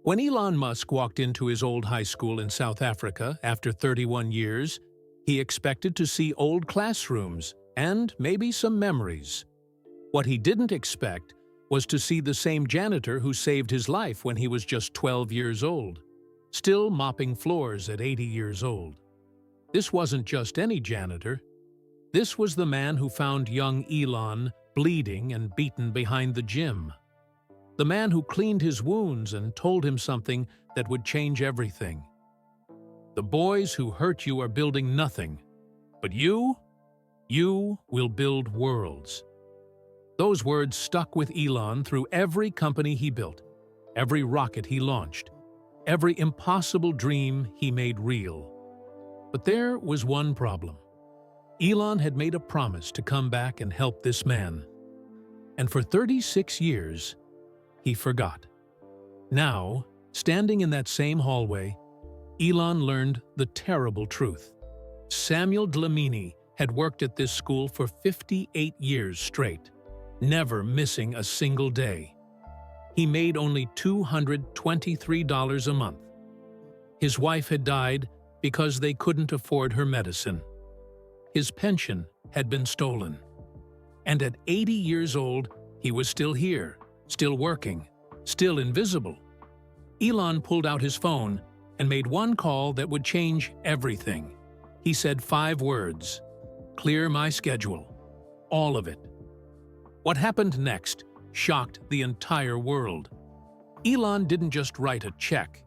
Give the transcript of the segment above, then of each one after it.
When Elon Musk walked into his old high school in South Africa after 31 years, he expected to see old classrooms and maybe some memories. What he didn't expect was to see the same janitor who saved his life when he was just 12 years old, still mopping floors at 80 years old. This wasn't just any janitor. This was the man who found young Elon bleeding and beaten behind the gym. The man who cleaned his wounds and told him something that would change everything. The boys who hurt you are building nothing, but you will build worlds. Those words stuck with Elon through every company he built, every rocket he launched, every impossible dream he made real. But there was one problem. Elon had made a promise to come back and help this man. And for 36 years, he forgot. Now, standing in that same hallway, Elon learned the terrible truth. Samuel Dlamini had worked at this school for 58 years straight, never missing a single day. He made only $223 a month. His wife had died because they couldn't afford her medicine. His pension had been stolen. And at 80 years old, he was still here, still working, still invisible. Elon pulled out his phone and made one call that would change everything. He said 5 words: "Clear my schedule." All of it. What happened next shocked the entire world. Elon didn't just write a check.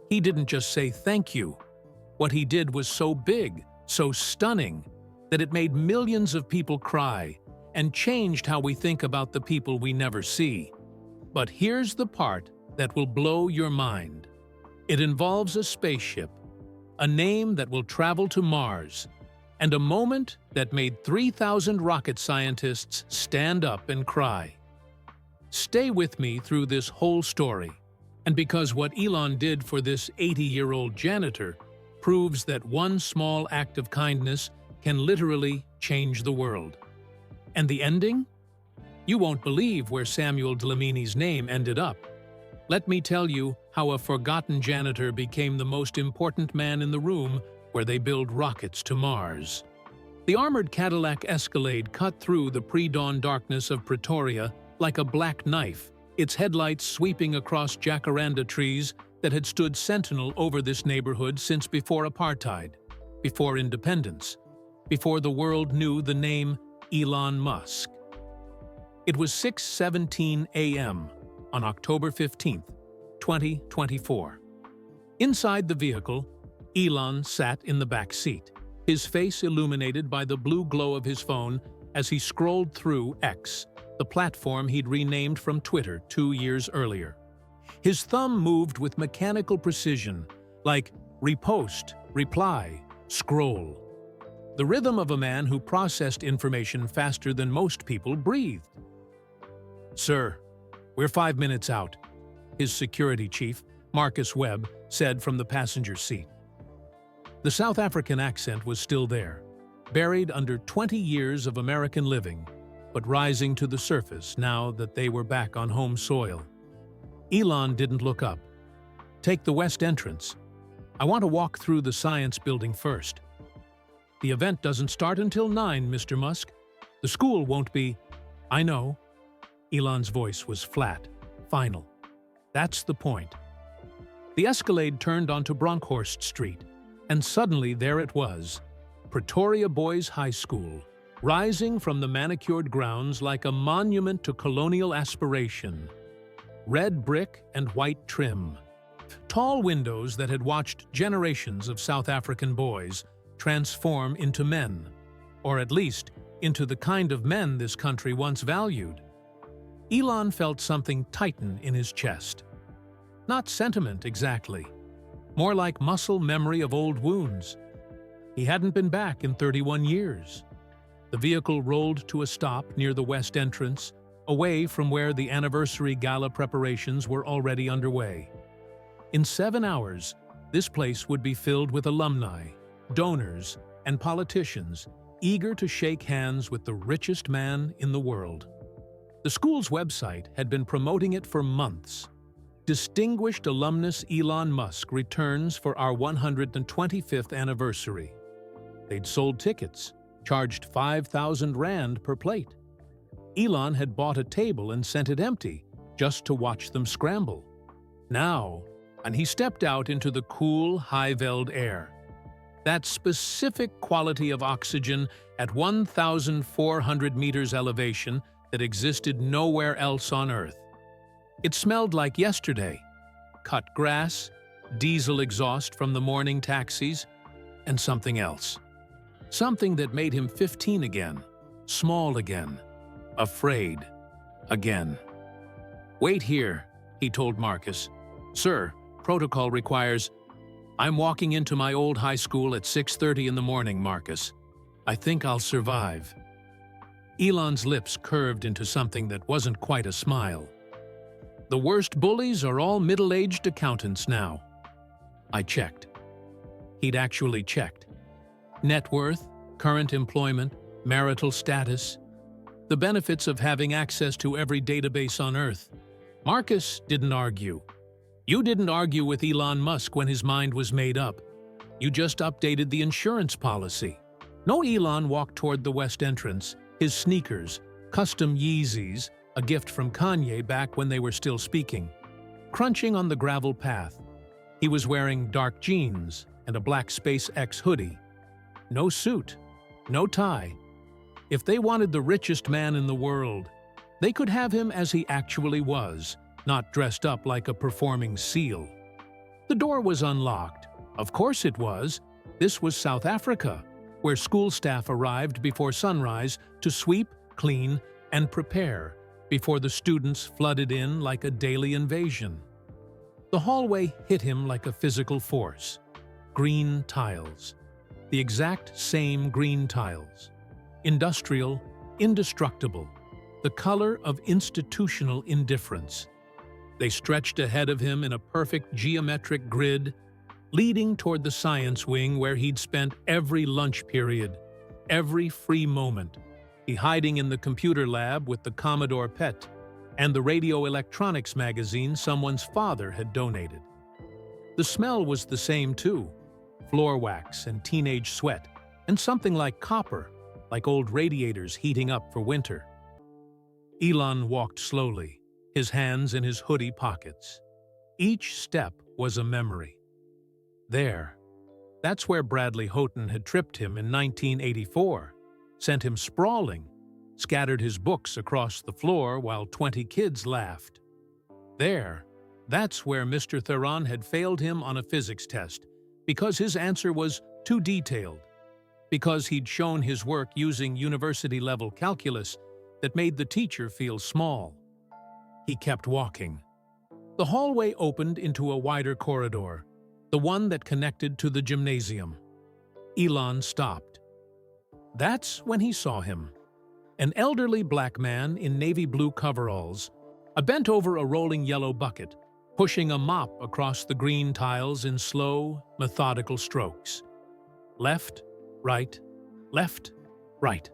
He didn't just say thank you. What he did was so big, so stunning, that it made millions of people cry and changed how we think about the people we never see. But here's the part that will blow your mind. It involves a spaceship, a name that will travel to Mars, and a moment that made 3,000 rocket scientists stand up and cry. Stay with me through this whole story, and because what Elon did for this 80-year-old janitor proves that one small act of kindness can literally change the world. And the ending? You won't believe where Samuel Dlamini's name ended up. Let me tell you how a forgotten janitor became the most important man in the room where they build rockets to Mars. The armored Cadillac Escalade cut through the pre-dawn darkness of Pretoria like a black knife, its headlights sweeping across jacaranda trees that had stood sentinel over this neighborhood since before apartheid, before independence, before the world knew the name Elon Musk. It was 6:17 a.m. on October 15, 2024. Inside the vehicle, Elon sat in the back seat, his face illuminated by the blue glow of his phone as he scrolled through X, the platform he'd renamed from Twitter 2 years earlier. His thumb moved with mechanical precision, like repost, reply, scroll. The rhythm of a man who processed information faster than most people breathed. "Sir, we're 5 minutes out," his security chief, Marcus Webb, said from the passenger seat. The South African accent was still there, buried under 20 years of American living, but rising to the surface now that they were back on home soil. Elon didn't look up. "Take the west entrance. I want to walk through the science building first." "The event doesn't start until 9, Mr. Musk. The school won't be—" "I know." Elon's voice was flat, final. "That's the point." The Escalade turned onto Bronkhorst Street, and suddenly there it was, Pretoria Boys High School, rising from the manicured grounds like a monument to colonial aspiration. Red brick and white trim. Tall windows that had watched generations of South African boys transform into men, or at least into the kind of men this country once valued. Elon felt something tighten in his chest. Not sentiment exactly, more like muscle memory of old wounds. He hadn't been back in 31 years. The vehicle rolled to a stop near the west entrance, away from where the anniversary gala preparations were already underway. In 7 hours, this place would be filled with alumni, donors, and politicians eager to shake hands with the richest man in the world. The school's website had been promoting it for months. Distinguished alumnus Elon Musk returns for our 125th anniversary. They'd sold tickets, charged 5,000 Rand per plate. Elon had bought a table and sent it empty, just to watch them scramble. Now, and he stepped out into the cool, high-veld air. That specific quality of oxygen at 1,400 meters elevation that existed nowhere else on Earth. It smelled like yesterday: cut grass, diesel exhaust from the morning taxis, and something else. Something that made him 15 again, small again, afraid again. "Wait here," he told Marcus. "Sir, protocol requires—" "I'm walking into my old high school at 6:30 in the morning, Marcus. I think I'll survive." Elon's lips curved into something that wasn't quite a smile. "The worst bullies are all middle-aged accountants now." I checked. He'd actually checked. Net worth, current employment, marital status, the benefits of having access to every database on Earth. Marcus didn't argue. You didn't argue with Elon Musk when his mind was made up. You just updated the insurance policy. No, Elon walked toward the west entrance, his sneakers, custom Yeezys, a gift from Kanye back when they were still speaking, crunching on the gravel path. He was wearing dark jeans and a black SpaceX hoodie. No suit, no tie. If they wanted the richest man in the world, they could have him as he actually was, not dressed up like a performing seal. The door was unlocked. Of course it was. This was South Africa, where school staff arrived before sunrise to sweep, clean, and prepare before the students flooded in like a daily invasion. The hallway hit him like a physical force. Green tiles. The exact same green tiles. Industrial, indestructible. The color of institutional indifference. They stretched ahead of him in a perfect geometric grid, leading toward the science wing where he'd spent every lunch period, every free moment. He hiding in the computer lab with the Commodore PET and the radio electronics magazine someone's father had donated. The smell was the same too, floor wax and teenage sweat, and something like copper, like old radiators heating up for winter. Elon walked slowly, his hands in his hoodie pockets. Each step was a memory. That's where Bradley Houghton had tripped him in 1984. Sent him sprawling, scattered his books across the floor while 20 kids laughed. That's where Mr. Theron had failed him on a physics test, because his answer was too detailed, because he'd shown his work using university-level calculus that made the teacher feel small. He kept walking. The hallway opened into a wider corridor, the one that connected to the gymnasium. Elon stopped. That's when he saw him. An elderly black man in navy blue coveralls, bent over a rolling yellow bucket, pushing a mop across the green tiles in slow, methodical strokes. Left, right, left, right.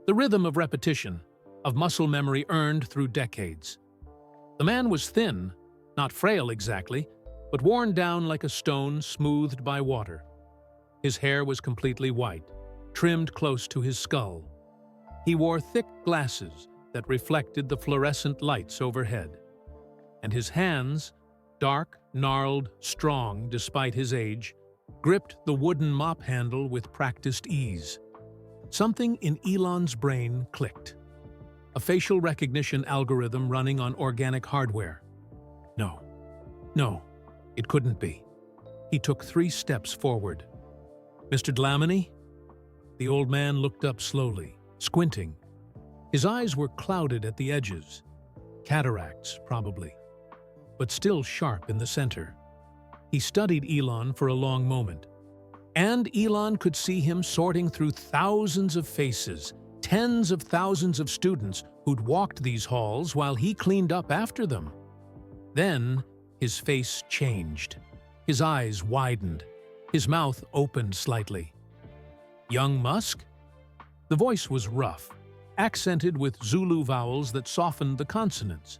The rhythm of repetition, of muscle memory earned through decades. The man was thin, not frail exactly, but worn down like a stone smoothed by water. His hair was completely white, trimmed close to his skull. He wore thick glasses that reflected the fluorescent lights overhead. And his hands, dark, gnarled, strong despite his age, gripped the wooden mop handle with practiced ease. Something in Elon's brain clicked. A facial recognition algorithm running on organic hardware. No, it couldn't be. He took 3 steps forward. "Mr. Dlamini?" The old man looked up slowly, squinting. His eyes were clouded at the edges. Cataracts, probably, but still sharp in the center. He studied Elon for a long moment. And Elon could see him sorting through thousands of faces, tens of thousands of students who'd walked these halls while he cleaned up after them. Then his face changed. His eyes widened. His mouth opened slightly. "Young Musk?" The voice was rough, accented with Zulu vowels that softened the consonants.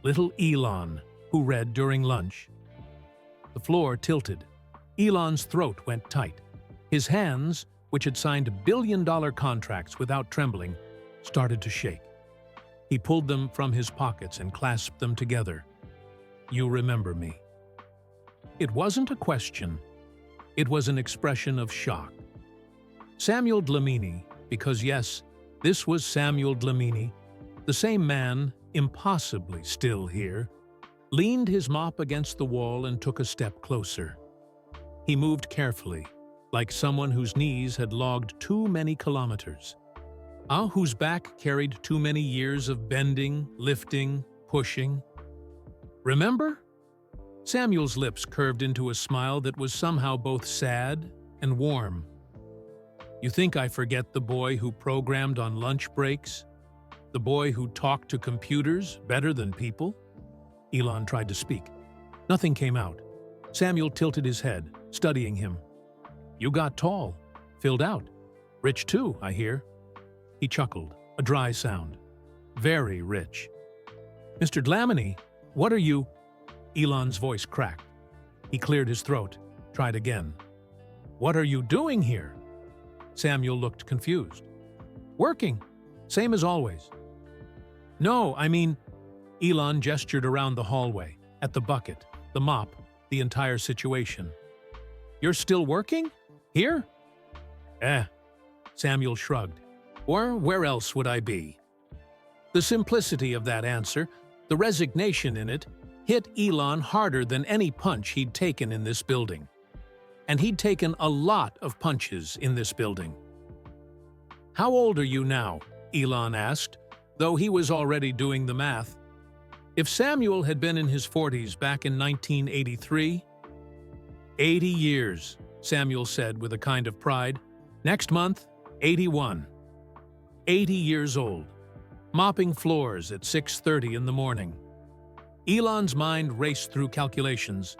"Little Elon," who read during lunch. The floor tilted. Elon's throat went tight. His hands, which had signed billion-dollar contracts without trembling, started to shake. He pulled them from his pockets and clasped them together. "You remember me." It wasn't a question. It was an expression of shock. Samuel Dlamini, because yes, this was Samuel Dlamini, the same man, impossibly still here, leaned his mop against the wall and took a step closer. He moved carefully, like someone whose knees had logged too many kilometers. Whose back carried too many years of bending, lifting, pushing. "Remember?" Samuel's lips curved into a smile that was somehow both sad and warm. "You think I forget the boy who programmed on lunch breaks? The boy who talked to computers better than people?" Elon tried to speak. Nothing came out. Samuel tilted his head, studying him. "You got tall, filled out. Rich too, I hear." He chuckled, a dry sound. "Very rich." "Mr. Dlamini, what are you—" Elon's voice cracked. He cleared his throat, tried again. "What are you doing here?" Samuel looked confused. "Working, same as always." "No, I mean—" Elon gestured around the hallway, at the bucket, the mop, the entire situation. "You're still working? Here?" Samuel shrugged. "Or where else would I be?" The simplicity of that answer, the resignation in it, hit Elon harder than any punch he'd taken in this building. And he'd taken a lot of punches in this building. "How old are you now?" Elon asked, though he was already doing the math. If Samuel had been in his 40s back in 1983, 80 years, Samuel said with a kind of pride. Next month, 81. 80 years old, mopping floors at 6:30 in the morning. Elon's mind raced through calculations.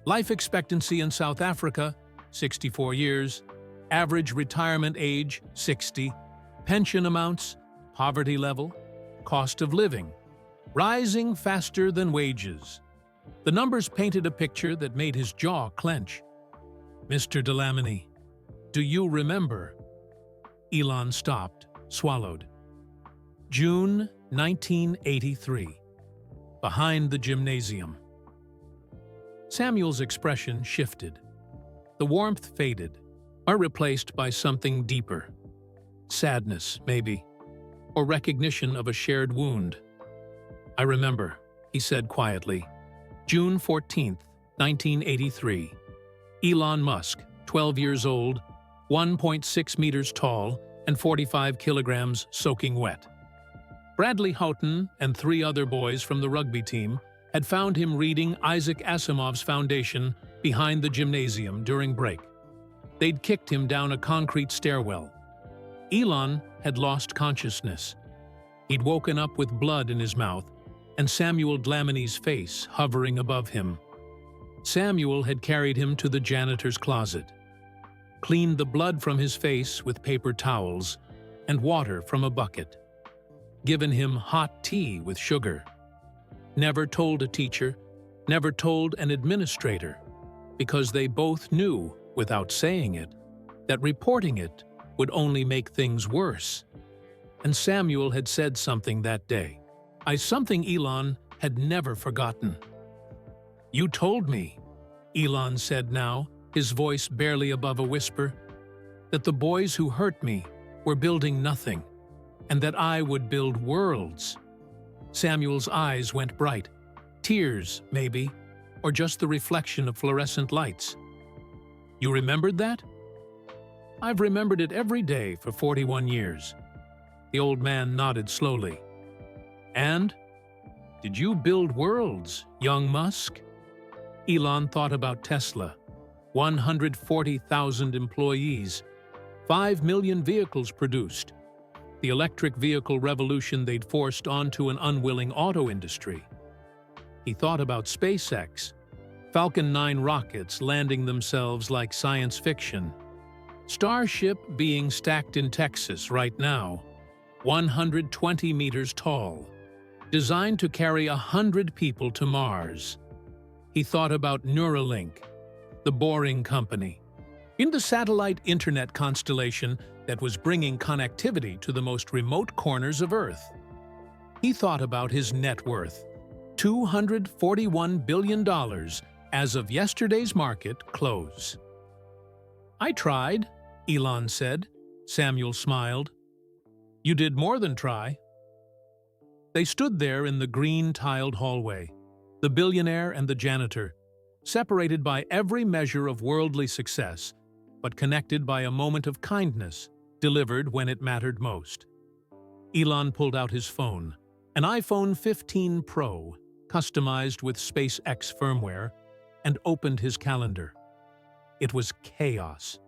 Life expectancy in South Africa, 64 years. Average retirement age, 60. Pension amounts, poverty level, cost of living, rising faster than wages. The numbers painted a picture that made his jaw clench. "Mr. Dlamini, do you remember?" Elon stopped, swallowed. June 1983. Behind the gymnasium. Samuel's expression shifted. The warmth faded, or replaced by something deeper. Sadness, maybe, or recognition of a shared wound. "I remember," he said quietly. June 14th, 1983. Elon Musk, 12 years old, 1.6 meters tall, and 45 kilograms soaking wet. Bradley Houghton and 3 other boys from the rugby team had found him reading Isaac Asimov's Foundation behind the gymnasium during break. They'd kicked him down a concrete stairwell. Elon had lost consciousness. He'd woken up with blood in his mouth and Samuel Dlamini's face hovering above him. Samuel had carried him to the janitor's closet, cleaned the blood from his face with paper towels and water from a bucket, given him hot tea with sugar. Never told a teacher, never told an administrator, because they both knew, without saying it, that reporting it would only make things worse. And Samuel had said something that day, something Elon had never forgotten. "You told me," Elon said now, his voice barely above a whisper, "that the boys who hurt me were building nothing, and that I would build worlds." Samuel's eyes went bright. Tears, maybe, or just the reflection of fluorescent lights. "You remembered that?" "I've remembered it every day for 41 years. The old man nodded slowly. "And? Did you build worlds, young Musk?" Elon thought about Tesla. 140,000 employees, 5 million vehicles produced, the electric vehicle revolution they'd forced onto an unwilling auto industry. He thought about SpaceX, Falcon 9 rockets landing themselves like science fiction. Starship being stacked in Texas right now, 120 meters tall. designed to carry 100 people to Mars. He thought about Neuralink, the Boring Company, in the satellite internet constellation that was bringing connectivity to the most remote corners of Earth. He thought about his net worth, $241 billion as of yesterday's market close. "I tried," Elon said. Samuel smiled. "You did more than try." They stood there in the green-tiled hallway, the billionaire and the janitor, separated by every measure of worldly success, but connected by a moment of kindness, delivered when it mattered most. Elon pulled out his phone, an iPhone 15 Pro, customized with SpaceX firmware, and opened his calendar. It was chaos,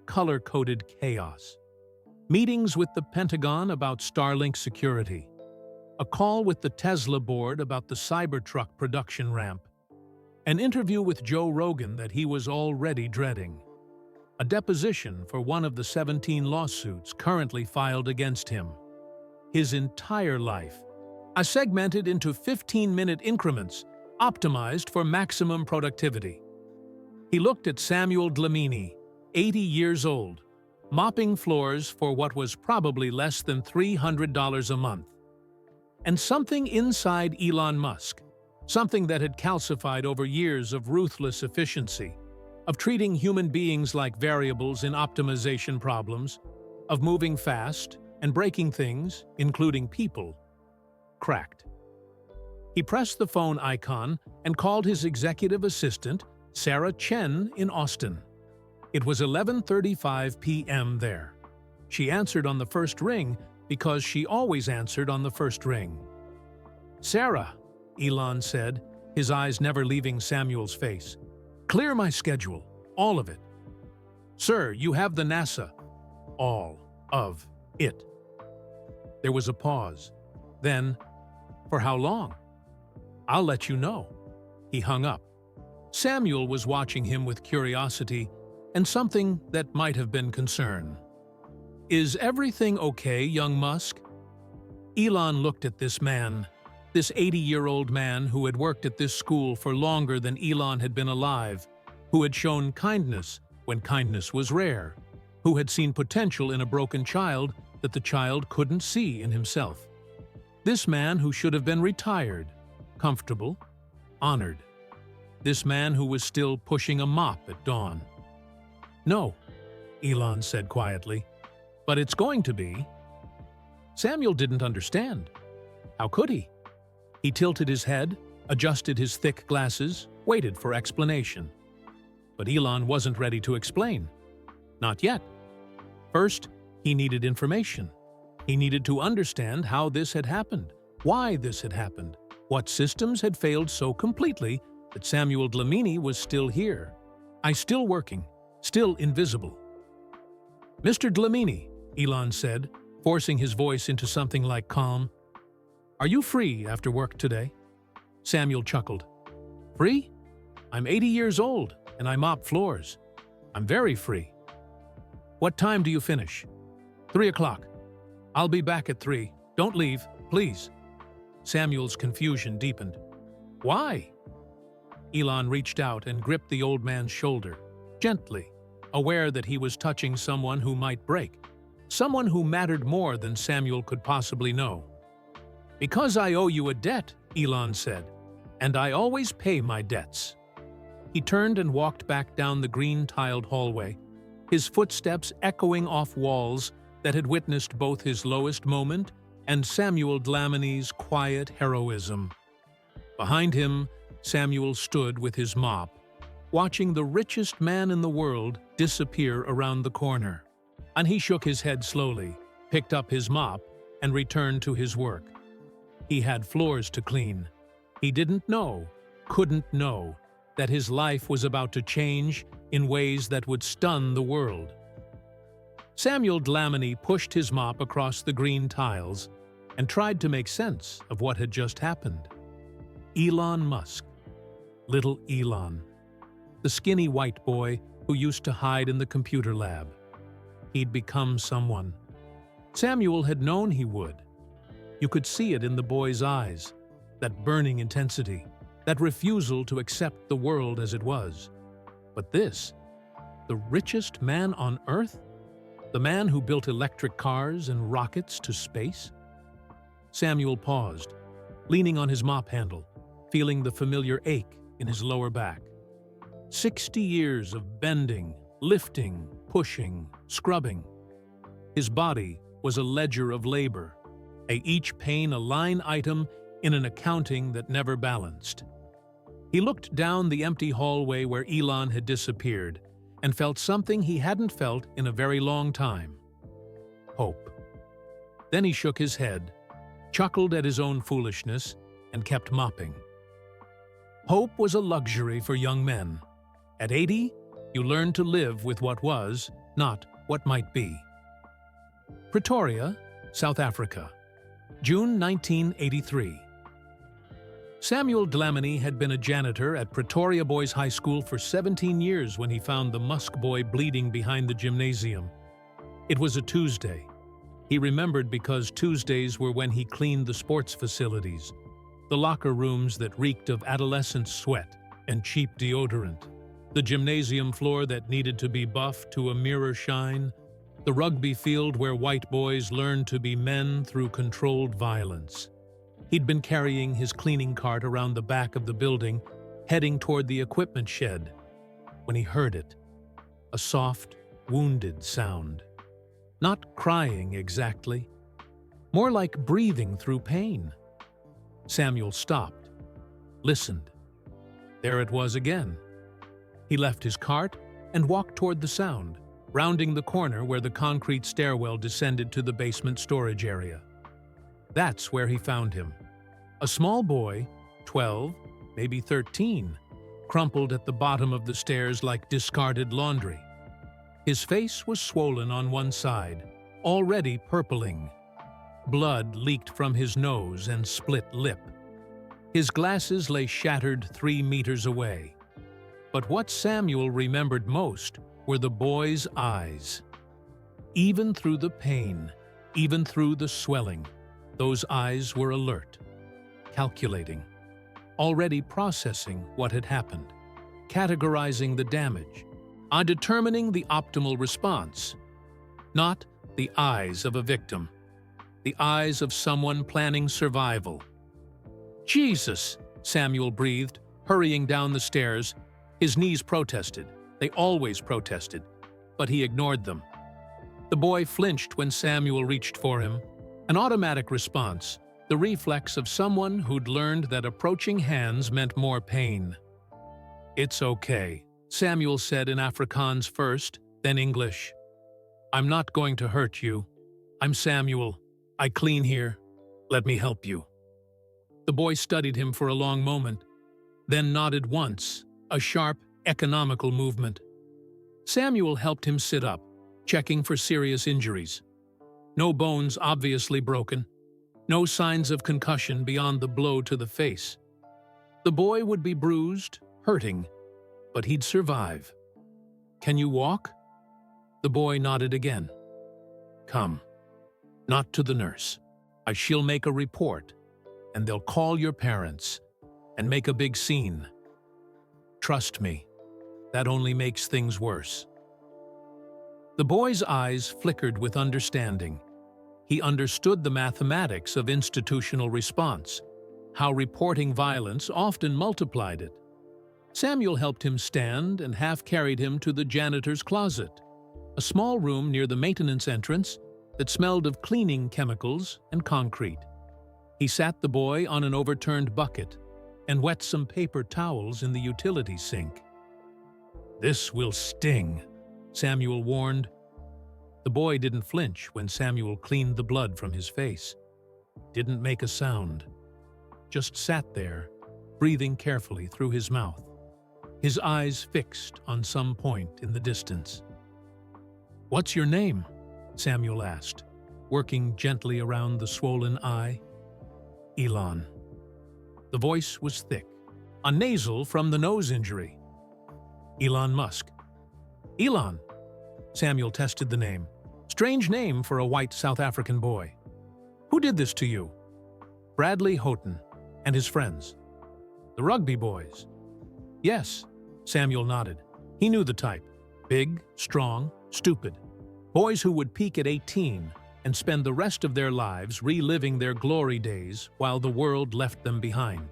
color-coded chaos. Meetings with the Pentagon about Starlink security. A call with the Tesla board about the Cybertruck production ramp. An interview with Joe Rogan that he was already dreading. A deposition for one of the 17 lawsuits currently filed against him. His entire life, segmented into 15-minute increments, optimized for maximum productivity. He looked at Samuel Dlamini, 80 years old, mopping floors for what was probably less than $300 a month. And something inside Elon Musk, something that had calcified over years of ruthless efficiency, of treating human beings like variables in optimization problems, of moving fast and breaking things, including people, cracked. He pressed the phone icon and called his executive assistant, Sarah Chen, in Austin. It was 11:35 p.m. there. She answered on the first ring because she always answered on the first ring. "Sarah," Elon said, his eyes never leaving Samuel's face. "Clear my schedule, all of it." "Sir, you have the NASA." "All of it." There was a pause. Then, "For how long?" "I'll let you know." He hung up. Samuel was watching him with curiosity and something that might have been concern. "Is everything okay, young Musk?" Elon looked at this man, this 80-year-old man who had worked at this school for longer than Elon had been alive, who had shown kindness when kindness was rare, who had seen potential in a broken child that the child couldn't see in himself. This man who should have been retired, comfortable, honored. This man who was still pushing a mop at dawn. "No," Elon said quietly, "but it's going to be." Samuel didn't understand. How could he? He tilted his head, adjusted his thick glasses, waited for explanation. But Elon wasn't ready to explain. Not yet. First, he needed information. He needed to understand how this had happened, why this had happened, what systems had failed so completely that Samuel Dlamini was still here. Still working, still invisible. "Mr. Dlamini," Elon said, forcing his voice into something like calm. "Are you free after work today?" Samuel chuckled. "Free? I'm 80 years old, and I mop floors. I'm very free." "What time do you finish?" 3 o'clock. "I'll be back at 3. Don't leave, please." Samuel's confusion deepened. "Why?" Elon reached out and gripped the old man's shoulder, gently, aware that he was touching someone who might break, someone who mattered more than Samuel could possibly know. "Because I owe you a debt," Elon said, "and I always pay my debts." He turned and walked back down the green-tiled hallway, his footsteps echoing off walls that had witnessed both his lowest moment and Samuel Dlamini's quiet heroism. Behind him, Samuel stood with his mop, watching the richest man in the world disappear around the corner. And he shook his head slowly, picked up his mop, and returned to his work. He had floors to clean. He didn't know, couldn't know, that his life was about to change in ways that would stun the world. Samuel Dlamini pushed his mop across the green tiles and tried to make sense of what had just happened. Elon Musk. Little Elon. The skinny white boy who used to hide in the computer lab. He'd become someone. Samuel had known he would. You could see it in the boy's eyes, that burning intensity, that refusal to accept the world as it was. But this, the richest man on Earth? The man who built electric cars and rockets to space? Samuel paused, leaning on his mop handle, feeling the familiar ache in his lower back. 60 years of bending, lifting, pushing, scrubbing. His body was a ledger of labor, each pain a line item in an accounting that never balanced. He looked down the empty hallway where Elon had disappeared and felt something he hadn't felt in a very long time. Hope. Then he shook his head, chuckled at his own foolishness, and kept mopping. Hope was a luxury for young men. At 80, you learned to live with what was, not what might be. Pretoria, South Africa, June 1983. Samuel Dlamini had been a janitor at Pretoria Boys High School for 17 years when he found the Musk boy bleeding behind the gymnasium. It was a Tuesday. He remembered because Tuesdays were when he cleaned the sports facilities, the locker rooms that reeked of adolescent sweat and cheap deodorant, the gymnasium floor that needed to be buffed to a mirror shine, the rugby field where white boys learned to be men through controlled violence. He'd been carrying his cleaning cart around the back of the building, heading toward the equipment shed, when he heard it, a soft, wounded sound. Not crying exactly, more like breathing through pain. Samuel stopped, listened. There it was again. He left his cart and walked toward the sound, rounding the corner where the concrete stairwell descended to the basement storage area. That's where he found him. A small boy, 12, maybe 13, crumpled at the bottom of the stairs like discarded laundry. His face was swollen on one side, already purpling. Blood leaked from his nose and split lip. His glasses lay shattered 3 meters away. But what Samuel remembered most were the boy's eyes. Even through the pain, even through the swelling, those eyes were alert, calculating, already processing what had happened, categorizing the damage, determining the optimal response. Not the eyes of a victim, the eyes of someone planning survival. Jesus, Samuel breathed, hurrying down the stairs. His knees protested. They always protested, but he ignored them. The boy flinched when Samuel reached for him. An automatic response, the reflex of someone who'd learned that approaching hands meant more pain. "It's okay," Samuel said in Afrikaans first, then English. "I'm not going to hurt you. I'm Samuel. I clean here. Let me help you." The boy studied him for a long moment, then nodded once, a sharp, economical movement. Samuel helped him sit up, checking for serious injuries. No bones obviously broken, no signs of concussion beyond the blow to the face. The boy would be bruised, hurting, but he'd survive. "Can you walk?" The boy nodded again. "Come. Not to the nurse. She'll make a report, and they'll call your parents and make a big scene. Trust me, that only makes things worse." The boy's eyes flickered with understanding. He understood the mathematics of institutional response, how reporting violence often multiplied it. Samuel helped him stand and half-carried him to the janitor's closet, a small room near the maintenance entrance that smelled of cleaning chemicals and concrete. He sat the boy on an overturned bucket and wet some paper towels in the utility sink. "This will sting," Samuel warned. The boy didn't flinch when Samuel cleaned the blood from his face. Didn't make a sound. Just sat there, breathing carefully through his mouth, his eyes fixed on some point in the distance. "What's your name?" Samuel asked, working gently around the swollen eye. "Elon." The voice was thick, a nasal from the nose injury. "Elon Musk." "Elon." Samuel tested the name. Strange name for a white South African boy. "Who did this to you?" "Bradley Houghton," And his friends? The rugby boys? Yes, Samuel nodded. He knew the type. Big, strong, stupid. Boys who would peak at 18 and spend the rest of their lives reliving their glory days while the world left them behind.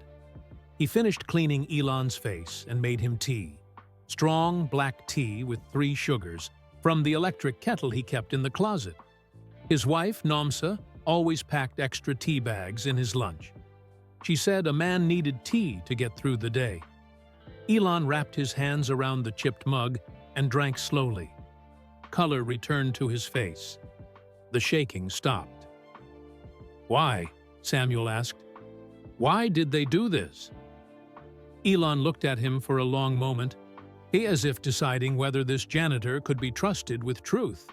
He finished cleaning Elon's face and made him tea. Strong black tea with 3 sugars from the electric kettle he kept in the closet. His wife, Namsa, always packed extra tea bags in his lunch. She said a man needed tea to get through the day. Elon wrapped his hands around the chipped mug and drank slowly. Color returned to his face. The shaking stopped. "Why?" Samuel asked. "Why did they do this?" Elon looked at him for a long moment, as if deciding whether this janitor could be trusted with truth.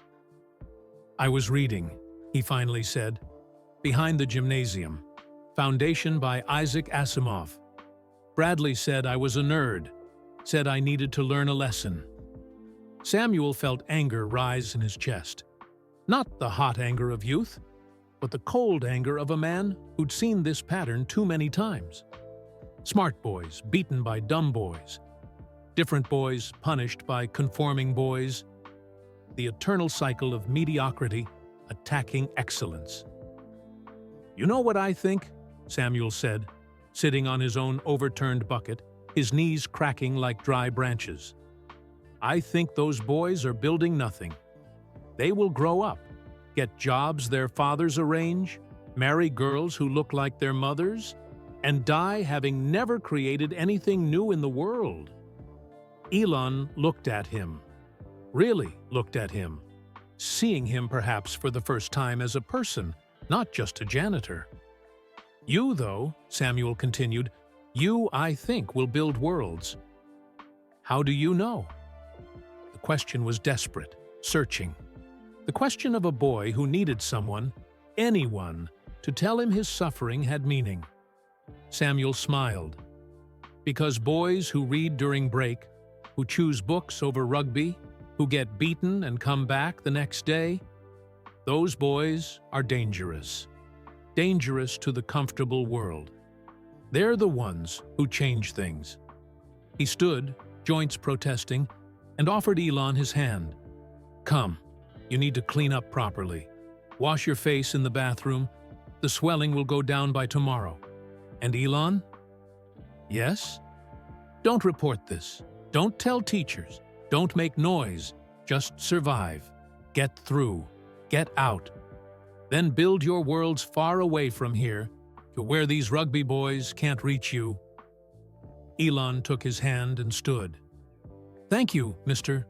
"I was reading," he finally said. "Behind the Gymnasium. Foundation by Isaac Asimov. Bradley said I was a nerd, said I needed to learn a lesson." Samuel felt anger rise in his chest. Not the hot anger of youth, but the cold anger of a man who'd seen this pattern too many times. Smart boys beaten by dumb boys. Different boys punished by conforming boys. The eternal cycle of mediocrity attacking excellence. "You know what I think?" Samuel said, sitting on his own overturned bucket, his knees cracking like dry branches. "I think those boys are building nothing. They will grow up, get jobs their fathers arrange, marry girls who look like their mothers, and die having never created anything new in the world." Elon looked at him, really looked at him, seeing him perhaps for the first time as a person, not just a janitor. "You, though," Samuel continued, "you, I think, will build worlds." "How do you know?" The question was desperate, searching. The question of a boy who needed someone, anyone, to tell him his suffering had meaning. Samuel smiled. Because boys who read during break, who choose books over rugby, who get beaten and come back the next day, those boys are dangerous. Dangerous to the comfortable world. They're the ones who change things. He stood, joints protesting, and offered Elon his hand. "Come, you need to clean up properly. Wash your face in the bathroom. The swelling will go down by tomorrow." "And Elon?" "Yes?" "Don't report this. Don't tell teachers. Don't make noise. Just survive. Get through. Get out. Then build your worlds far away from here, to where these rugby boys can't reach you." Elon took his hand and stood. "Thank you, Mr.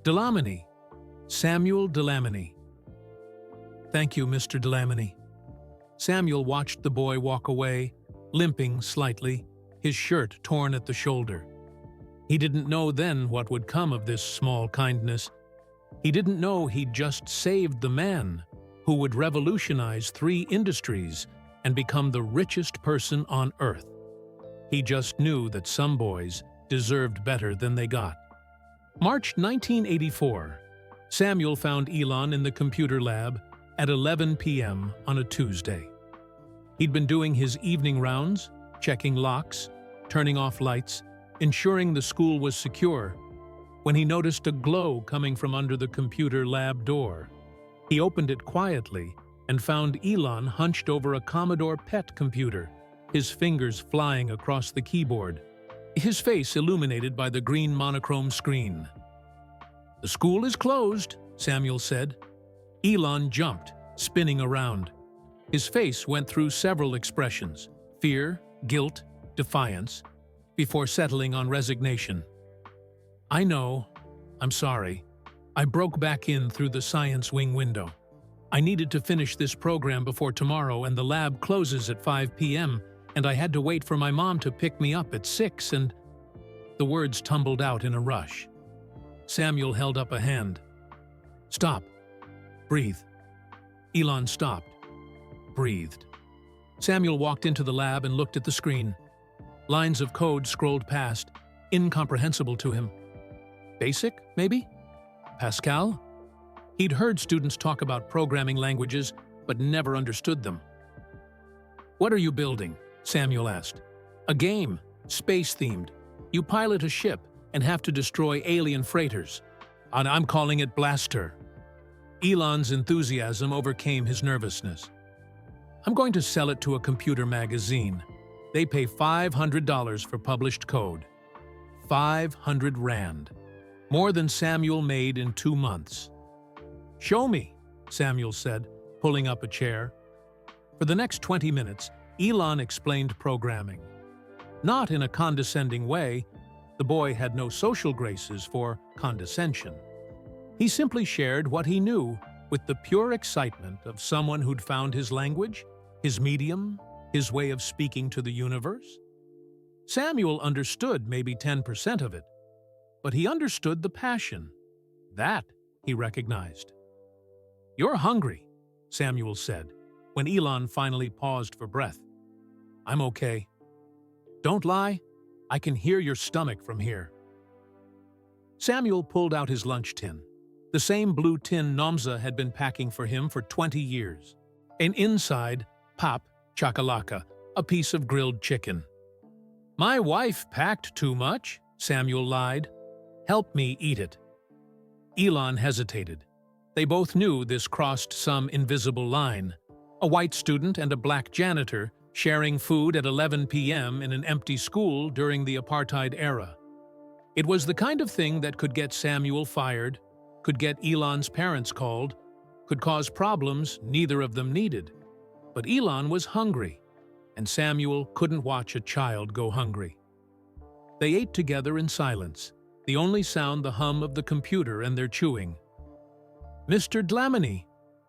Delamony. Samuel Delamony." "Thank you, Mr. Delamony." Samuel watched the boy walk away, limping slightly, his shirt torn at the shoulder. He didn't know then what would come of this small kindness. He didn't know he'd just saved the man who would revolutionize 3 industries and become the richest person on Earth. He just knew that some boys deserved better than they got. March 1984. Samuel found Elon in the computer lab at 11 p.m. on a Tuesday. He'd been doing his evening rounds, checking locks, turning off lights, ensuring the school was secure, when he noticed a glow coming from under the computer lab door. He opened it quietly and found Elon hunched over a Commodore PET computer, his fingers flying across the keyboard, his face illuminated by the green monochrome screen. "The school is closed," Samuel said. Elon jumped, spinning around. His face went through several expressions: fear, guilt, defiance, before settling on resignation. "I know. I'm sorry. I broke back in through the science wing window. I needed to finish this program before tomorrow, and the lab closes at 5 p.m., and I had to wait for my mom to pick me up at 6 and—" The words tumbled out in a rush. Samuel held up a hand. "Stop. Breathe." Elon stopped. Breathed. Samuel walked into the lab and looked at the screen. Lines of code scrolled past, incomprehensible to him. Basic, maybe? Pascal? He'd heard students talk about programming languages, but never understood them. "What are you building?" Samuel asked. A game, space-themed. You pilot a ship and have to destroy alien freighters. And I'm calling it Blaster. Elon's enthusiasm overcame his nervousness. I'm going to sell it to a computer magazine. They pay $500 for published code. 500 Rand. More than Samuel made in 2 months. Show me, Samuel said, pulling up a chair. For the next 20 minutes, Elon explained programming. Not in a condescending way. The boy had no social graces for condescension. He simply shared what he knew with the pure excitement of someone who'd found his language, his medium, his way of speaking to the universe. Samuel understood maybe 10% of it, but he understood the passion. That he recognized. You're hungry, Samuel said, when Elon finally paused for breath. I'm okay. Don't lie, I can hear your stomach from here. Samuel pulled out his lunch tin, the same blue tin Nomza had been packing for him for 20 years. And inside, pop, chakalaka, a piece of grilled chicken. My wife packed too much, Samuel lied. Help me eat it. Elon hesitated. They both knew this crossed some invisible line. A white student and a black janitor sharing food at 11 p.m. in an empty school during the apartheid era. It was the kind of thing that could get Samuel fired, could get Elon's parents called, could cause problems neither of them needed. But Elon was hungry, and Samuel couldn't watch a child go hungry. They ate together in silence, the only sound the hum of the computer and their chewing. Mr. Dlamini,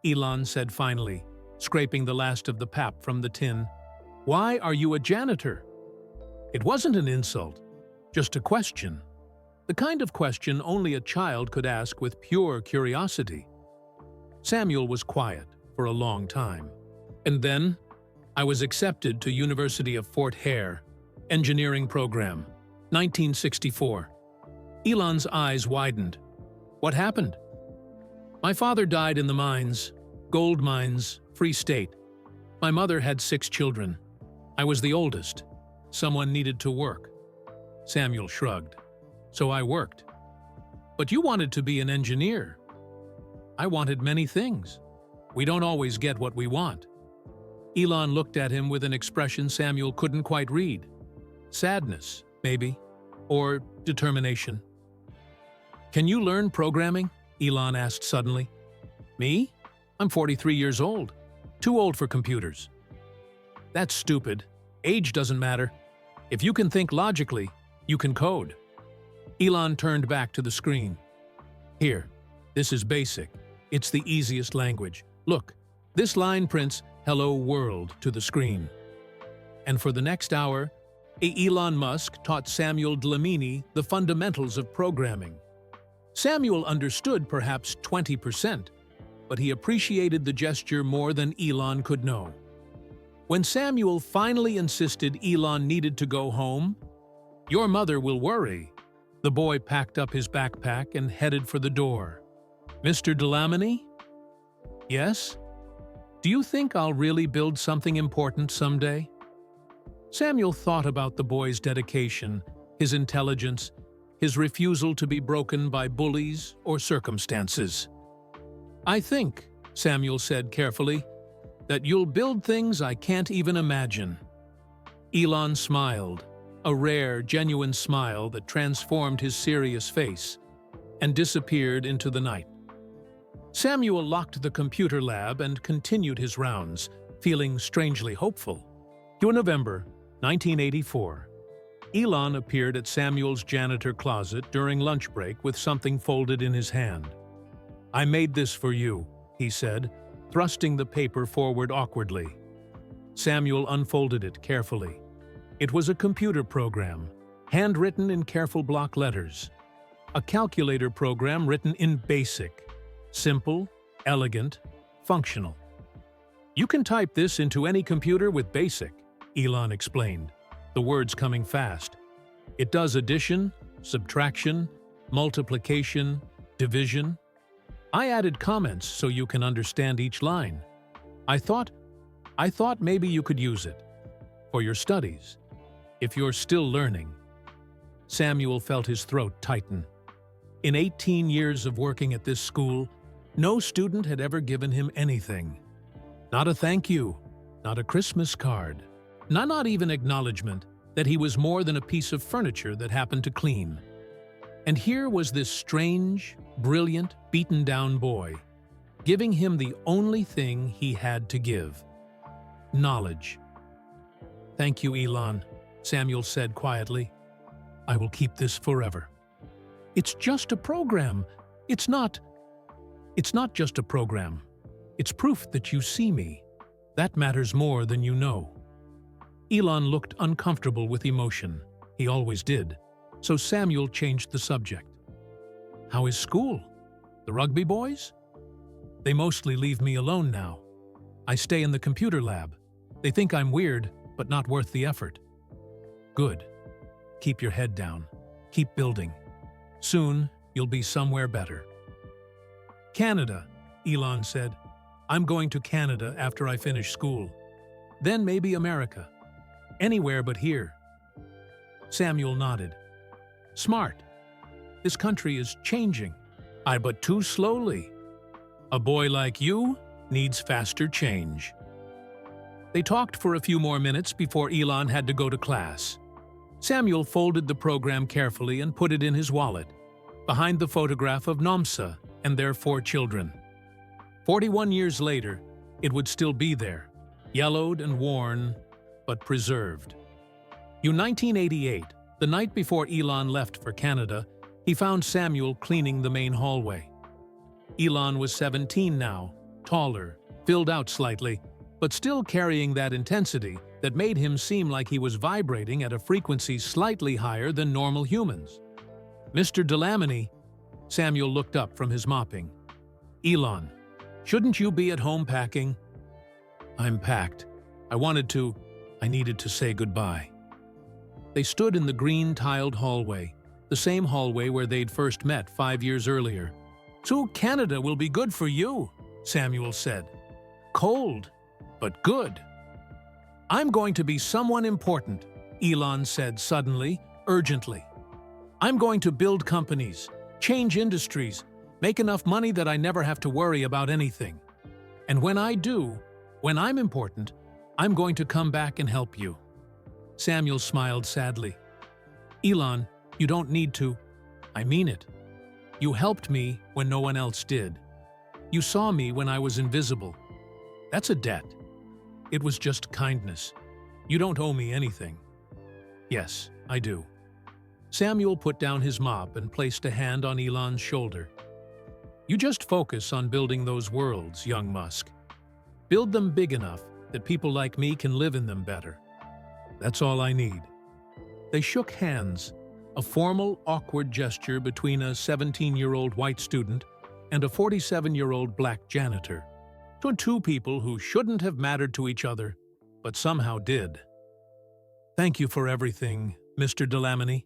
Elon said finally, scraping the last of the pap from the tin. Why are you a janitor? It wasn't an insult, just a question. The kind of question only a child could ask with pure curiosity. Samuel was quiet for a long time. And then, I was accepted to University of Fort Hare, engineering program, 1964. Elon's eyes widened. What happened? My father died in the mines, gold mines, Free State. My mother had 6 children. I was the oldest. Someone needed to work. Samuel shrugged. So I worked. But you wanted to be an engineer. I wanted many things. We don't always get what we want. Elon looked at him with an expression Samuel couldn't quite read. Sadness, maybe, or determination. Can you learn programming? Elon asked suddenly. Me? I'm 43 years old. Too old for computers. That's stupid. Age doesn't matter. If you can think logically, you can code. Elon turned back to the screen. Here, this is basic. It's the easiest language. Look, this line prints Hello World to the screen. And for the next hour, Elon Musk taught Samuel Dlamini the fundamentals of programming. Samuel understood perhaps 20%, but he appreciated the gesture more than Elon could know. When Samuel finally insisted Elon needed to go home, "Your mother will worry," the boy packed up his backpack and headed for the door. Mr. Dlamini? Yes? Do you think I'll really build something important someday? Samuel thought about the boy's dedication, his intelligence, his refusal to be broken by bullies or circumstances. I think, Samuel said carefully, that you'll build things I can't even imagine. Elon smiled, a rare, genuine smile that transformed his serious face, and disappeared into the night. Samuel locked the computer lab and continued his rounds, feeling strangely hopeful. November 1984. Elon appeared at Samuel's janitor closet during lunch break with something folded in his hand. I made this for you, he said, thrusting the paper forward awkwardly. Samuel unfolded it carefully. It was a computer program, handwritten in careful block letters. A calculator program written in BASIC. Simple, elegant, functional. You can type this into any computer with BASIC, Elon explained, the words coming fast. It does addition, subtraction, multiplication, division. I added comments so you can understand each line. I thought maybe you could use it. for your studies, if you're still learning. Samuel felt his throat tighten. In 18 years of working at this school, no student had ever given him anything. Not a thank you, not a Christmas card, not even acknowledgement that he was more than a piece of furniture that happened to clean. And here was this strange, brilliant, beaten-down boy, giving him the only thing he had to give: knowledge. "Thank you, Elon," Samuel said quietly. "I will keep this forever." "It's just a program. It's not just a program. It's proof that you see me. That matters more than you know." Elon looked uncomfortable with emotion. He always did. So Samuel changed the subject. "How is school? The rugby boys?" "They mostly leave me alone now. I stay in the computer lab. They think I'm weird, but not worth the effort." "Good. Keep your head down. Keep building. Soon, you'll be somewhere better." "Canada," Elon said. "I'm going to Canada after I finish school. Then maybe America. Anywhere but here." Samuel nodded. "Smart. This country is changing. But too slowly. A boy like you needs faster change." They talked for a few more minutes before Elon had to go to class. Samuel folded the program carefully and put it in his wallet, behind the photograph of Nomsa and their 4 children. 41 years later, it would still be there, yellowed and worn, but preserved. In 1988, the night before Elon left for Canada, he found Samuel cleaning the main hallway. Elon was 17 now, taller, filled out slightly, but still carrying that intensity that made him seem like he was vibrating at a frequency slightly higher than normal humans. "Mr. Delamony," Samuel looked up from his mopping. "Elon, shouldn't you be at home packing?" "I'm packed. I needed to say goodbye." They stood in the green-tiled hallway, the same hallway where they'd first met 5 years earlier. "So Canada will be good for you," Samuel said. "Cold, but good." "I'm going to be someone important," Elon said suddenly, urgently. "I'm going to build companies, change industries, make enough money that I never have to worry about anything. And when I do, when I'm important, I'm going to come back and help you." Samuel smiled sadly. "Elon, you don't need to. I mean it. You helped me when no one else did. You saw me when I was invisible. That's a debt. It was just kindness. You don't owe me anything." "Yes, I do." Samuel put down his mop and placed a hand on Elon's shoulder. "You just focus on building those worlds, young Musk. Build them big enough that people like me can live in them better. That's all I need." They shook hands, a formal, awkward gesture between a 17-year-old white student and a 47-year-old black janitor. Two people who shouldn't have mattered to each other, but somehow did. "Thank you for everything, Mr. Delamony.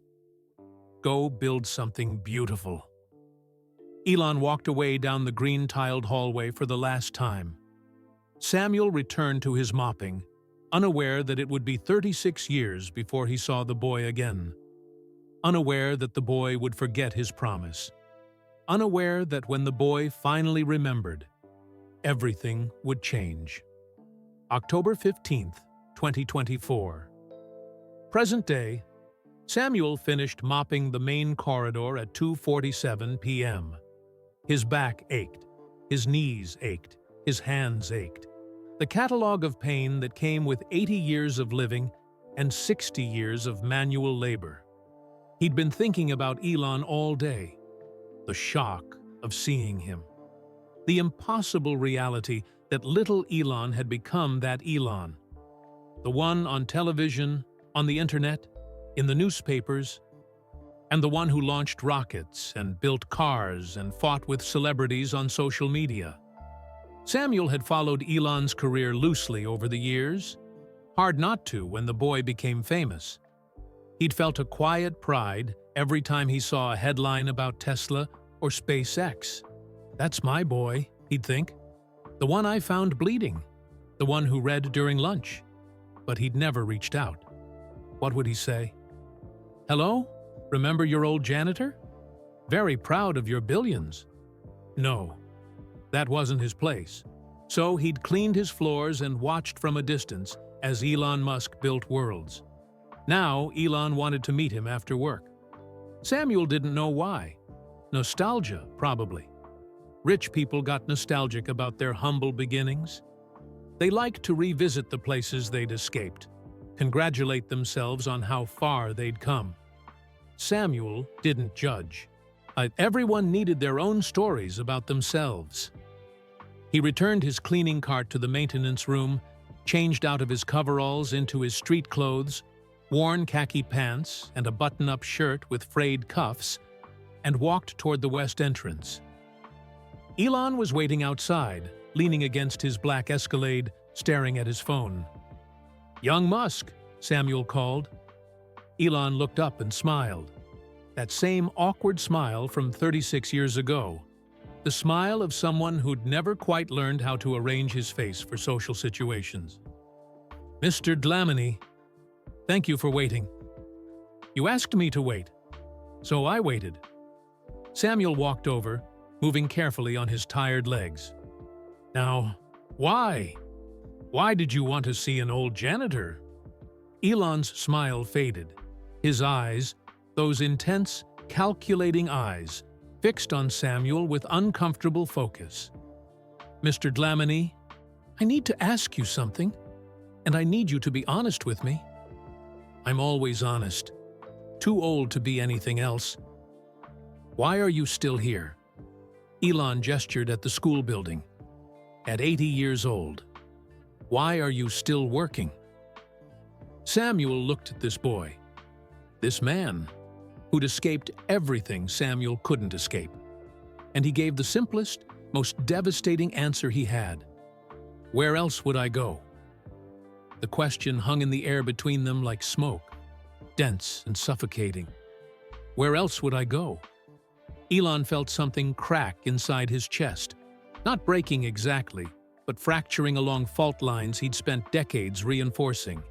Go build something beautiful." Elon walked away down the green-tiled hallway for the last time. Samuel returned to his mopping, unaware that it would be 36 years before he saw the boy again. Unaware that the boy would forget his promise. Unaware that when the boy finally remembered, everything would change. October 15th, 2024. Present day, Samuel finished mopping the main corridor at 2:47 p.m. His back ached, his knees ached, his hands ached. The catalog of pain that came with 80 years of living and 60 years of manual labor. He'd been thinking about Elon all day. The shock of seeing him. The impossible reality that little Elon had become that Elon. The one on television, on the internet, in the newspapers, and the one who launched rockets and built cars and fought with celebrities on social media. Samuel had followed Elon's career loosely over the years. Hard not to when the boy became famous. He'd felt a quiet pride every time he saw a headline about Tesla or SpaceX. "That's my boy," he'd think. "The one I found bleeding. The one who read during lunch. but he'd never reached out. What would he say? Hello? Remember your old janitor? Very proud of your billions. No, that wasn't his place. So he'd cleaned his floors and watched from a distance as Elon Musk built worlds. Now Elon wanted to meet him after work. Samuel didn't know why. Nostalgia, probably. Rich people got nostalgic about their humble beginnings. They liked to revisit the places they'd escaped, congratulate themselves on how far they'd come. Samuel didn't judge. Everyone needed their own stories about themselves. He returned his cleaning cart to the maintenance room, changed out of his coveralls into his street clothes, worn khaki pants and a button-up shirt with frayed cuffs, and walked toward the west entrance. Elon was waiting outside, leaning against his black Escalade, staring at his phone. "Young Musk," Samuel called. Elon looked up and smiled. That same awkward smile from 36 years ago. The smile of someone who'd never quite learned how to arrange his face for social situations. "Mr. Dlamini, thank you for waiting. You asked me to wait, so I waited." Samuel walked over, moving carefully on his tired legs. "Now, why? Why did you want to see an old janitor?" Elon's smile faded. His eyes, those intense, calculating eyes, fixed on Samuel with uncomfortable focus. "Mr. Dlamini, I need to ask you something, and I need you to be honest with me." "I'm always honest. Too old to be anything else." "Why are you still here?" Elon gestured at the school building. "At 80 years old. Why are you still working?" Samuel looked at this boy, this man, who'd escaped everything Samuel couldn't escape. And he gave the simplest, most devastating answer he had. "Where else would I go?" The question hung in the air between them like smoke, dense and suffocating. Where else would I go? Elon felt something crack inside his chest, not breaking exactly, but fracturing along fault lines he'd spent decades reinforcing.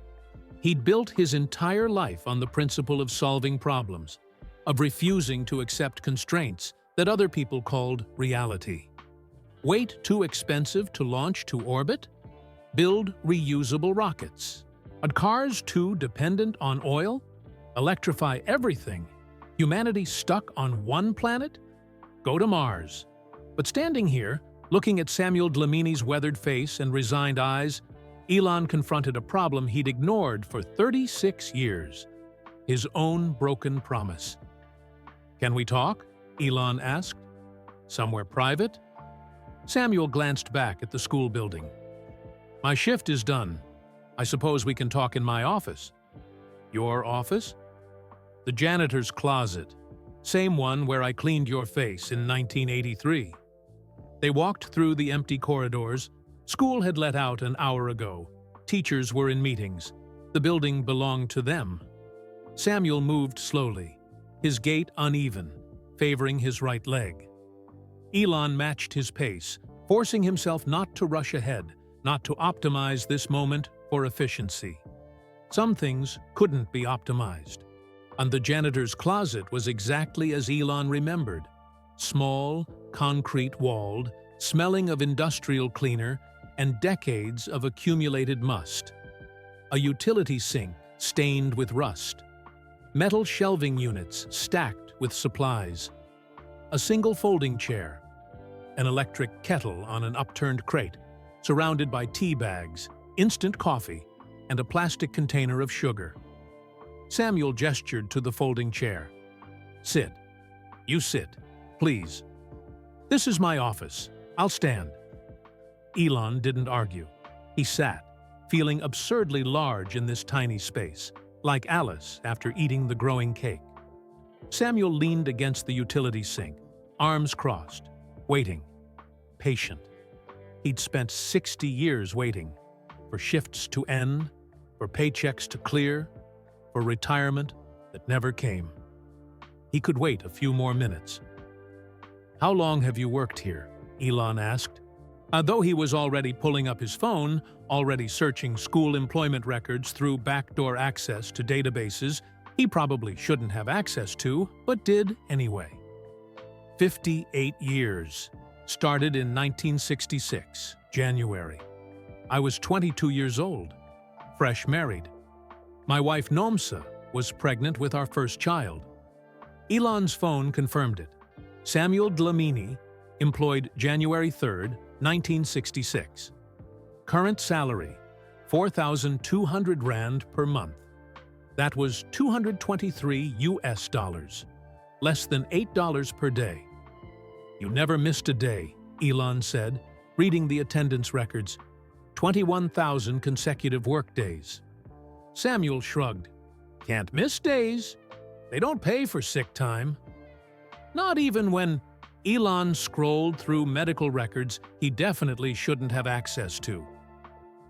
He'd built his entire life on the principle of solving problems, of refusing to accept constraints that other people called reality. Weight too expensive to launch to orbit? Build reusable rockets. Are cars too dependent on oil? Electrify everything. Humanity stuck on one planet? Go to Mars. But standing here, looking at Samuel Dlamini's weathered face and resigned eyes, Elon confronted a problem he'd ignored for 36 years. His own broken promise. "Can we talk?" Elon asked. "Somewhere private?" Samuel glanced back at the school building. "My shift is done. I suppose we can talk in my office." "Your office?" "The janitor's closet. Same one where I cleaned your face in 1983. They walked through the empty corridors. School had let out an hour ago. Teachers were in meetings. The building belonged to them. Samuel moved slowly, his gait uneven, favoring his right leg. Elon matched his pace, forcing himself not to rush ahead, not to optimize this moment for efficiency. Some things couldn't be optimized. And the janitor's closet was exactly as Elon remembered. Small, concrete-walled, smelling of industrial cleaner and decades of accumulated must. A utility sink stained with rust. Metal shelving units stacked with supplies. A single folding chair. An electric kettle on an upturned crate, surrounded by tea bags, instant coffee, and a plastic container of sugar. Samuel gestured to the folding chair. "Sit. You sit, please. This is my office. I'll stand." Elon didn't argue. He sat, feeling absurdly large in this tiny space, like Alice after eating the growing cake. Samuel leaned against the utility sink, arms crossed, waiting, patient. He'd spent 60 years waiting, for shifts to end, for paychecks to clear, for retirement that never came. He could wait a few more minutes. "How long have you worked here?" Elon asked. Though he was already pulling up his phone, already searching school employment records through backdoor access to databases he probably shouldn't have access to, but did anyway. 58 years. Started in 1966, January. I was 22 years old, fresh married. My wife Nomsa was pregnant with our first child. Elon's phone confirmed it. Samuel Dlamini, employed January 3rd, 1966. Current salary, 4,200 Rand per month. That was 223 US dollars, less than $8 per day. You never missed a day, Elon said, reading the attendance records. 21,000 consecutive workdays. Samuel shrugged. Can't miss days. They don't pay for sick time. Not even when Elon scrolled through medical records he definitely shouldn't have access to.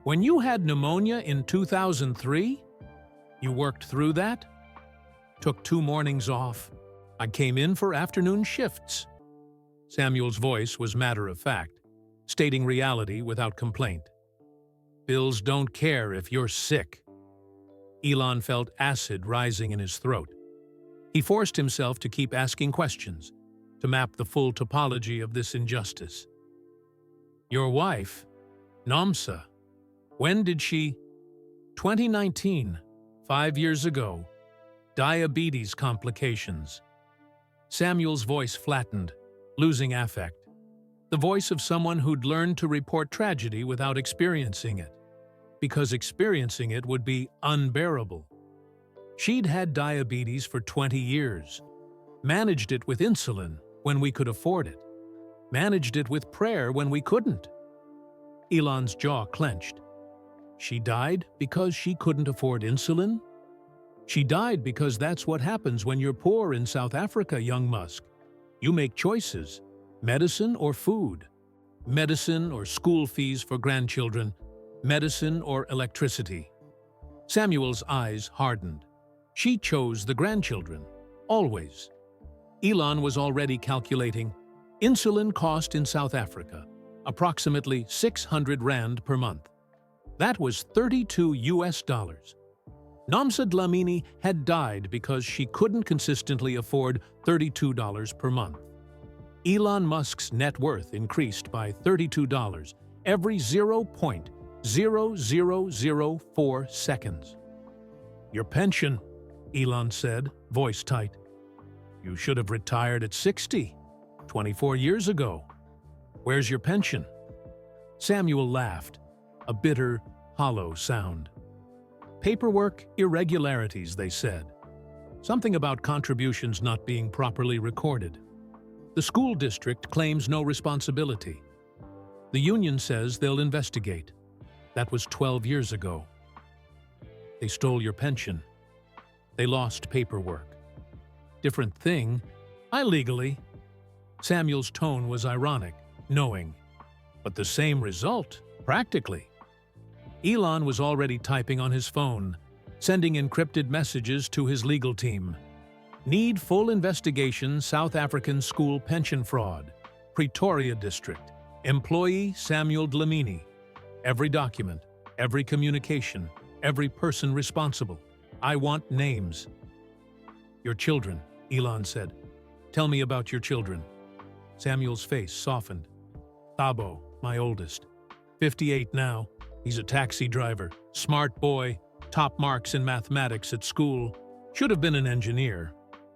When you had pneumonia in 2003, you worked through that? Took 2 mornings off. I came in for afternoon shifts. Samuel's voice was matter-of-fact, stating reality without complaint. Bills don't care if you're sick. Elon felt acid rising in his throat. He forced himself to keep asking questions, to map the full topology of this injustice. Your wife, Nomsa, when did she? 2019, 5 years ago. Diabetes complications. Samuel's voice flattened, losing affect. The voice of someone who'd learned to report tragedy without experiencing it, because experiencing it would be unbearable. She'd had diabetes for 20 years, managed it with insulin when we could afford it, managed it with prayer when we couldn't. Elon's jaw clenched. She died because she couldn't afford insulin? She died because that's what happens when you're poor in South Africa, young Musk. You make choices, medicine or food, medicine or school fees for grandchildren, medicine or electricity. Samuel's eyes hardened. She chose the grandchildren, always. Elon was already calculating insulin cost in South Africa, approximately 600 Rand per month. That was 32 US dollars. Nomsa Dlamini had died because she couldn't consistently afford $32 per month. Elon Musk's net worth increased by $32 every 0.0004 seconds. Your pension, Elon said, voice tight. You should have retired at 60, 24 years ago. Where's your pension? Samuel laughed, a bitter, hollow sound. Paperwork irregularities, they said. Something about contributions not being properly recorded. The school district claims no responsibility. The union says they'll investigate. That was 12 years ago. They stole your pension. They lost paperwork. Different thing, illegally. Samuel's tone was ironic, knowing. But the same result, practically. Elon was already typing on his phone, sending encrypted messages to his legal team. Need full investigation South African school pension fraud. Pretoria District. Employee Samuel Dlamini. Every document, every communication, every person responsible. I want names. Your children, Elon said. Tell me about your children. Samuel's face softened. Thabo, my oldest. 58 now. He's a taxi driver, smart boy, top marks in mathematics at school. Should have been an engineer.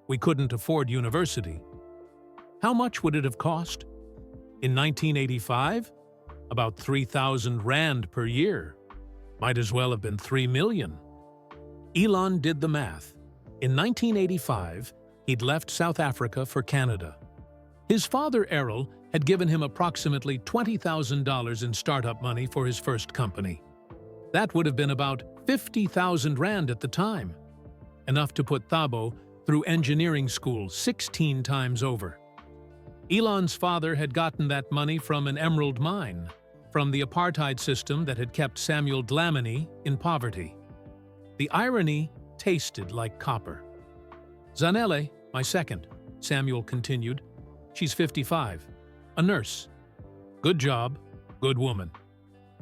We couldn't afford university. How much would it have cost? In 1985? About 3,000 Rand per year. Might as well have been 3 million. Elon did the math. In 1985, he'd left South Africa for Canada. His father, Errol, had given him approximately $20,000 in startup money for his first company. That would have been about 50,000 Rand at the time, enough to put Thabo through engineering school 16 times over. Elon's father had gotten that money from an emerald mine, from the apartheid system that had kept Samuel Dlamini in poverty. The irony tasted like copper. Zanele, my second, Samuel continued. She's 55. A nurse. Good job. Good woman.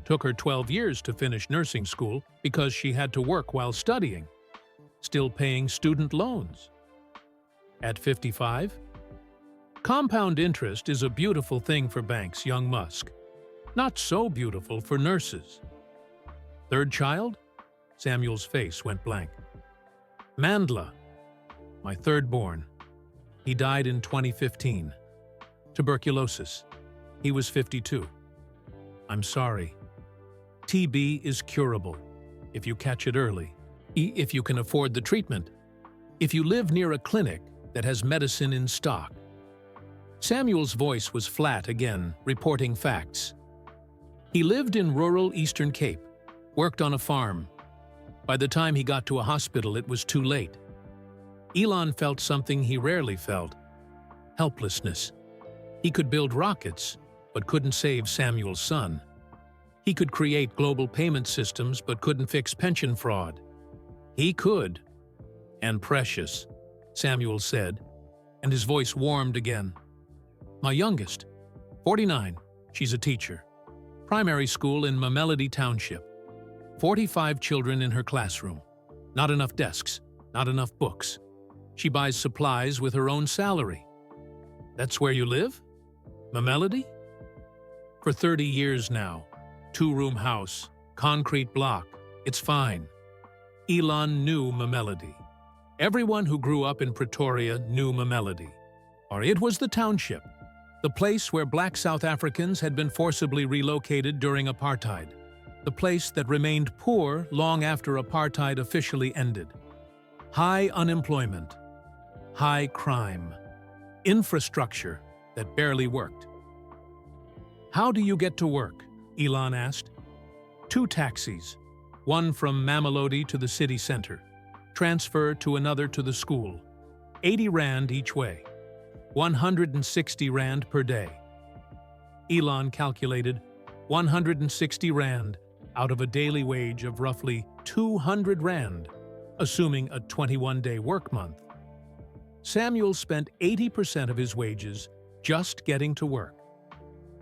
Took her 12 years to finish nursing school because she had to work while studying. Still paying student loans. At 55? Compound interest is a beautiful thing for banks, young Musk. Not so beautiful for nurses. Third child? Samuel's face went blank. Mandla, my third born. He died in 2015. Tuberculosis. He was 52. I'm sorry. TB is curable, if you catch it early, if you can afford the treatment, if you live near a clinic that has medicine in stock. Samuel's voice was flat again, reporting facts. He lived in rural Eastern Cape, worked on a farm. By the time he got to a hospital, it was too late. Elon felt something he rarely felt: helplessness. He could build rockets, but couldn't save Samuel's son. He could create global payment systems, but couldn't fix pension fraud. He could. And precious, Samuel said, and his voice warmed again. My youngest, 49, she's a teacher. Primary school in Mamelody Township. 45 children in her classroom. Not enough desks, not enough books. She buys supplies with her own salary. That's where you live? Mamelody? For 30 years now. 2-room house, concrete block. It's fine. Elon knew Mamelody. Everyone who grew up in Pretoria knew Mamelody. Or it was the township, the place where black South Africans had been forcibly relocated during apartheid. The place that remained poor long after apartheid officially ended. High unemployment. High crime. Infrastructure that barely worked. How do you get to work? Elon asked. 2 taxis, one from Mamelody to the city center, transfer to another to the school, 80 Rand each way, 160 Rand per day. Elon calculated 160 Rand out of a daily wage of roughly 200 Rand, assuming a 21-day work month. Samuel spent 80% of his wages just getting to work.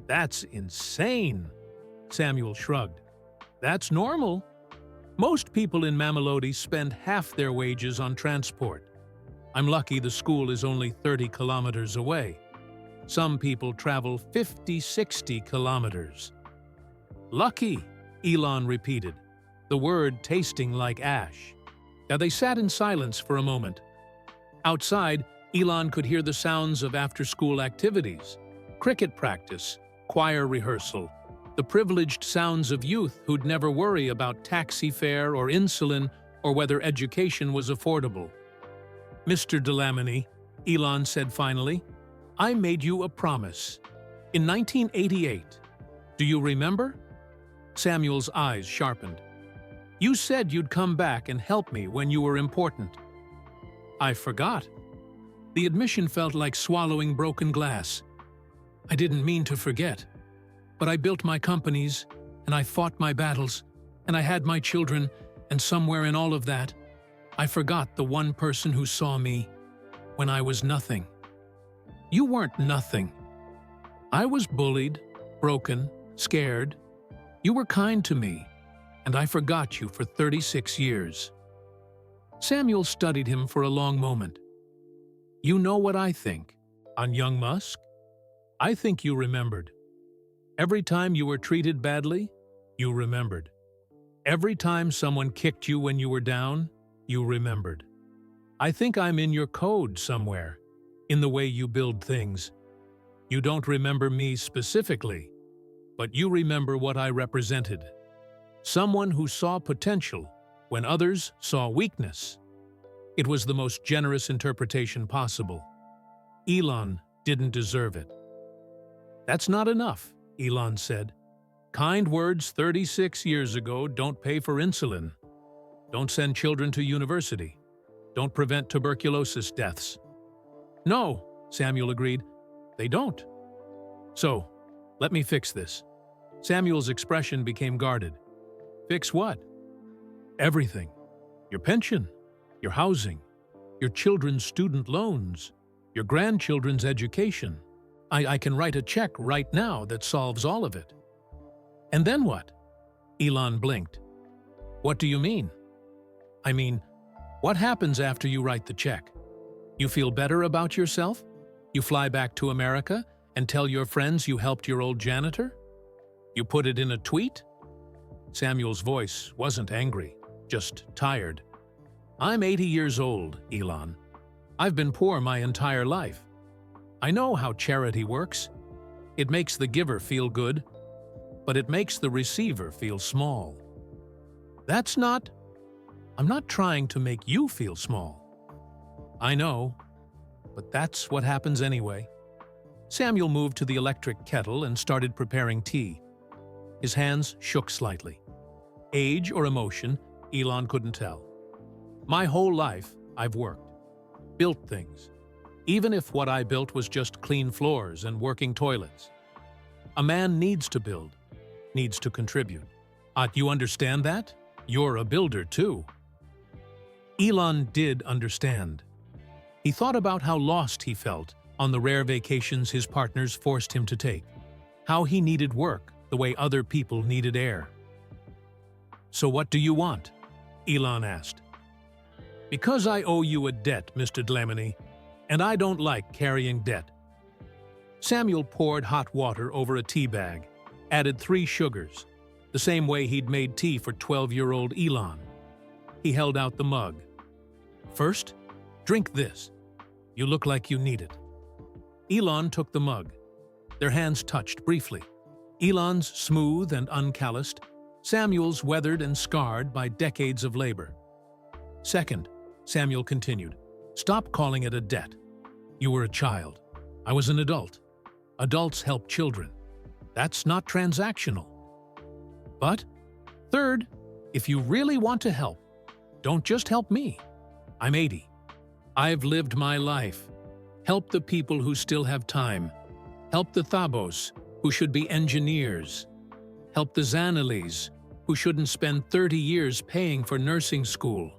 That's insane, Samuel shrugged. That's normal. Most people in Mamelody spend half their wages on transport. I'm lucky the school is only 30 kilometers away. Some people travel 50, 60 kilometers. Lucky, Elon repeated, the word tasting like ash. Now they sat in silence for a moment. Outside, Elon could hear the sounds of after-school activities, cricket practice, choir rehearsal, the privileged sounds of youth who'd never worry about taxi fare or insulin or whether education was affordable. Mr. Delamony, Elon said finally, I made you a promise. In 1988. Do you remember? Samuel's eyes sharpened. You said you'd come back and help me when you were important. I forgot. The admission felt like swallowing broken glass. I didn't mean to forget. But I built my companies, and I fought my battles, and I had my children, and somewhere in all of that, I forgot the one person who saw me when I was nothing. You weren't nothing. I was bullied, broken, scared. You were kind to me, and I forgot you for 36 years. Samuel studied him for a long moment. You know what I think, on young Musk? I think you remembered. Every time you were treated badly, you remembered. Every time someone kicked you when you were down, you remembered. I think I'm in your code somewhere, in the way you build things. You don't remember me specifically, but you remember what I represented. Someone who saw potential when others saw weakness. It was the most generous interpretation possible. Elon didn't deserve it. That's not enough, Elon said. Kind words 36 years ago don't pay for insulin. Don't send children to university. Don't prevent tuberculosis deaths. No, Samuel agreed. They don't. So, let me fix this. Samuel's expression became guarded. Fix what? Everything. Your pension, your housing, your children's student loans, your grandchildren's education. I can write a check right now that solves all of it. And then what? Elon blinked. What do you mean? I mean, what happens after you write the check? You feel better about yourself? You fly back to America and tell your friends you helped your old janitor? You put it in a tweet? Samuel's voice wasn't angry, just tired. I'm 80 years old, Elon. I've been poor my entire life. I know how charity works. It makes the giver feel good, but it makes the receiver feel small. I'm not trying to make you feel small. I know, but that's what happens anyway. Samuel moved to the electric kettle and started preparing tea. His hands shook slightly. Age or emotion, Elon couldn't tell. My whole life, I've worked, built things, even if what I built was just clean floors and working toilets. A man needs to build, needs to contribute. You understand that? You're a builder too. Elon did understand. He thought about how lost he felt on the rare vacations his partners forced him to take, how he needed work the way other people needed air. So what do you want? Elon asked. Because I owe you a debt, Mr. Dlamini, and I don't like carrying debt. Samuel poured hot water over a tea bag, added 3 sugars, the same way he'd made tea for 12-year-old Elon. He held out the mug. First, drink this. You look like you need it. Elon took the mug. Their hands touched briefly. Elon's smooth and uncalloused, Samuel's weathered and scarred by decades of labor. Second, Samuel continued, stop calling it a debt. You were a child. I was an adult. Adults help children. That's not transactional. But, third, if you really want to help, don't just help me. I'm 80. I've lived my life. Help the people who still have time. Help the Thabos, who should be engineers. Help the Zanilis, who shouldn't spend 30 years paying for nursing school.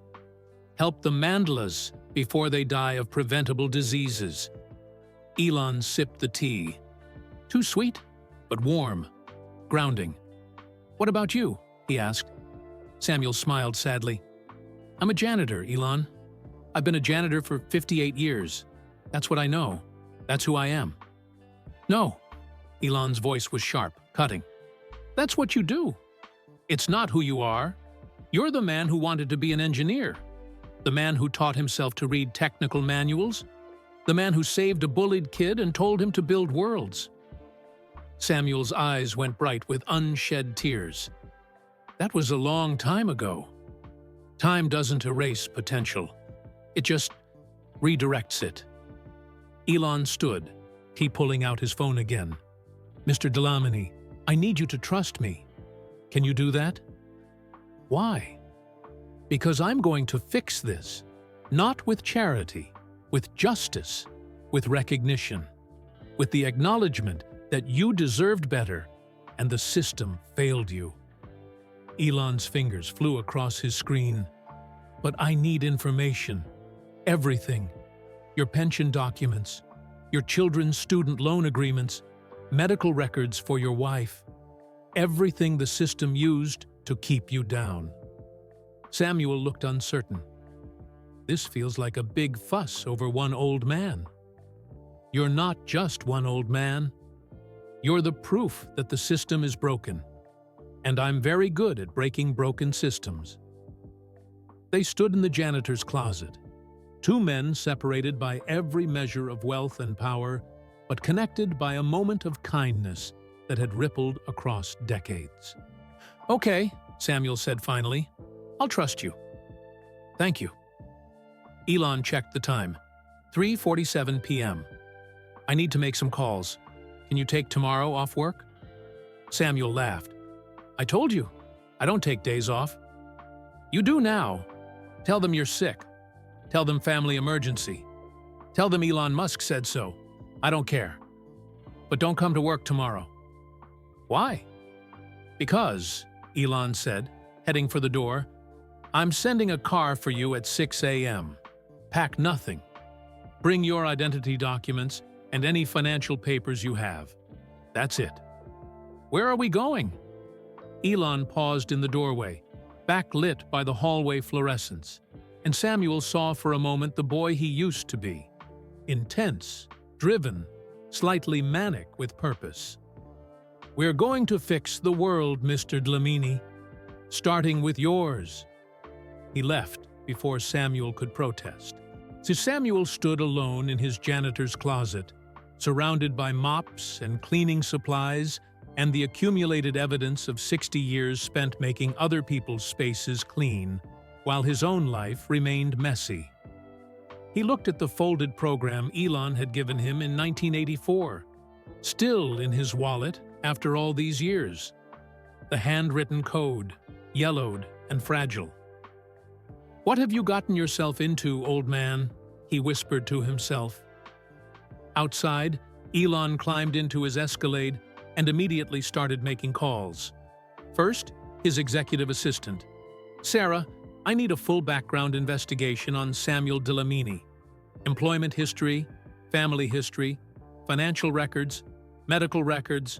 Help the Mandalas before they die of preventable diseases. Elon sipped the tea. Too sweet, but warm, grounding. What about you? He asked. Samuel smiled sadly. I'm a janitor, Elon. I've been a janitor for 58 years. That's what I know. That's who I am. No. Elon's voice was sharp, cutting. That's what you do. It's not who you are. You're the man who wanted to be an engineer. The man who taught himself to read technical manuals. The man who saved a bullied kid and told him to build worlds. Samuel's eyes went bright with unshed tears. That was a long time ago. Time doesn't erase potential. It just redirects it. Elon stood, he pulling out his phone again. Mr. Dlamini, I need you to trust me. Can you do that? Why? Because I'm going to fix this. Not with charity, with justice, with recognition, with the acknowledgement that you deserved better and the system failed you. Elon's fingers flew across his screen. But I need information. Everything. Your pension documents, your children's student loan agreements, medical records for your wife. Everything the system used to keep you down. Samuel looked uncertain. This feels like a big fuss over one old man. You're not just one old man. You're the proof that the system is broken. And I'm very good at breaking broken systems. They stood in the janitor's closet. 2 men separated by every measure of wealth and power, but connected by a moment of kindness that had rippled across decades. Okay, Samuel said finally. I'll trust you. Thank you. Elon checked the time. 3:47 p.m. I need to make some calls. Can you take tomorrow off work? Samuel laughed. I told you, I don't take days off. You do now. Tell them you're sick. Tell them family emergency. Tell them Elon Musk said so. I don't care. But don't come to work tomorrow. Why? Because, Elon said, heading for the door, I'm sending a car for you at 6 a.m. Pack nothing. Bring your identity documents and any financial papers you have. That's it. Where are we going? Elon paused in the doorway, backlit by the hallway fluorescence, and Samuel saw for a moment the boy he used to be. Intense, driven, slightly manic with purpose. "We're going to fix the world, Mr. Dlamini, starting with yours." He left before Samuel could protest. So Samuel stood alone in his janitor's closet, surrounded by mops and cleaning supplies and the accumulated evidence of 60 years spent making other people's spaces clean, while his own life remained messy. He looked at the folded program Elon had given him in 1984, still in his wallet after all these years. The handwritten code, yellowed and fragile. "What have you gotten yourself into, old man?" he whispered to himself. Outside, Elon climbed into his Escalade and immediately started making calls. First, his executive assistant. "Sarah, I need a full background investigation on Samuel Dlamini. Employment history, family history, financial records, medical records,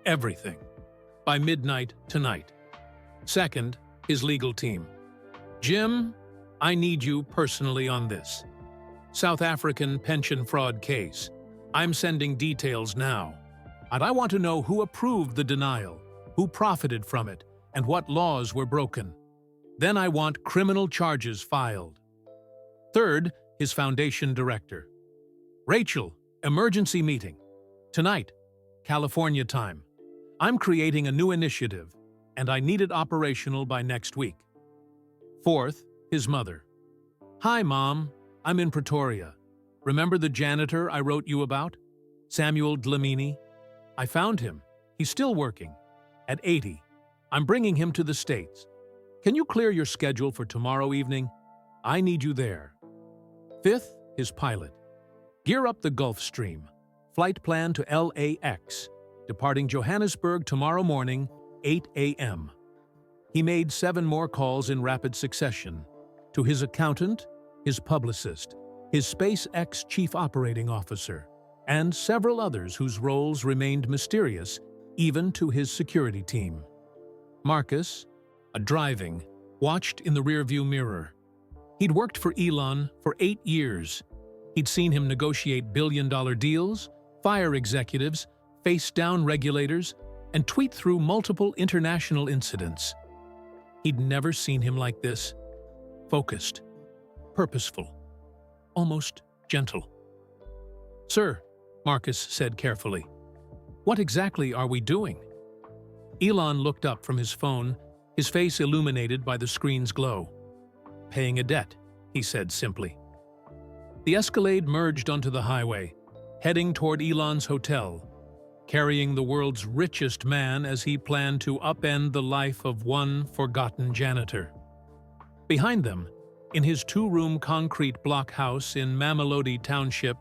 everything. By midnight tonight." Second, his legal team. "Jim, I need you personally on this. South African pension fraud case. I'm sending details now. And I want to know who approved the denial, who profited from it, and what laws were broken. Then I want criminal charges filed." Third, his foundation director. "Rachel, emergency meeting. Tonight, California time. I'm creating a new initiative, and I need it operational by next week." Fourth, his mother. "Hi, Mom. I'm in Pretoria. Remember the janitor I wrote you about? Samuel Dlamini? I found him. He's still working. At 80. I'm bringing him to the States. Can you clear your schedule for tomorrow evening? I need you there." Fifth, his pilot. "Gear up the Gulf Stream. Flight plan to LAX. Departing Johannesburg tomorrow morning, 8 a.m. He made 7 more calls in rapid succession. To his accountant, his publicist, his SpaceX chief operating officer, and several others whose roles remained mysterious even to his security team. Marcus, driving, watched in the rearview mirror. He'd worked for Elon for 8 years. He'd seen him negotiate billion-dollar deals, fire executives, face down regulators, and tweet through multiple international incidents. He'd never seen him like this. Focused, purposeful, almost gentle. "Sir," Marcus said carefully, "what exactly are we doing?" Elon looked up from his phone, his face illuminated by the screen's glow. "Paying a debt," he said simply. The Escalade merged onto the highway, heading toward Elon's hotel, carrying the world's richest man as he planned to upend the life of one forgotten janitor. Behind them, in his 2-room concrete block house in Mamelodi Township,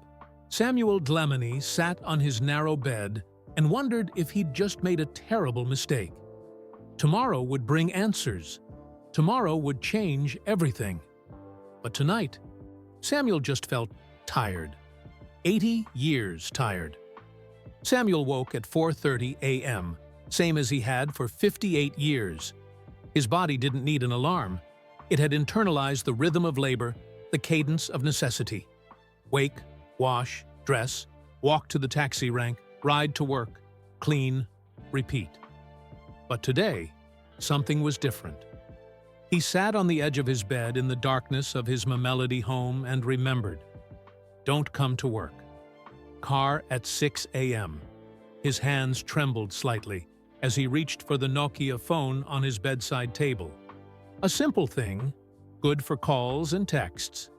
Samuel Dlamini sat on his narrow bed and wondered if he'd just made a terrible mistake. Tomorrow would bring answers. Tomorrow would change everything. But tonight, Samuel just felt tired. 80 years tired. Samuel woke at 4:30 a.m., same as he had for 58 years. His body didn't need an alarm. It had internalized the rhythm of labor, the cadence of necessity. Wake, wash, dress, walk to the taxi rank, ride to work, clean, repeat. But today, something was different. He sat on the edge of his bed in the darkness of his Mamelodi home and remembered. Don't come to work. Car at 6 a.m. His hands trembled slightly as he reached for the Nokia phone on his bedside table. A simple thing, good for calls and texts.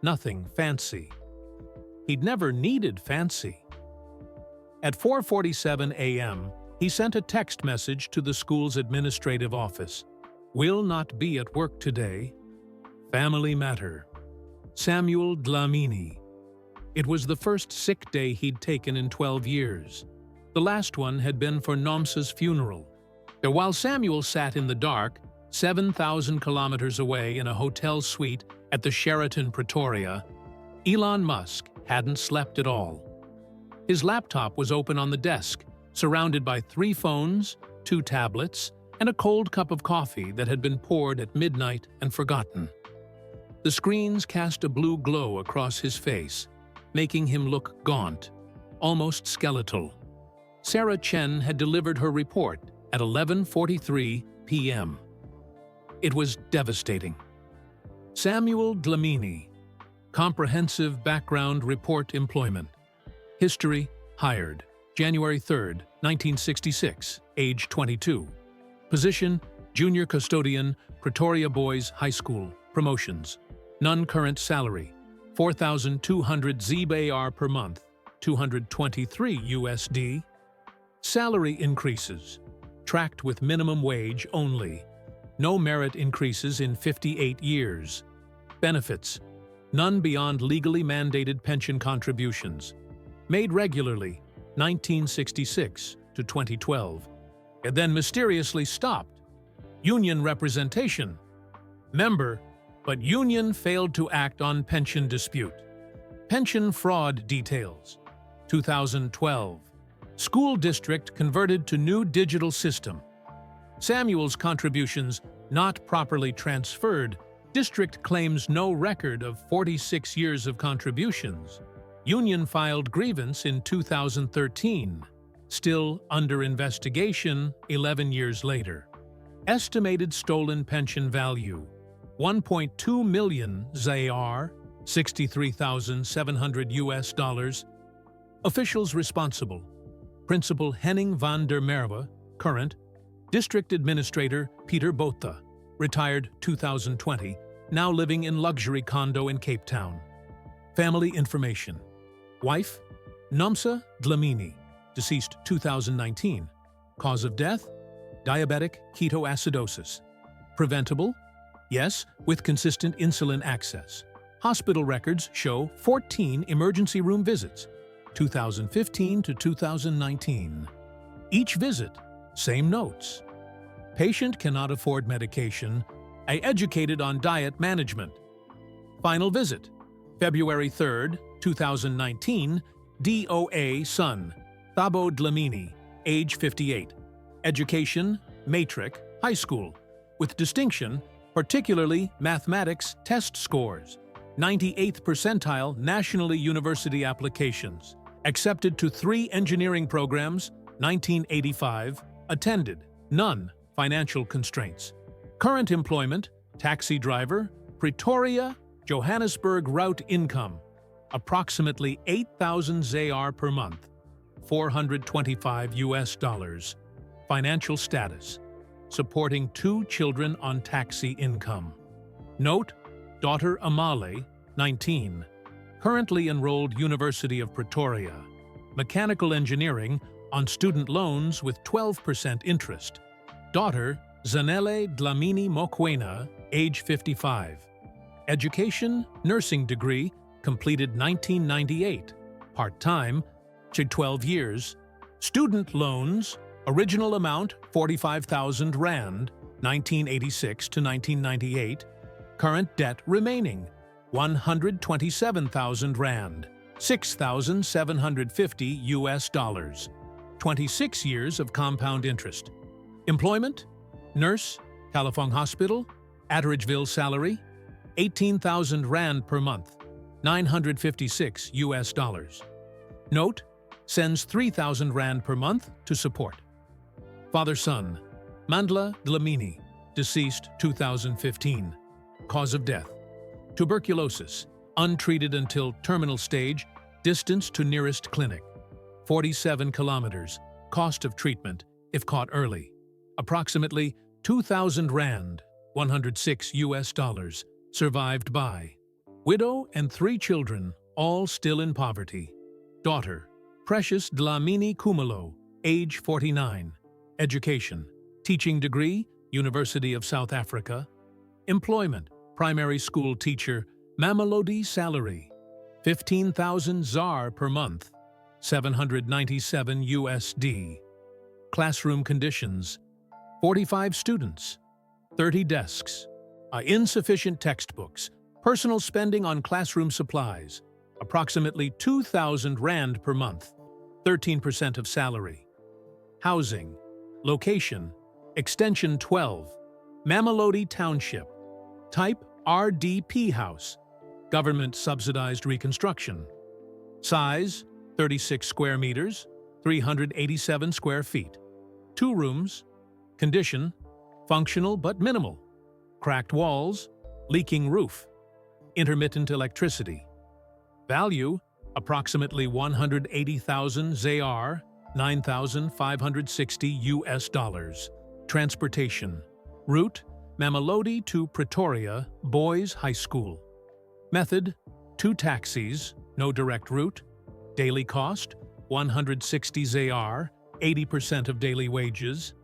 Nothing fancy. He'd never needed fancy. At 4:47 a.m., he sent a text message to the school's administrative office. Will not be at work today. Family matter. Samuel Dlamini. It was the first sick day he'd taken in 12 years. The last one had been for Nomsa's funeral. And while Samuel sat in the dark, 7,000 kilometers away in a hotel suite at the Sheraton Pretoria, Elon Musk hadn't slept at all. His laptop was open on the desk, surrounded by 3 phones, 2 tablets, and a cold cup of coffee that had been poured at midnight and forgotten. The screens cast a blue glow across his face, making him look gaunt, almost skeletal. Sarah Chen had delivered her report at 11:43 p.m. It was devastating. Samuel Dlamini, Comprehensive Background Report Employment. History, hired, January 3, 1966, age 22. Position, Junior Custodian, Pretoria Boys High School, promotions. None current salary, 4,200 ZAR per month, 223 USD. Salary increases, tracked with minimum wage only. No merit increases in 58 years. Benefits, none beyond legally mandated pension contributions. Made regularly, 1966 to 2012. It then mysteriously stopped. Union representation. Member, but union failed to act on pension dispute. Pension fraud details. 2012. School district converted to new digital system. Samuel's contributions not properly transferred. District claims no record of 46 years of contributions. Union filed grievance in 2013. Still under investigation 11 years later. Estimated stolen pension value, 1.2 million ZAR, 63,700 US dollars. Officials responsible. Principal Henning van der Merwe, current. District Administrator Peter Botha, retired 2020, now living in luxury condo in Cape Town. Family information. Wife, Nomsa Dlamini, deceased 2019. Cause of death, diabetic ketoacidosis. Preventable? Yes, with consistent insulin access. Hospital records show 14 emergency room visits, 2015 to 2019. Each visit, same notes. Patient cannot afford medication. I educated on diet management. Final visit, February 3, 2019, DOA son, Thabo Dlamini, age 58. Education, matric, high school, with distinction, particularly mathematics test scores. 98th percentile nationally university applications. Accepted to 3 engineering programs, 1985. Attended, none. Financial constraints. Current employment, taxi driver, Pretoria, Johannesburg route income, approximately 8,000 ZAR per month, 425 US dollars. Financial status, supporting 2 children on taxi income. Note, daughter Amale, 19, currently enrolled University of Pretoria. Mechanical engineering on student loans with 12% interest. Daughter Zanele Dlamini Mokoena, age 55. Education, nursing degree, completed 1998. Part-time, 12 years. Student loans, original amount 45,000 Rand, 1986 to 1998. Current debt remaining, 127,000 Rand, 6,750 US dollars. 26 years of compound interest. Employment, nurse, Kalafong Hospital, Atteridgeville salary, 18,000 Rand per month, 956 US dollars. Note, sends 3,000 Rand per month to support. Father-son, Mandla Dlamini, deceased 2015. Cause of death, tuberculosis, untreated until terminal stage, distance to nearest clinic, 47 kilometers, cost of treatment, if caught early. Approximately 2,000 Rand, 106 US dollars, survived by. Widow and 3 children, all still in poverty. Daughter, Precious Dlamini Kumalo, age 49. Education, teaching degree, University of South Africa. Employment, primary school teacher, Mamelodi salary, 15,000 ZAR per month, 797 USD. Classroom conditions, 45 students, 30 desks, insufficient textbooks, personal spending on classroom supplies, approximately 2,000 Rand per month, 13% of salary. Housing, location, Extension 12, Mamelodi Township. Type RDP House, government-subsidized reconstruction. Size 36 square meters, 387 square feet. 2 rooms. Condition functional but minimal. Cracked walls, leaking roof, intermittent electricity. Value approximately 180,000 ZAR, 9,560 US dollars. Transportation route Mamelodi to Pretoria Boys High School. Method 2 taxis, no direct route. Daily cost 160 ZAR, 80% of daily wages.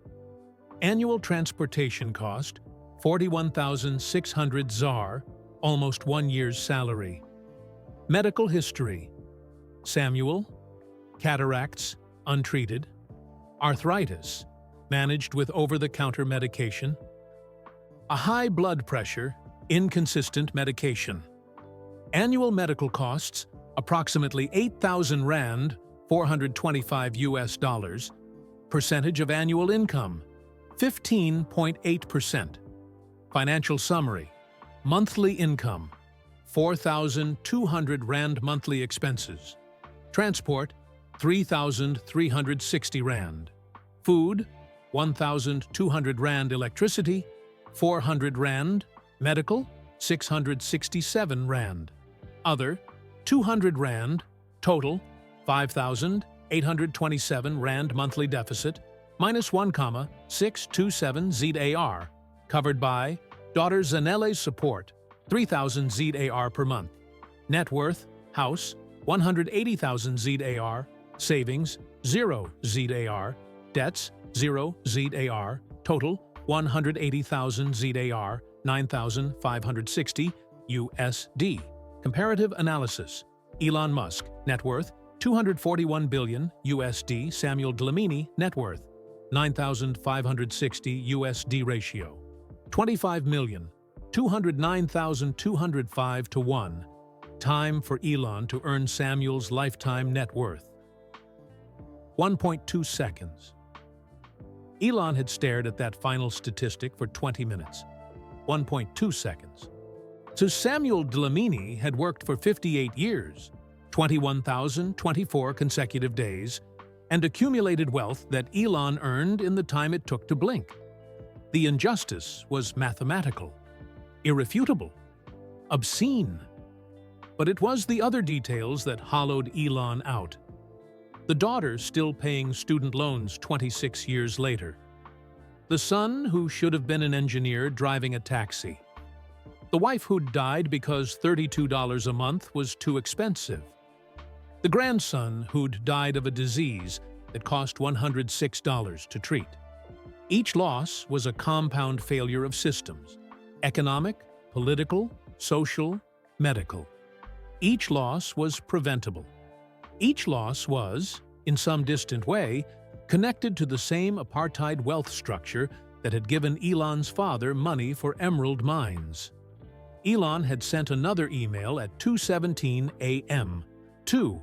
Annual transportation cost 41,600 ZAR, almost 1 year's salary. Medical history: Samuel, cataracts, untreated. Arthritis, managed with over-the-counter medication. A high blood pressure, inconsistent medication. Annual medical costs, approximately 8,000 Rand, 425 US dollars. Percentage of annual income, 15.8%. Financial summary: monthly income, 4,200 Rand monthly expenses. Transport, 3,360 Rand. Food, 1,200 Rand. Electricity, 400 Rand. Medical, 667 Rand. Other, 200 Rand. Total, 5,827 Rand monthly deficit, minus 1,627 ZAR, covered by daughter Zanelle's support, 3,000 ZAR per month. Net worth, house, 180,000 ZAR, savings, 0 ZAR, debts, 0 ZAR, total, 180,000 ZAR, 9,560 USD. Comparative analysis: Elon Musk, net worth, 241 billion USD. Samuel Dlamini, net worth, 9,560 USD. Ratio 25,209,205 to 1. Time for Elon to earn Samuel's lifetime net worth: 1.2 seconds. Elon had stared at that final statistic for 20 minutes. 1.2 seconds. So Samuel Dlamini had worked for 58 years, 21,024 consecutive days, and accumulated wealth that Elon earned in the time it took to blink. The injustice was mathematical, irrefutable, obscene. But it was the other details that hollowed Elon out. The daughter still paying student loans 26 years later. The son who should have been an engineer driving a taxi. The wife who'd died because $32 a month was too expensive. The grandson who'd died of a disease that cost $106 to treat. Each loss was a compound failure of systems: economic, political, social, medical. Each loss was preventable. Each loss was, in some distant way, connected to the same apartheid wealth structure that had given Elon's father money for emerald mines. Elon had sent another email at 2:17 a.m. to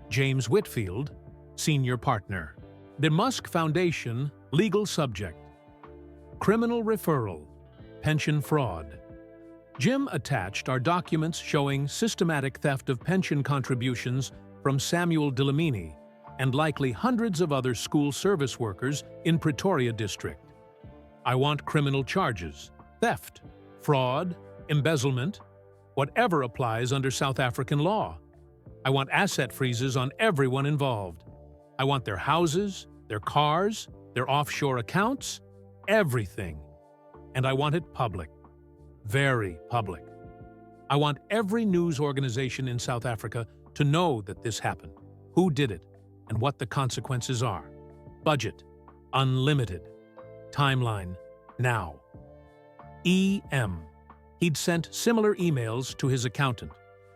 James Whitfield, senior partner. The Musk Foundation, legal subject: criminal referral, pension fraud. Jim attached are documents showing systematic theft of pension contributions from Samuel Dlamini and likely hundreds of other school service workers in Pretoria district. I want criminal charges: theft, fraud, embezzlement, whatever applies under South African law. I want asset freezes on everyone involved. I want their houses, their cars, their offshore accounts, everything. And I want it public. Very public. I want every news organization in South Africa to know that this happened, who did it, and what the consequences are. Budget: unlimited. Timeline: now. E.M. He'd sent similar emails to his accountant.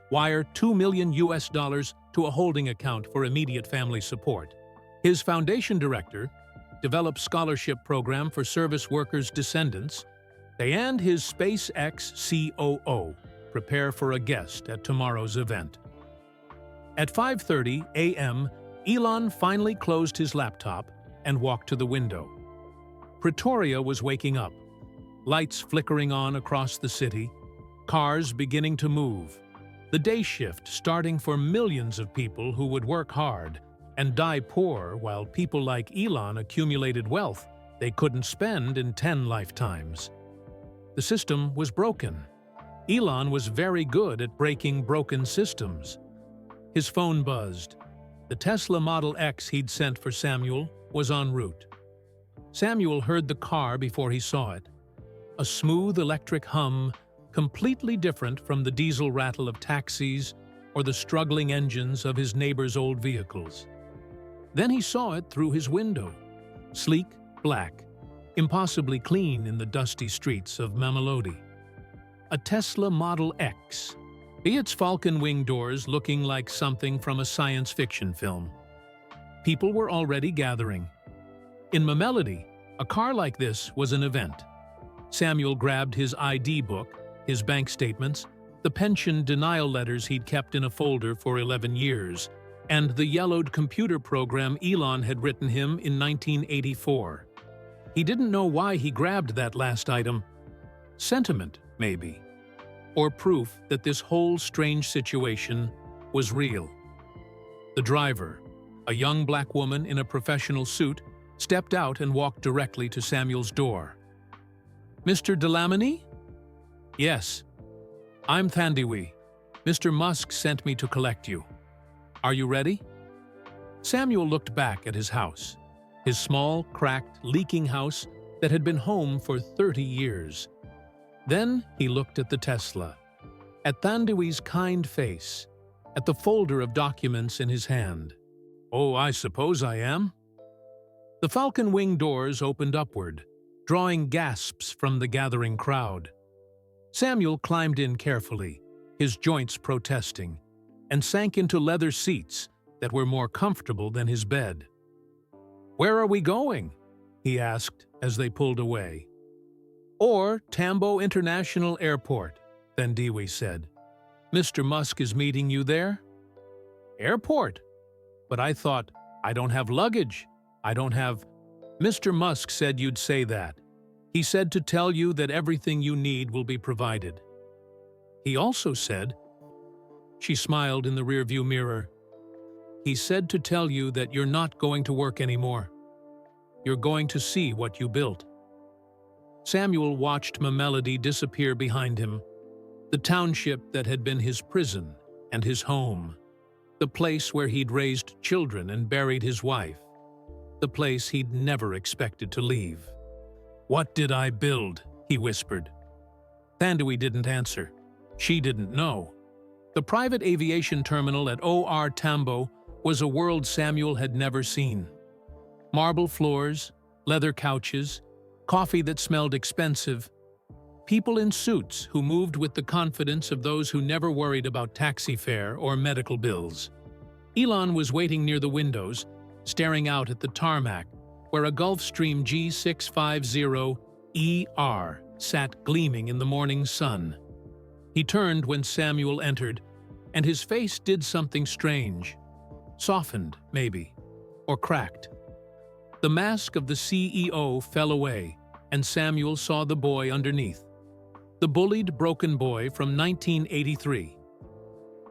Wire $2 million to a holding account for immediate family support. His foundation director developed scholarship program for service workers' descendants. They and his SpaceX COO prepare for a guest at tomorrow's event. At 5:30 a.m., Elon finally closed his laptop and walked to the window. Pretoria was waking up. Lights flickering on across the city, cars beginning to move. The day shift starting for millions of people who would work hard and die poor while people like Elon accumulated wealth they couldn't spend in 10 lifetimes. The system was broken. Elon was very good at breaking broken systems. His phone buzzed. The Tesla Model X he'd sent for Samuel was en route. Samuel heard the car before he saw it. A smooth electric hum, completely different from the diesel rattle of taxis or the struggling engines of his neighbor's old vehicles. Then he saw it through his window. Sleek, black, impossibly clean in the dusty streets of Mamelodi. A Tesla Model X, its falcon wing doors looking like something from a science fiction film. People were already gathering. In Mamelodi, a car like this was an event. Samuel grabbed his ID book, his bank statements, the pension denial letters he'd kept in a folder for 11 years, and the yellowed computer program Elon had written him in 1984. He didn't know why he grabbed that last item. Sentiment, maybe. Or proof that this whole strange situation was real. The driver, a young black woman in a professional suit, stepped out and walked directly to Samuel's door. "Mr. Dlamini?" "Yes. I'm Thandiwe. Mr. Musk sent me to collect you. Are you ready?" Samuel looked back at his house, his small, cracked, leaking house that had been home for 30 years. Then he looked at the Tesla, at Thandiwe's kind face, at the folder of documents in his hand. "Oh, I suppose I am." The falcon wing doors opened upward, drawing gasps from the gathering crowd. Samuel climbed in carefully, his joints protesting, and sank into leather seats that were more comfortable than his bed. "Where are we going?" he asked as they pulled away. "Or Tambo International Airport," Thandiwe said. "Mr. Musk is meeting you there." "Airport? But I thought, I don't have luggage. I don't have—" "Mr. Musk said you'd say that. He said to tell you that everything you need will be provided. He also said—" She smiled in the rearview mirror. "He said to tell you that you're not going to work anymore. You're going to see what you built." Samuel watched Mamelodi disappear behind him, the township that had been his prison and his home, the place where he'd raised children and buried his wife, the place he'd never expected to leave. "What did I build?" he whispered. Thandiwe didn't answer. She didn't know. The private aviation terminal at OR Tambo was a world Samuel had never seen. Marble floors, leather couches, coffee that smelled expensive, people in suits who moved with the confidence of those who never worried about taxi fare or medical bills. Elon was waiting near the windows, staring out at the tarmac, where a Gulfstream G650ER sat gleaming in the morning sun. He turned when Samuel entered, and his face did something strange. Softened, maybe, or cracked. The mask of the CEO fell away, and Samuel saw the boy underneath. The bullied, broken boy from 1983.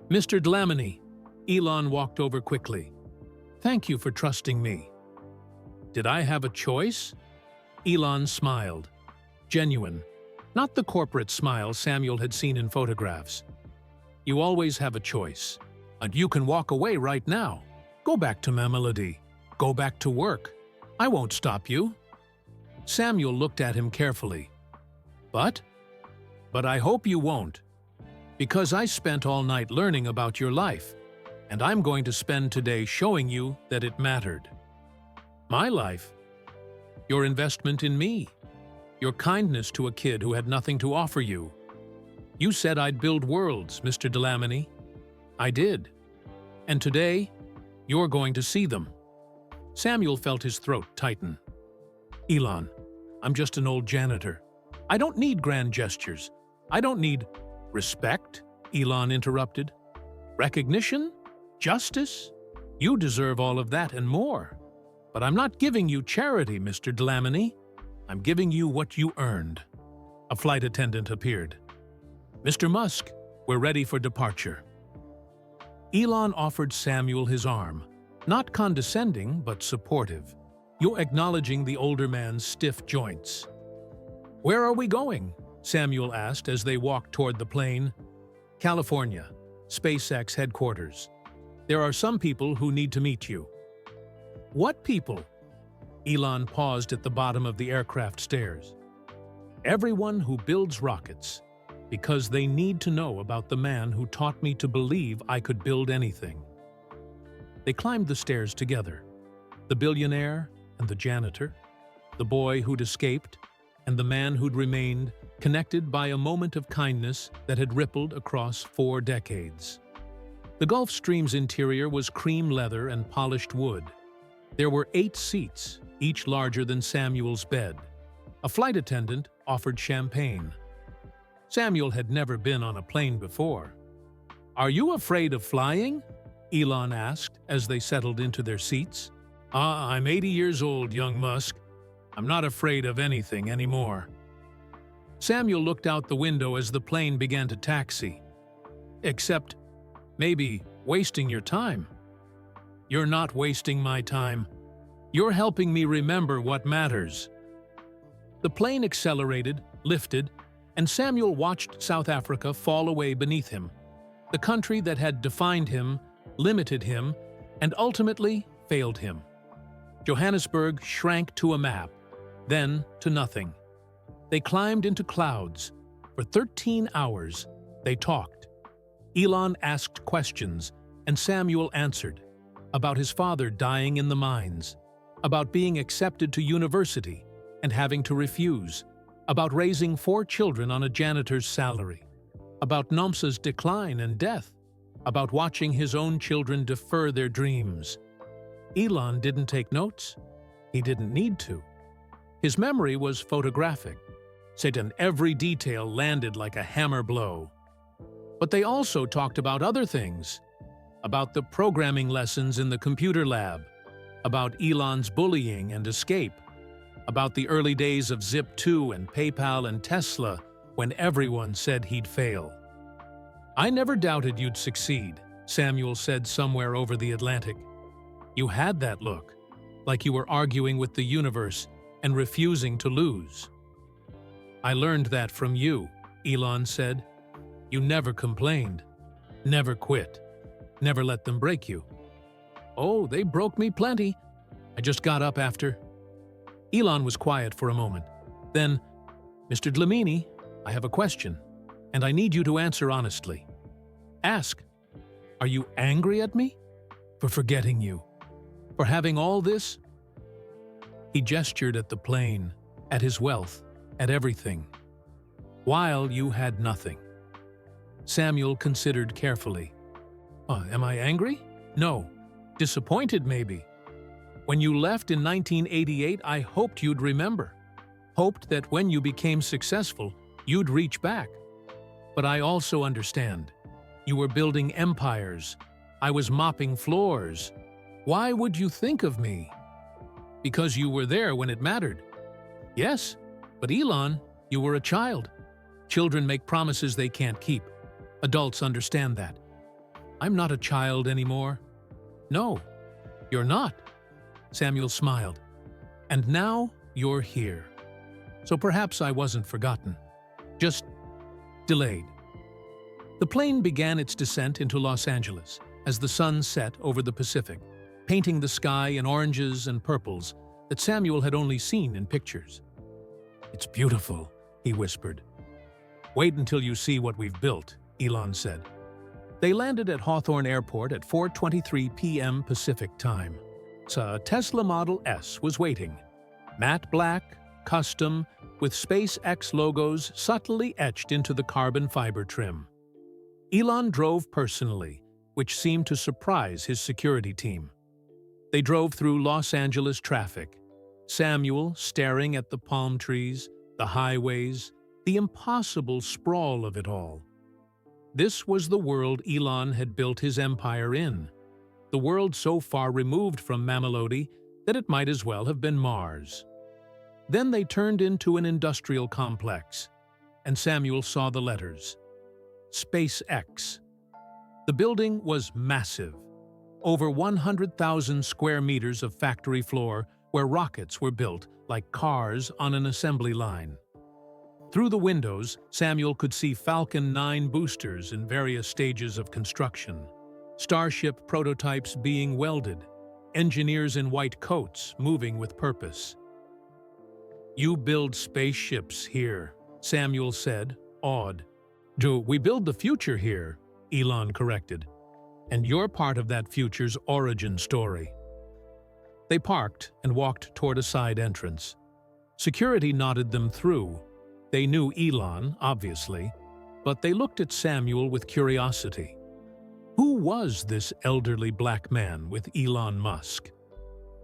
"Mr. Dlamini," Elon walked over quickly. "Thank you for trusting me." "Did I have a choice?" Elon smiled. Genuine, not the corporate smile Samuel had seen in photographs. "You always have a choice, and you can walk away right now. Go back to Mamelodi. Go back to work. I won't stop you." Samuel looked at him carefully. But I hope you won't, because I spent all night learning about your life, and I'm going to spend today showing you that it mattered. My life, your investment in me, your kindness to a kid who had nothing to offer you. You said I'd build worlds, Mr. Dlamini. I did. And today, you're going to see them. Samuel felt his throat tighten. "Elon, I'm just an old janitor. I don't need grand gestures. I don't need—" "Respect?" Elon interrupted. "Recognition? Justice? You deserve all of that and more. But I'm not giving you charity, Mr. Dlamini. I'm giving you what you earned." A flight attendant appeared. "Mr. Musk, we're ready for departure." Elon offered Samuel his arm, not condescending but supportive, acknowledging the older man's stiff joints. "Where are we going?" Samuel asked as they walked toward the plane. "California, SpaceX headquarters. There are some people who need to meet you." "What people?" Elon paused at the bottom of the aircraft stairs. "Everyone who builds rockets, because they need to know about the man who taught me to believe I could build anything." They climbed the stairs together, the billionaire and the janitor, the boy who'd escaped and the man who'd remained, connected by a moment of kindness that had rippled across 4 decades. The Gulf Stream's interior was cream leather and polished wood. There were 8 seats, each larger than Samuel's bed. A flight attendant offered champagne. Samuel had never been on a plane before. "Are you afraid of flying?" Elon asked as they settled into their seats. I'm 80 years old, young Musk. I'm not afraid of anything anymore." Samuel looked out the window as the plane began to taxi. "Except, maybe, wasting your time." "You're not wasting my time. You're helping me remember what matters." The plane accelerated, lifted, and Samuel watched South Africa fall away beneath him, the country that had defined him, limited him, and ultimately failed him. Johannesburg shrank to a map, then to nothing. They climbed into clouds. For 13 hours, they talked. Elon asked questions, and Samuel answered, about his father dying in the mines, about being accepted to university and having to refuse, about raising 4 children on a janitor's salary, about Nomsa's decline and death, about watching his own children defer their dreams. Elon didn't take notes. He didn't need to. His memory was photographic, and every detail landed like a hammer blow. But they also talked about other things, about the programming lessons in the computer lab, about Elon's bullying and escape, about the early days of Zip2 and PayPal and Tesla when everyone said he'd fail. "I never doubted you'd succeed," Samuel said somewhere over the Atlantic. "You had that look, like you were arguing with the universe and refusing to lose." "I learned that from you," Elon said. "You never complained, never quit, never let them break you." "Oh, they broke me plenty. I just got up after." Elon was quiet for a moment. Then, "Mr. Dlamini, I have a question, and I need you to answer honestly." "Ask. Are you angry at me? For forgetting you? For having all this?" He gestured at the plane, at his wealth, at everything. "While you had nothing." Samuel considered carefully. Am I angry? No. Disappointed, maybe. When you left in 1988, I hoped you'd remember. Hoped that when you became successful, you'd reach back. But I also understand. You were building empires. I was mopping floors. Why would you think of me? Because you were there when it mattered. Yes, but Elon, you were a child. Children make promises they can't keep. Adults understand that. I'm not a child anymore. No, you're not. Samuel smiled. And now you're here. So perhaps I wasn't forgotten. Just delayed. The plane began its descent into Los Angeles as the sun set over the Pacific, painting the sky in oranges and purples that Samuel had only seen in pictures. "It's beautiful," he whispered. "Wait until you see what we've built," Elon said. They landed at Hawthorne Airport at 4:23 p.m. Pacific time. A Tesla Model S was waiting. Matte black, custom, with SpaceX logos subtly etched into the carbon fiber trim. Elon drove personally, which seemed to surprise his security team. They drove through Los Angeles traffic, Samuel staring at the palm trees, the highways, the impossible sprawl of it all. This was the world Elon had built his empire in, the world so far removed from Mamelodi that it might as well have been Mars. Then they turned into an industrial complex, and Samuel saw the letters. SpaceX. The building was massive. Over 100,000 square meters of factory floor where rockets were built like cars on an assembly line. Through the windows, Samuel could see Falcon 9 boosters in various stages of construction, Starship prototypes being welded, engineers in white coats moving with purpose. "You build spaceships here," Samuel said, awed. "Do we build the future here?" Elon corrected. "And you're part of that future's origin story." They parked and walked toward a side entrance. Security nodded them through. They knew Elon, obviously, but they looked at Samuel with curiosity. Who was this elderly black man with Elon Musk?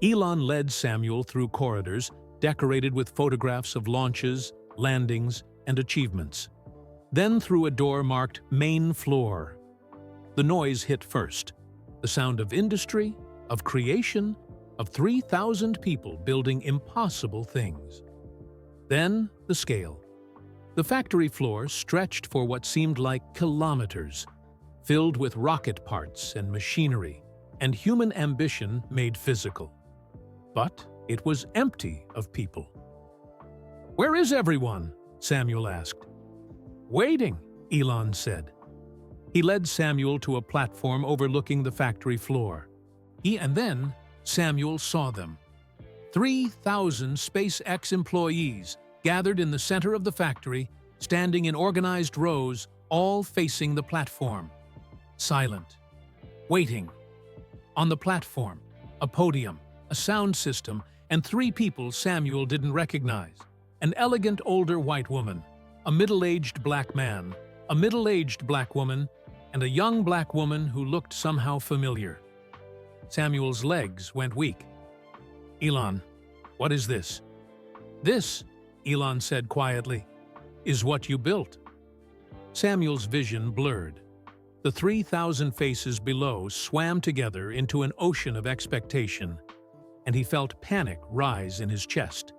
Elon led Samuel through corridors decorated with photographs of launches, landings, and achievements. Then through a door marked Main Floor. The noise hit first, the sound of industry, of creation, of 3,000 people building impossible things. Then the scale. The factory floor stretched for what seemed like kilometers, filled with rocket parts and machinery, and human ambition made physical. But it was empty of people. "Where is everyone?" Samuel asked. "Waiting," Elon said. He led Samuel to a platform overlooking the factory floor. And then Samuel saw them. 3,000 SpaceX employees gathered in the center of the factory, standing in organized rows, all facing the platform. Silent. Waiting. On the platform, a podium, a sound system, and 3 people Samuel didn't recognize. An elegant older white woman, a middle-aged black man, a middle-aged black woman, and a young black woman who looked somehow familiar. Samuel's legs went weak. "Elon, what is this?" "This," Elon said quietly, "is what you built." Samuel's vision blurred. The 3,000 faces below swam together into an ocean of expectation, and he felt panic rise in his chest.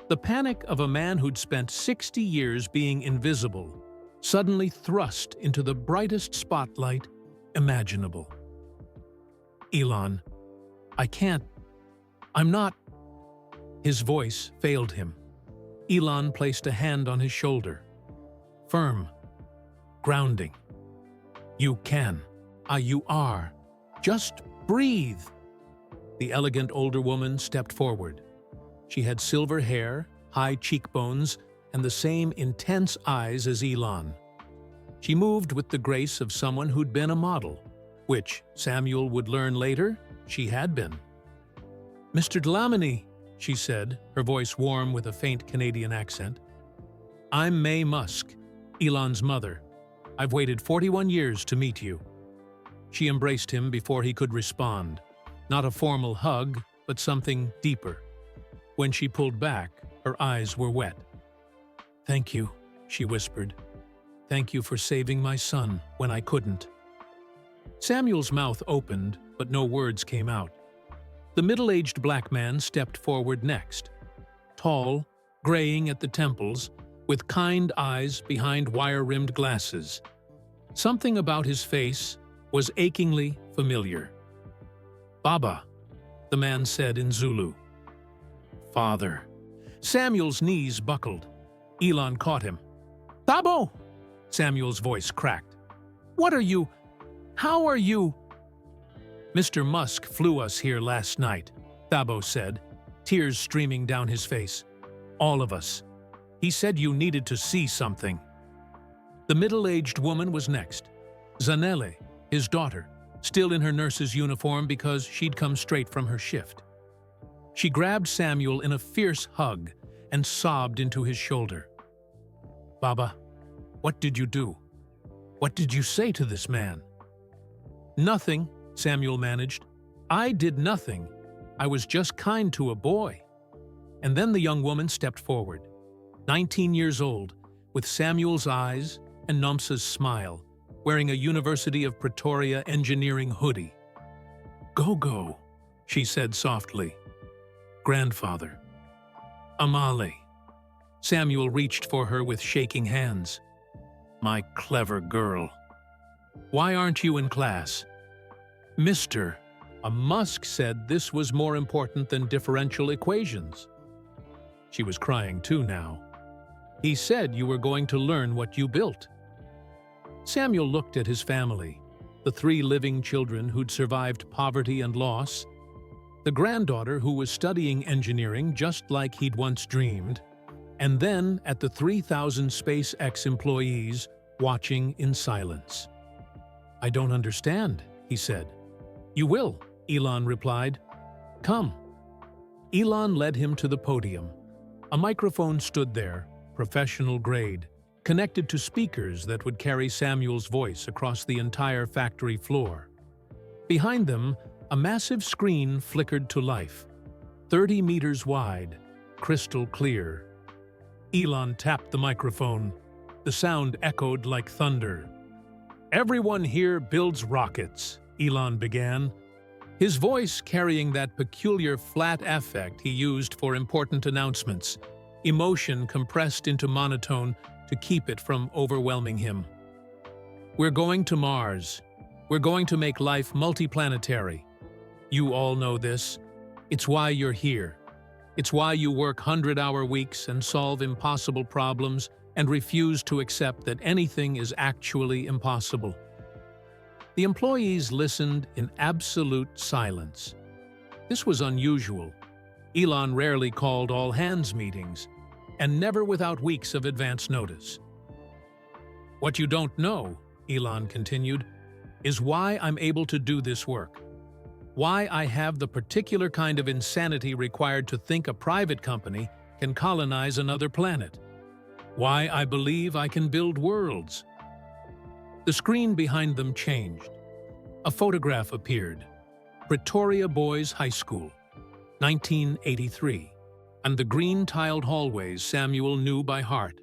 The panic of a man who'd spent 60 years being invisible, suddenly thrust into the brightest spotlight imaginable. "Elon, I'm not." His voice failed him. Elon placed a hand on his shoulder. Firm. Grounding. "You can. You are. Just breathe." The elegant older woman stepped forward. She had silver hair, high cheekbones, and the same intense eyes as Elon. She moved with the grace of someone who'd been a model, which, Samuel would learn later, she had been. "Mr. Dlamini," she said, her voice warm with a faint Canadian accent. "I'm May Musk, Elon's mother. I've waited 41 years to meet you." She embraced him before he could respond. Not a formal hug, but something deeper. When she pulled back, her eyes were wet. "Thank you," she whispered. "Thank you for saving my son when I couldn't." Samuel's mouth opened, but no words came out. The middle-aged black man stepped forward next. Tall, graying at the temples, with kind eyes behind wire-rimmed glasses. Something about his face was achingly familiar. "Baba," the man said in Zulu. "Father." Samuel's knees buckled. Elon caught him. "Thabo!" Samuel's voice cracked. "What are you? How are you?" "Mr. Musk flew us here last night," Thabo said, tears streaming down his face. "All of us. He said you needed to see something." The middle-aged woman was next. Zanele, his daughter, still in her nurse's uniform because she'd come straight from her shift. She grabbed Samuel in a fierce hug and sobbed into his shoulder. "Baba, what did you do? What did you say to this man?" "Nothing," Samuel managed. "I did nothing. I was just kind to a boy." And then the young woman stepped forward, 19 years old, with Samuel's eyes and Nomsa's smile, wearing a University of Pretoria engineering hoodie. "Go, she said softly. "Grandfather." Amali. Samuel reached for her with shaking hands. My clever girl. Why aren't you in class? Mr. Musk said this was more important than differential equations. She was crying too now. He said you were going to learn what you built. Samuel looked at his family, the 3 living children who'd survived poverty and loss, the granddaughter who was studying engineering just like he'd once dreamed, and then at the 3,000 SpaceX employees watching in silence. I don't understand, he said. You will, Elon replied. Come. Elon led him to the podium. A microphone stood there, professional grade, connected to speakers that would carry Samuel's voice across the entire factory floor. Behind them, a massive screen flickered to life, 30 meters wide, crystal clear. Elon tapped the microphone. The sound echoed like thunder. Everyone here builds rockets, Elon began, his voice carrying that peculiar flat affect he used for important announcements, emotion compressed into monotone to keep it from overwhelming him. We're going to Mars. We're going to make life multiplanetary. You all know this. It's why you're here. It's why you work 100-hour weeks and solve impossible problems and refuse to accept that anything is actually impossible. The employees listened in absolute silence. This was unusual. Elon rarely called all-hands meetings, and never without weeks of advance notice. What you don't know, Elon continued, is why I'm able to do this work. Why I have the particular kind of insanity required to think a private company can colonize another planet. Why I believe I can build worlds. The screen behind them changed. A photograph appeared. Pretoria Boys High School, 1983, and the green-tiled hallways Samuel knew by heart.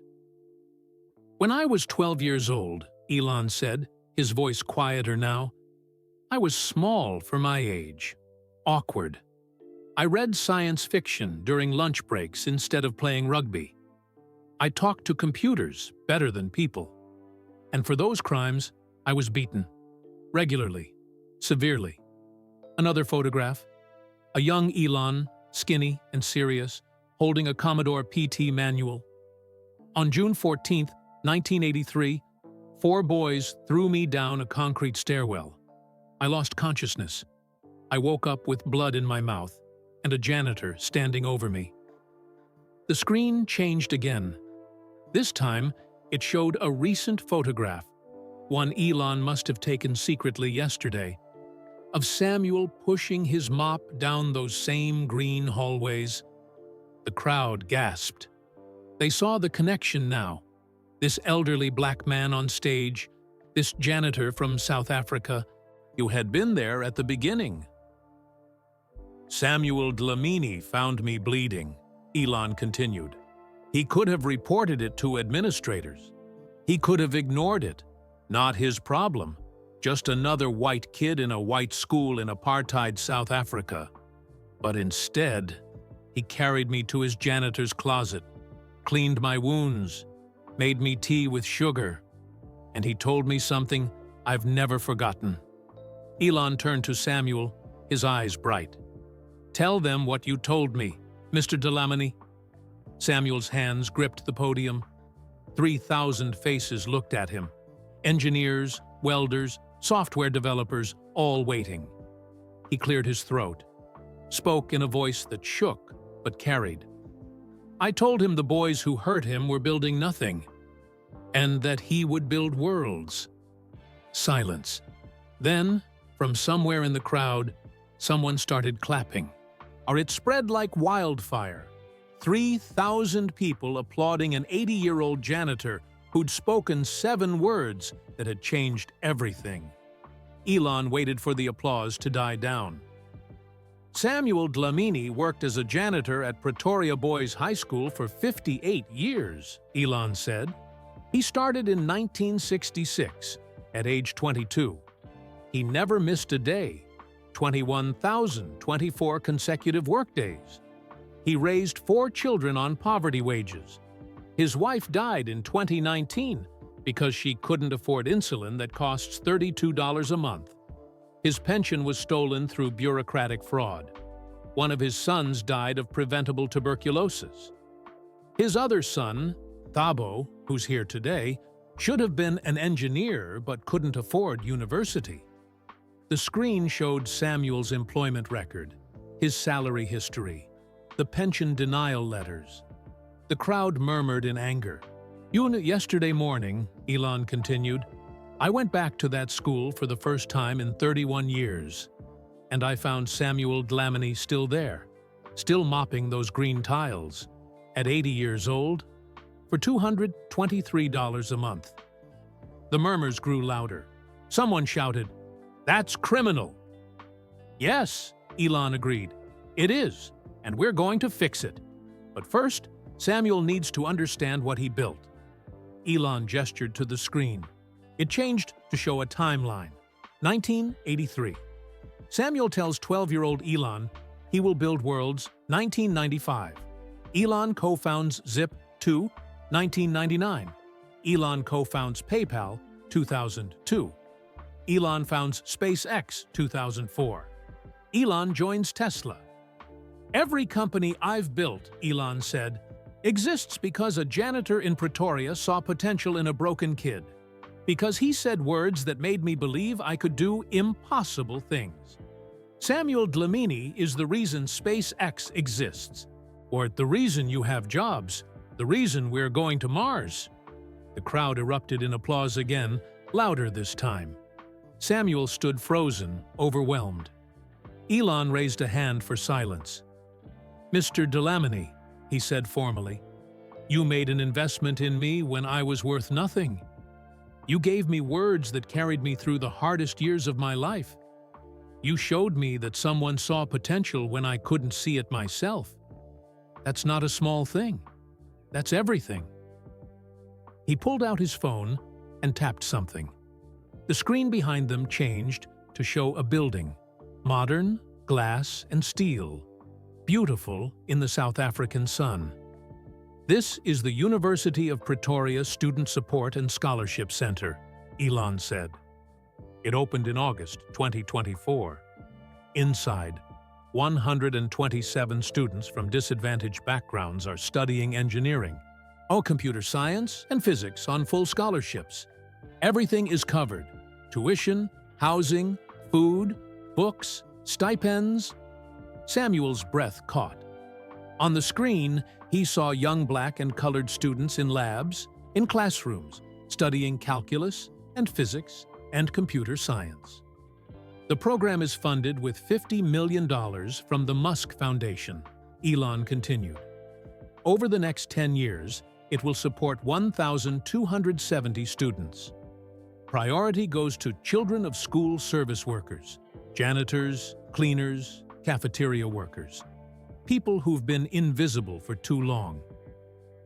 When I was 12 years old, Elon said, his voice quieter now, I was small for my age, awkward. I read science fiction during lunch breaks instead of playing rugby. I talked to computers better than people. And for those crimes, I was beaten. Regularly. Severely. Another photograph. A young Elon, skinny and serious, holding a Commodore PT manual. On June 14, 1983, 4 boys threw me down a concrete stairwell. I lost consciousness. I woke up with blood in my mouth and a janitor standing over me. The screen changed again. This time, it showed a recent photograph, one Elon must have taken secretly yesterday, of Samuel pushing his mop down those same green hallways. The crowd gasped. They saw the connection now. This elderly black man on stage, this janitor from South Africa, who had been there at the beginning. Samuel Dlamini found me bleeding, Elon continued. He could have reported it to administrators. He could have ignored it. Not his problem. Just another white kid in a white school in apartheid South Africa. But instead, he carried me to his janitor's closet, cleaned my wounds, made me tea with sugar, and he told me something I've never forgotten. Elon turned to Samuel, his eyes bright. Tell them what you told me, Mr. Dlamini. Samuel's hands gripped the podium. 3,000 faces looked at him. Engineers, welders, software developers, all waiting. He cleared his throat, spoke in a voice that shook but carried. I told him the boys who hurt him were building nothing, and that he would build worlds. Silence. Then, from somewhere in the crowd, someone started clapping, or it spread like wildfire. 3,000 people applauding an 80-year-old janitor who'd spoken 7 words that had changed everything. Elon waited for the applause to die down. Samuel Dlamini worked as a janitor at Pretoria Boys High School for 58 years, Elon said. He started in 1966, at age 22. He never missed a day, 21,024 consecutive workdays. He raised 4 children on poverty wages. His wife died in 2019 because she couldn't afford insulin that costs $32 a month. His pension was stolen through bureaucratic fraud. One of his sons died of preventable tuberculosis. His other son, Thabo, who's here today, should have been an engineer but couldn't afford university. The screen showed Samuel's employment record, his salary history, the pension denial letters. The crowd murmured in anger. Yesterday morning, Elon continued, I went back to that school for the first time in 31 years, and I found Samuel Dlamini still there, still mopping those green tiles, at 80 years old, for $223 a month. The murmurs grew louder. Someone shouted, "That's criminal!" Yes, Elon agreed. It is, and we're going to fix it. But first, Samuel needs to understand what he built. Elon gestured to the screen. It changed to show a timeline. 1983. Samuel tells 12-year-old Elon he will build worlds. 1995. Elon co-founds Zip. 1999. Elon co-founds PayPal. 2002. Elon founds SpaceX. 2004. Elon joins Tesla. Every company I've built, Elon said, exists because a janitor in Pretoria saw potential in a broken kid. Because he said words that made me believe I could do impossible things. Samuel Dlamini is the reason SpaceX exists, or the reason you have jobs, the reason we're going to Mars. The crowd erupted in applause again, louder this time. Samuel stood frozen, overwhelmed. Elon raised a hand for silence. Mr. Dlamini, he said formally, you made an investment in me when I was worth nothing. You gave me words that carried me through the hardest years of my life. You showed me that someone saw potential when I couldn't see it myself. That's not a small thing. That's everything. He pulled out his phone and tapped something. The screen behind them changed to show a building, modern, glass and steel, beautiful in the South African sun. This is the University of Pretoria Student Support and Scholarship Center, Elon said. It opened in August 2024. Inside, 127 students from disadvantaged backgrounds are studying engineering, computer science and physics on full scholarships. Everything is covered: tuition, housing, food, books, stipends. Samuel's breath caught. On the screen, he saw young black and colored students in labs, in classrooms, studying calculus and physics and computer science. The program is funded with $50 million from the Musk Foundation, Elon continued. Over the next 10 years, it will support 1,270 students. Priority goes to children of school service workers, janitors, cleaners, cafeteria workers, people who've been invisible for too long.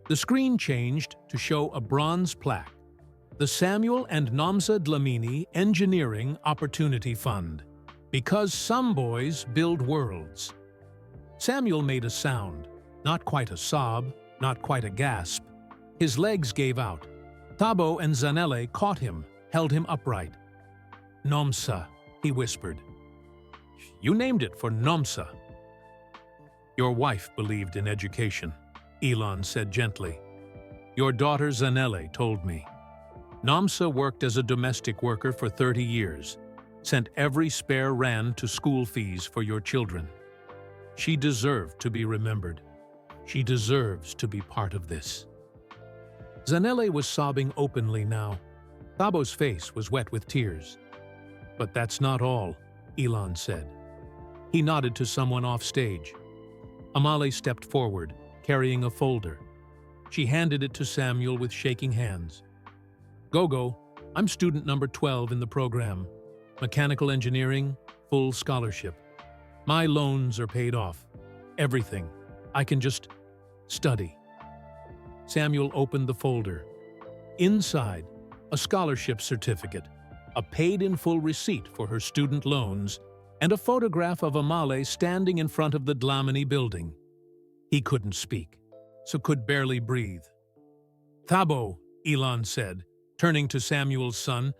The screen changed to show a bronze plaque, the Samuel and Nomsa Dlamini Engineering Opportunity Fund, because some boys build worlds. Samuel made a sound, not quite a sob, not quite a gasp. His legs gave out. Thabo and Zanele caught him, held him upright. Nomsa, he whispered. You named it for Nomsa. Your wife believed in education, Elon said gently. Your daughter Zanele told me. Nomsa worked as a domestic worker for 30 years, sent every spare rand to school fees for your children. She deserved to be remembered. She deserves to be part of this. Zanele was sobbing openly now. Thabo's face was wet with tears. But that's not all, Elon said. He nodded to someone off stage. Amale stepped forward, carrying a folder. She handed it to Samuel with shaking hands. Gogo, I'm student number 12 in the program. Mechanical engineering, full scholarship. My loans are paid off. Everything. I can just study. Samuel opened the folder. Inside, a scholarship certificate, a paid-in-full receipt for her student loans, and a photograph of Amale standing in front of the Dlamini building. He couldn't speak, so could barely breathe. "Thabo," Elon said, turning to Samuel's son,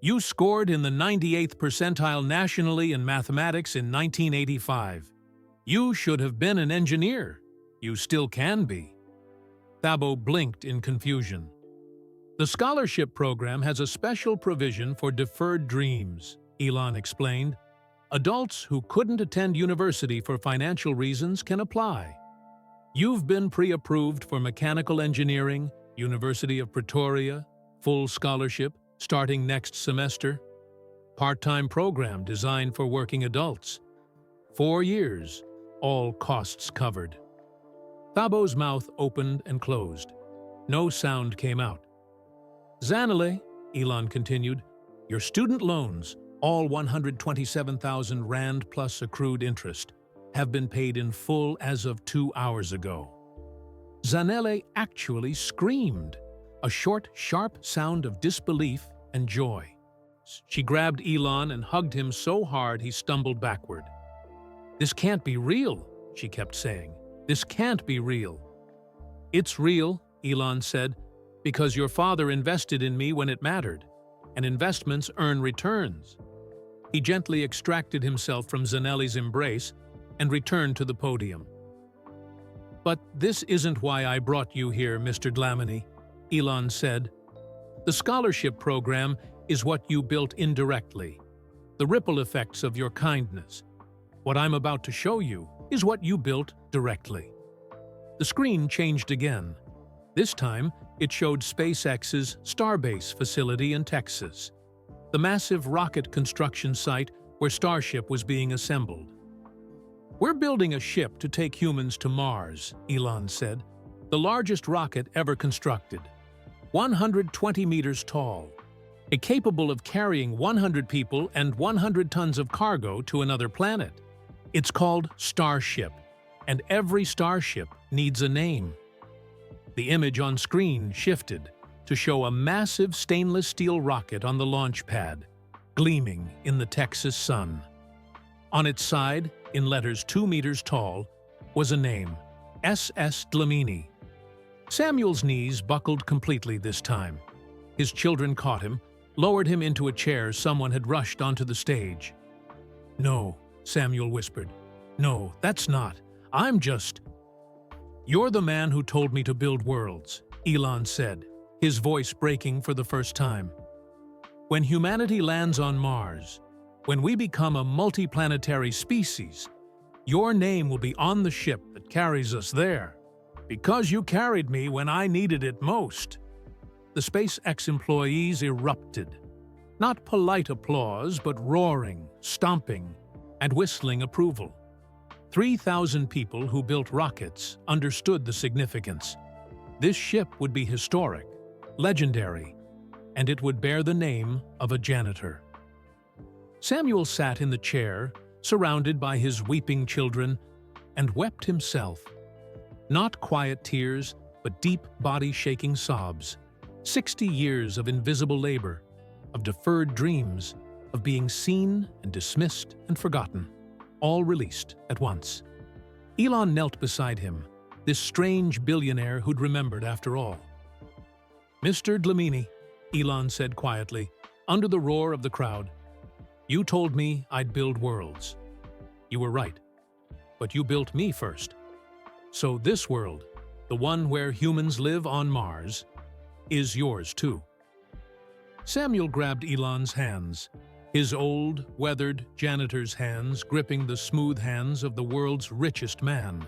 "you scored in the 98th percentile nationally in mathematics in 1985. You should have been an engineer. You still can be." Thabo blinked in confusion. "The scholarship program has a special provision for deferred dreams," Elon explained. "Adults who couldn't attend university for financial reasons can apply. You've been pre-approved for mechanical engineering, University of Pretoria, full scholarship, starting next semester. Part-time program designed for working adults. 4 years, all costs covered." Thabo's mouth opened and closed. No sound came out. "Zanele," Elon continued, "your student loans, all 127,000 Rand plus accrued interest, have been paid in full as of 2 hours ago." Zanele actually screamed, a short, sharp sound of disbelief and joy. She grabbed Elon and hugged him so hard he stumbled backward. "This can't be real," she kept saying. "This can't be real." "It's real," Elon said, "because your father invested in me when it mattered, and investments earn returns." He gently extracted himself from Zanele's embrace and returned to the podium. "But this isn't why I brought you here, Mr. Dlamini," Elon said. "The scholarship program is what you built indirectly, the ripple effects of your kindness. What I'm about to show you is what you built directly." The screen changed again. This time, it showed SpaceX's Starbase facility in Texas, the massive rocket construction site where Starship was being assembled. "We're building a ship to take humans to Mars," Elon said. "The largest rocket ever constructed. 120 meters tall, capable of carrying 100 people and 100 tons of cargo to another planet. It's called Starship, and every starship needs a name." The image on screen shifted to show a massive stainless steel rocket on the launch pad, gleaming in the Texas sun. On its side, in letters 2 meters tall, was a name, SS Dlamini. Samuel's knees buckled completely this time. His children caught him, lowered him into a chair someone had rushed onto the stage. "No," Samuel whispered. "No, that's not. I'm just—" "You're the man who told me to build worlds," Elon said, his voice breaking for the first time. "When humanity lands on Mars, when we become a multiplanetary species, your name will be on the ship that carries us there, because you carried me when I needed it most." The SpaceX employees erupted. Not polite applause, but roaring, stomping, and whistling approval. 3,000 people who built rockets understood the significance. This ship would be historic, legendary, and it would bear the name of a janitor. Samuel sat in the chair, surrounded by his weeping children, and wept himself. Not quiet tears, but deep body-shaking sobs. 60 years of invisible labor, of deferred dreams, of being seen and dismissed and forgotten, all released at once. Elon knelt beside him, this strange billionaire who'd remembered after all. "Mr. Dlamini," Elon said quietly, under the roar of the crowd, "you told me I'd build worlds. You were right, but you built me first. So this world, the one where humans live on Mars, is yours too." Samuel grabbed Elon's hands, his old, weathered janitor's hands gripping the smooth hands of the world's richest man.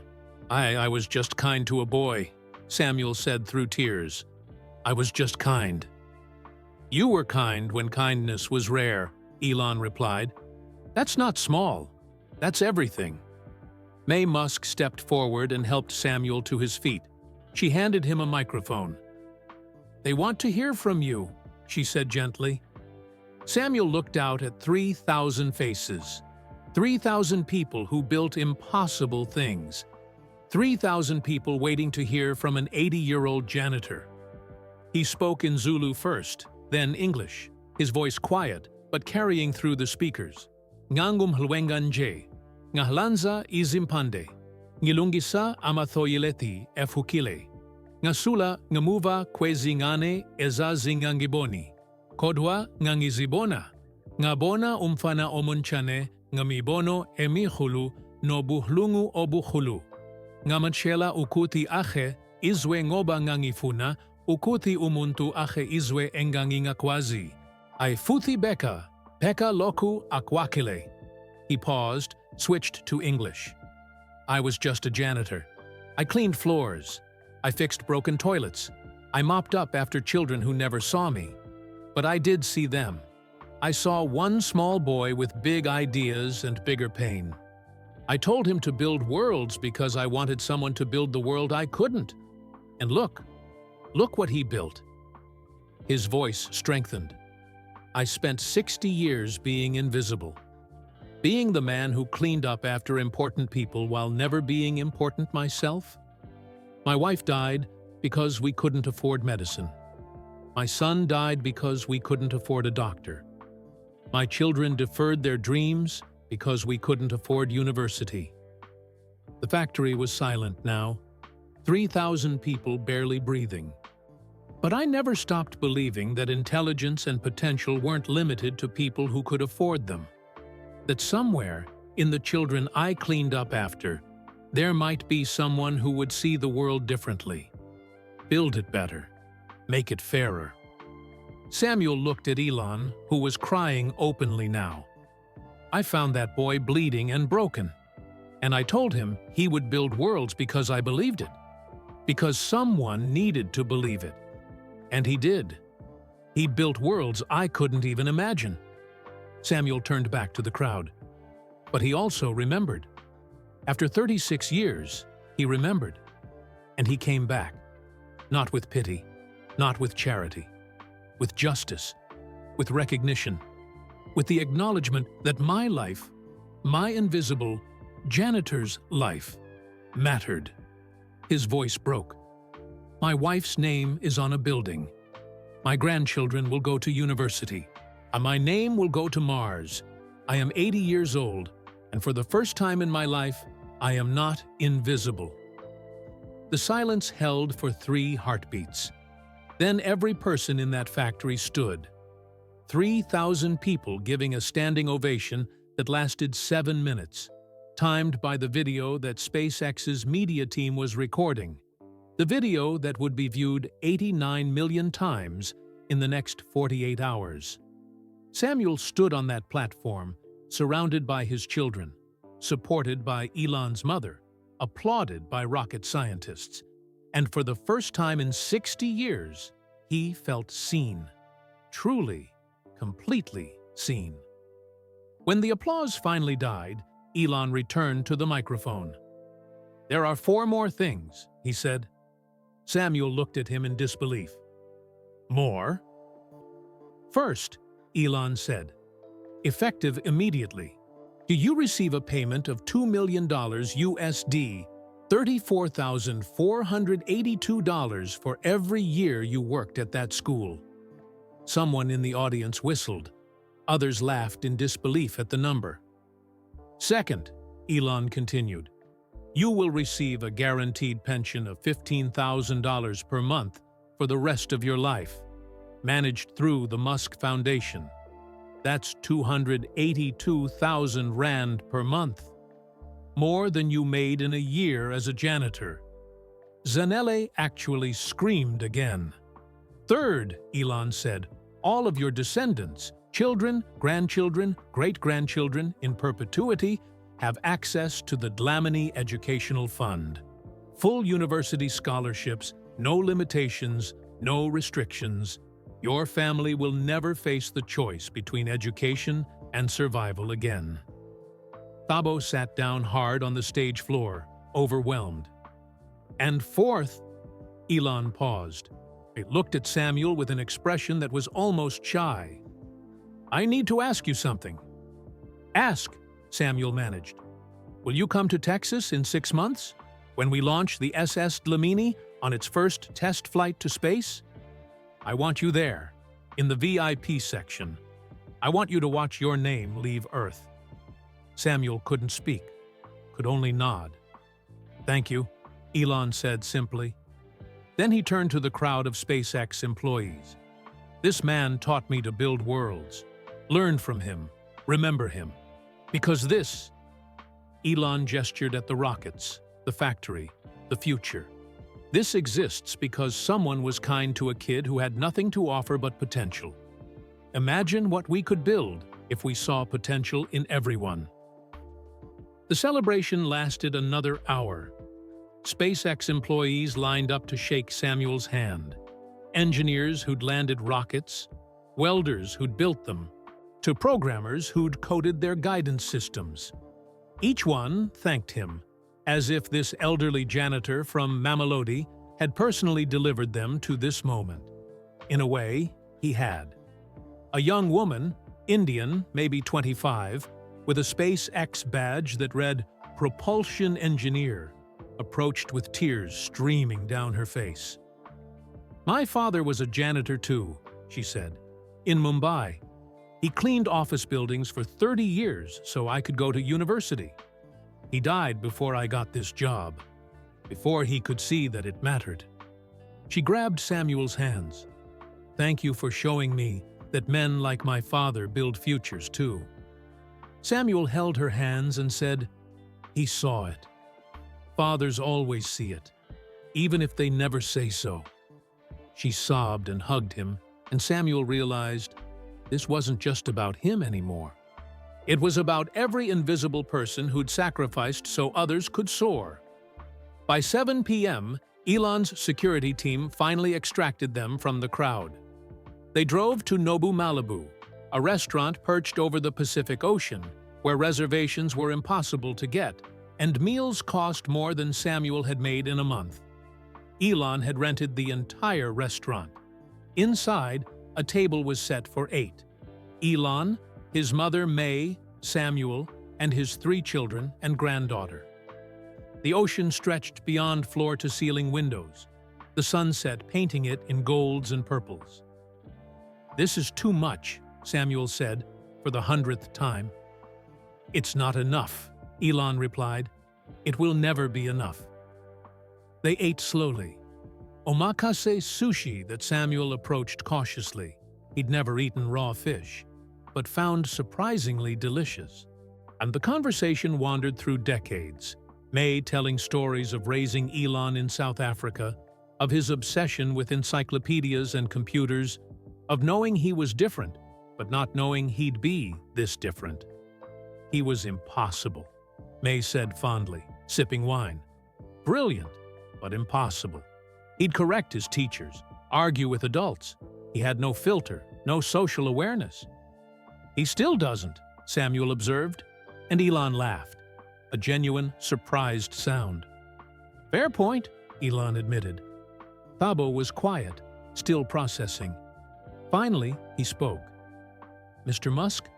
I was just kind to a boy," Samuel said through tears. "I was just kind." "You were kind when kindness was rare," Elon replied. "That's not small. That's everything." May Musk stepped forward and helped Samuel to his feet. She handed him a microphone. "They want to hear from you," she said gently. Samuel looked out at 3,000 faces, 3,000 people who built impossible things, 3,000 people waiting to hear from an 80-year-old janitor. He spoke in Zulu first, then English, his voice quiet but carrying through the speakers. "Ngangum hlwenga nje, ngahlanza izimpande, ngilungisa amathoyileti efukile. Ngasula ngamuva kwezingane ezazingangiboni. Kodwa ngangizibona. Ngabona umfana omunchane ngamibono emihulu no buhlungu obuhulu. Ngamatshela ukuthi akhe izwe ngoba ngangifuna ukuthi umuntu akhe izwe engangingakwazi. Ay futhi beka loku akwakile. He paused, switched to English. I was just a janitor. I cleaned floors. I fixed broken toilets. I mopped up after children who never saw me. But I did see them. I saw one small boy with big ideas and bigger pain. I told him to build worlds because I wanted someone to build the world I couldn't. And look what he built. His voice strengthened. I spent 60 years being invisible. Being the man who cleaned up after important people while never being important myself. My wife died because we couldn't afford medicine. My son died because we couldn't afford a doctor. My children deferred their dreams because we couldn't afford university. The factory was silent now, 3,000 people barely breathing. But I never stopped believing that intelligence and potential weren't limited to people who could afford them. That somewhere, in the children I cleaned up after, there might be someone who would see the world differently. Build it better. Make it fairer. Samuel looked at Elon, who was crying openly now. I found that boy bleeding and broken. And I told him he would build worlds because I believed it. Because someone needed to believe it. And he did. He built worlds I couldn't even imagine. Samuel turned back to the crowd. But he also remembered. After 36 years, he remembered. And he came back. Not with pity, not with charity, with justice, with recognition, with the acknowledgement that my life, my invisible janitor's life, mattered. His voice broke. My wife's name is on a building. My grandchildren will go to university. And my name will go to Mars. I am 80 years old, and for the first time in my life, I am not invisible. The silence held for 3 heartbeats. Then every person in that factory stood. 3,000 people giving a standing ovation that lasted 7 minutes, timed by the video that SpaceX's media team was recording. The video that would be viewed 89 million times in the next 48 hours. Samuel stood on that platform, surrounded by his children, supported by Elon's mother, applauded by rocket scientists, and for the first time in 60 years, he felt seen. Truly, completely seen. When the applause finally died, Elon returned to the microphone. "There are 4 more things," he said. Samuel looked at him in disbelief. "More?" "First," Elon said, "effective immediately. Do you receive a payment of $2 million USD, $34,482 for every year you worked at that school?" Someone in the audience whistled. Others laughed in disbelief at the number. "Second," Elon continued, "you will receive a guaranteed pension of $15,000 per month for the rest of your life, managed through the Musk Foundation. That's 282,000 Rand per month. More than you made in a year as a janitor." Zanelli actually screamed again. "Third," Elon said, "all of your descendants, children, grandchildren, great-grandchildren, in perpetuity, have access to the Dlamini Educational Fund. Full university scholarships, no limitations, no restrictions. Your family will never face the choice between education and survival again." Thabo sat down hard on the stage floor, overwhelmed. "And fourth," Elon paused. He looked at Samuel with an expression that was almost shy. "I need to ask you something." "Ask," Samuel managed. "Will you come to Texas in 6 months, when we launch the SS Dlamini on its first test flight to space? I want you there, in the VIP section. I want you to watch your name leave Earth." Samuel couldn't speak, could only nod. "Thank you," Elon said simply. Then he turned to the crowd of SpaceX employees. "This man taught me to build worlds. Learn from him. Remember him. Because this..." Elon gestured at the rockets, the factory, the future. "This exists because someone was kind to a kid who had nothing to offer but potential. Imagine what we could build if we saw potential in everyone." The celebration lasted another hour. SpaceX employees lined up to shake Samuel's hand. Engineers who'd landed rockets, welders who'd built them, to programmers who'd coded their guidance systems. Each one thanked him, as if this elderly janitor from Mamelodi had personally delivered them to this moment. In a way, he had. A young woman, Indian, maybe 25, with a SpaceX badge that read "Propulsion Engineer," approached with tears streaming down her face. "My father was a janitor too," she said, "in Mumbai. He cleaned office buildings for 30 years so I could go to university. He died before I got this job, before he could see that it mattered." She grabbed Samuel's hands. "Thank you for showing me that men like my father build futures too." Samuel held her hands and said, "He saw it. Fathers always see it, even if they never say so." She sobbed and hugged him, and Samuel realized this wasn't just about him anymore. It was about every invisible person who'd sacrificed so others could soar. By 7 p.m., Elon's security team finally extracted them from the crowd. They drove to Nobu Malibu, a restaurant perched over the Pacific Ocean, where reservations were impossible to get, and meals cost more than Samuel had made in a month. Elon had rented the entire restaurant. Inside, a table was set for 8. Elon, his mother May, Samuel, and his 3 children and granddaughter. The ocean stretched beyond floor-to-ceiling windows, the sunset painting it in golds and purples. "This is too much," Samuel said, for the 100th time. "It's not enough," Elon replied. "It will never be enough." They ate slowly. Omakase sushi that Samuel approached cautiously. He'd never eaten raw fish, but found surprisingly delicious. And the conversation wandered through decades, May telling stories of raising Elon in South Africa, of his obsession with encyclopedias and computers, of knowing he was different, but not knowing he'd be this different. "He was impossible," May said fondly, sipping wine. "Brilliant, but impossible. He'd correct his teachers, argue with adults. He had no filter, no social awareness." "He still doesn't," Samuel observed, and Elon laughed, a genuine, surprised sound. "Fair point," Elon admitted. Thabo was quiet, still processing. Finally, he spoke. "Mr. Musk,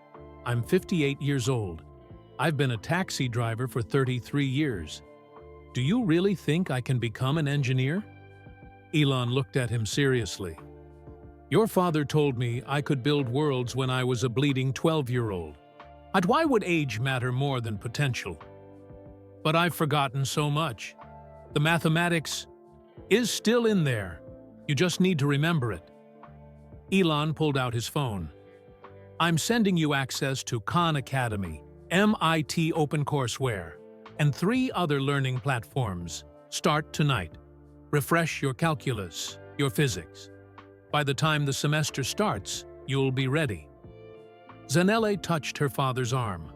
I'm 58 years old. I've been a taxi driver for 33 years. Do you really think I can become an engineer?" Elon looked at him seriously. "Your father told me I could build worlds when I was a bleeding 12-year-old. And why would age matter more than potential? But I've forgotten so much. The mathematics is still in there. You just need to remember it." Elon pulled out his phone. "I'm sending you access to Khan Academy, MIT OpenCourseWare, and 3 other learning platforms. Start tonight. Refresh your calculus, your physics. By the time the semester starts, you'll be ready." Zanele touched her father's arm.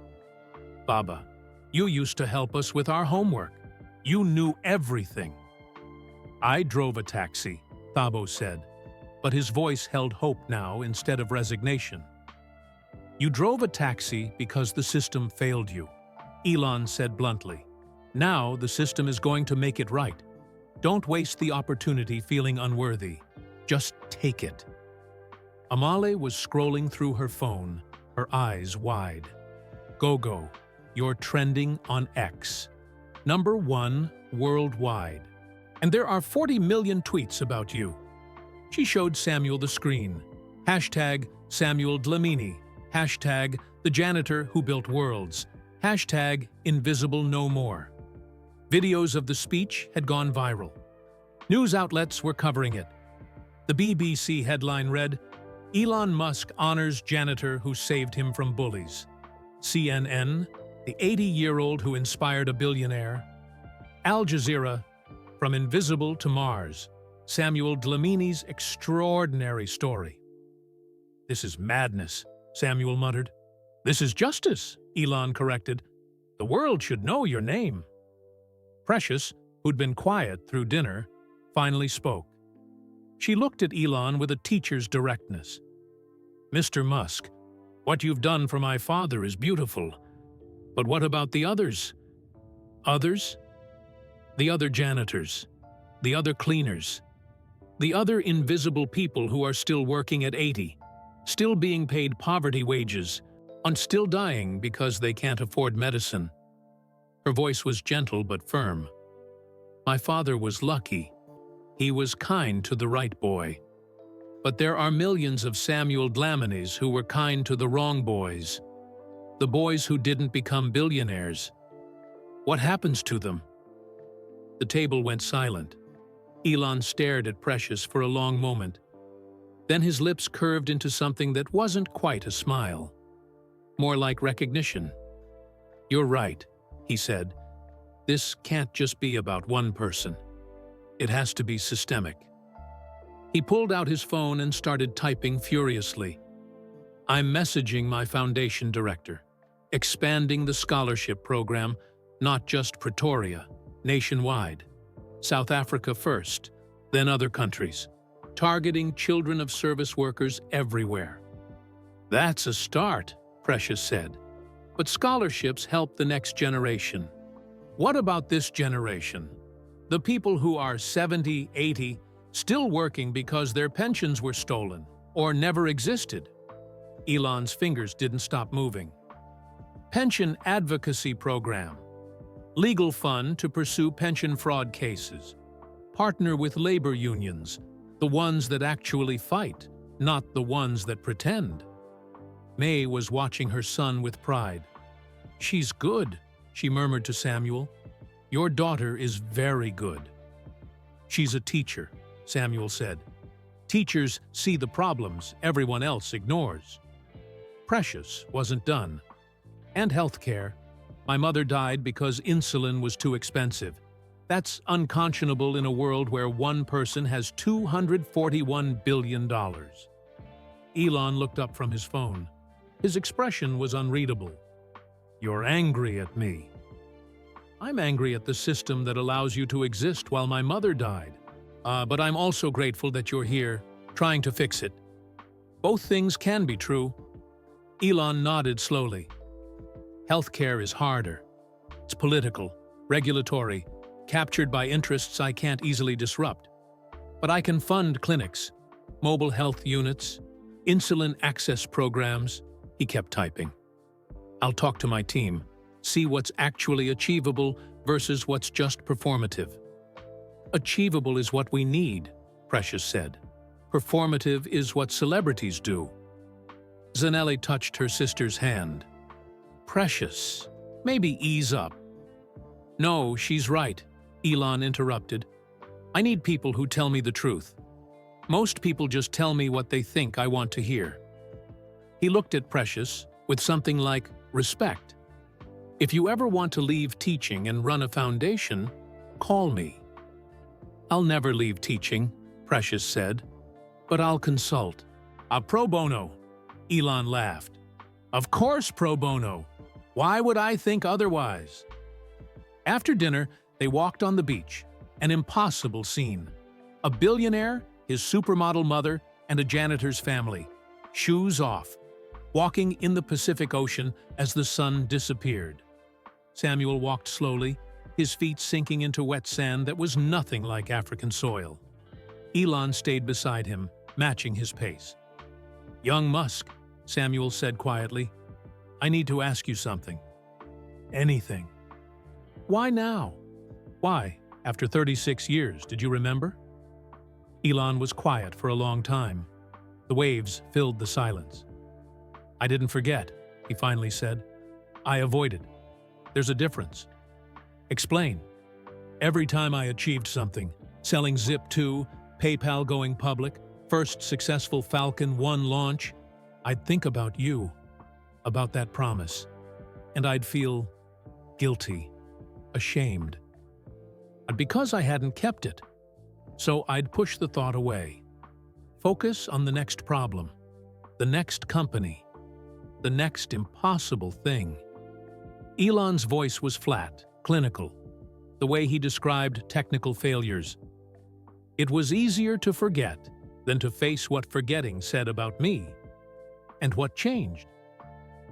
"Baba, you used to help us with our homework. You knew everything." "I drove a taxi," Thabo said, but his voice held hope now instead of resignation. "You drove a taxi because the system failed you," Elon said bluntly. "Now the system is going to make it right. Don't waste the opportunity feeling unworthy. Just take it." Amale was scrolling through her phone, her eyes wide. "Gogo, you're trending on X. #1 worldwide. And there are 40 million tweets about you." She showed Samuel the screen. #Samuel Dlamini. #the janitor who built worlds. #invisible no more. Videos of the speech had gone viral. News outlets were covering it. The BBC headline read, "Elon Musk honors janitor who saved him from bullies." CNN, the 80-year-old who inspired a billionaire. Al Jazeera, from invisible to Mars, Samuel Dlamini's extraordinary story. "This is madness," Samuel muttered. "This is justice," Elon corrected. "The world should know your name." Precious, who'd been quiet through dinner, finally spoke. She looked at Elon with a teacher's directness. "Mr. Musk, what you've done for my father is beautiful. But what about the others?" "Others?" "The other janitors, the other cleaners, the other invisible people who are still working at 80, still being paid poverty wages, and still dying because they can't afford medicine." Her voice was gentle but firm. "My father was lucky. He was kind to the right boy. But there are millions of Samuel Dlaminis who were kind to the wrong boys. The boys who didn't become billionaires. What happens to them?" The table went silent. Elon stared at Precious for a long moment. Then his lips curved into something that wasn't quite a smile. More like recognition. "You're right," he said. "This can't just be about one person. It has to be systemic." He pulled out his phone and started typing furiously. "I'm messaging my foundation director, expanding the scholarship program, not just Pretoria, nationwide. South Africa first, then other countries, targeting children of service workers everywhere." "That's a start," Precious said. "But scholarships help the next generation. What about this generation? The people who are 70, 80, still working because their pensions were stolen or never existed?" Elon's fingers didn't stop moving. "Pension advocacy program. Legal fund to pursue pension fraud cases. Partner with labor unions, the ones that actually fight, not the ones that pretend." May was watching her son with pride. "She's good," she murmured to Samuel. "Your daughter is very good." "She's a teacher," Samuel said. "Teachers see the problems everyone else ignores." Precious wasn't done. "And healthcare. My mother died because insulin was too expensive. That's unconscionable in a world where one person has $241 billion. Elon looked up from his phone. His expression was unreadable. "You're angry at me." "I'm angry at the system that allows you to exist while my mother died. But I'm also grateful that you're here, trying to fix it. Both things can be true." Elon nodded slowly. "Healthcare is harder. It's political, regulatory, captured by interests I can't easily disrupt. But I can fund clinics, mobile health units, insulin access programs." He kept typing. "I'll talk to my team, see what's actually achievable versus what's just performative." "Achievable is what we need," Precious said. "Performative is what celebrities do." Zanelli touched her sister's hand. "Precious, maybe ease up." "No, she's right," Elon interrupted. "I need people who tell me the truth. Most people just tell me what they think I want to hear." He looked at Precious with something like respect. "If you ever want to leave teaching and run a foundation, call me." "I'll never leave teaching," Precious said. "But I'll consult." Pro bono," Elon laughed. "Of course pro bono. Why would I think otherwise?" After dinner, they walked on the beach. An impossible scene. A billionaire, his supermodel mother, and a janitor's family. Shoes off. Walking in the Pacific Ocean as the sun disappeared. Samuel walked slowly, his feet sinking into wet sand that was nothing like African soil. Elon stayed beside him, matching his pace. "Young Musk," Samuel said quietly, "I need to ask you something." "Anything." "Why now?" "Why, after 36 years, did you remember?" Elon was quiet for a long time. The waves filled the silence. "I didn't forget," he finally said. "I avoided. There's a difference." "Explain." Every time I achieved something, selling Zip2, PayPal going public, first successful Falcon 1 launch, I'd think about you, about that promise, and I'd feel guilty, ashamed. And because I hadn't kept it, so I'd push the thought away. Focus on the next problem, the next company, the next impossible thing. Elon's voice was flat, clinical, the way he described technical failures. It was easier to forget than to face what forgetting said about me. And what changed?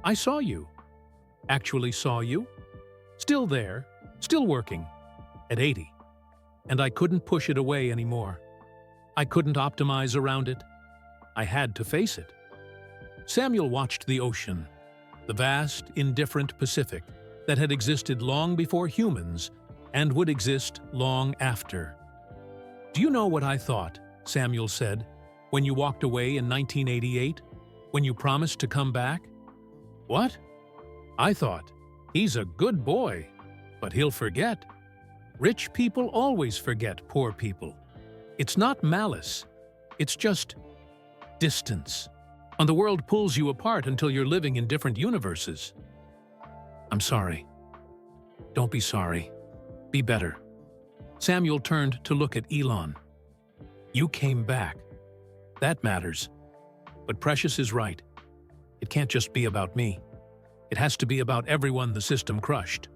I saw you. Actually saw you. Still there, still working, at 80. And I couldn't push it away anymore. I couldn't optimize around it. I had to face it. Samuel watched the ocean, the vast, indifferent Pacific that had existed long before humans and would exist long after. "Do you know what I thought," Samuel said, "when you walked away in 1988, when you promised to come back?" "What?" "I thought, he's a good boy, but he'll forget. Rich people always forget poor people. It's not malice, it's just distance. And the world pulls you apart until you're living in different universes." "I'm sorry." "Don't be sorry. Be better." Samuel turned to look at Elon. "You came back. That matters. But Precious is right. It can't just be about me. It has to be about everyone the system crushed."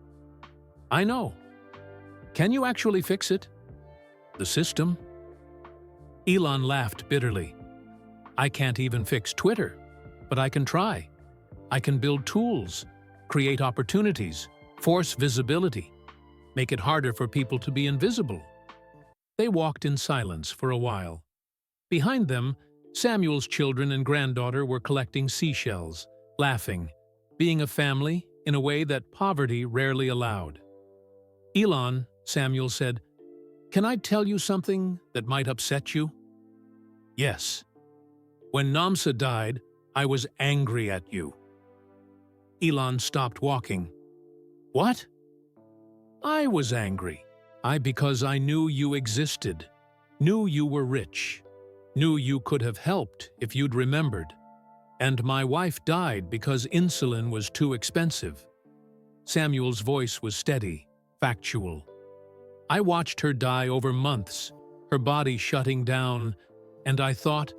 "I know. Can you actually fix it? The system?" Elon laughed bitterly. "I can't even fix Twitter, but I can try. I can build tools, create opportunities, force visibility, make it harder for people to be invisible." They walked in silence for a while. Behind them, Samuel's children and granddaughter were collecting seashells, laughing, being a family in a way that poverty rarely allowed. "Elon," Samuel said, "can I tell you something that might upset you?" "Yes. When Namsa died, I was angry at you." Elon stopped walking. "What?" "I was angry. Because I knew you existed, knew you were rich, knew you could have helped if you'd remembered. And my wife died because insulin was too expensive." Samuel's voice was steady, factual. "I watched her die over months, her body shutting down, and I thought,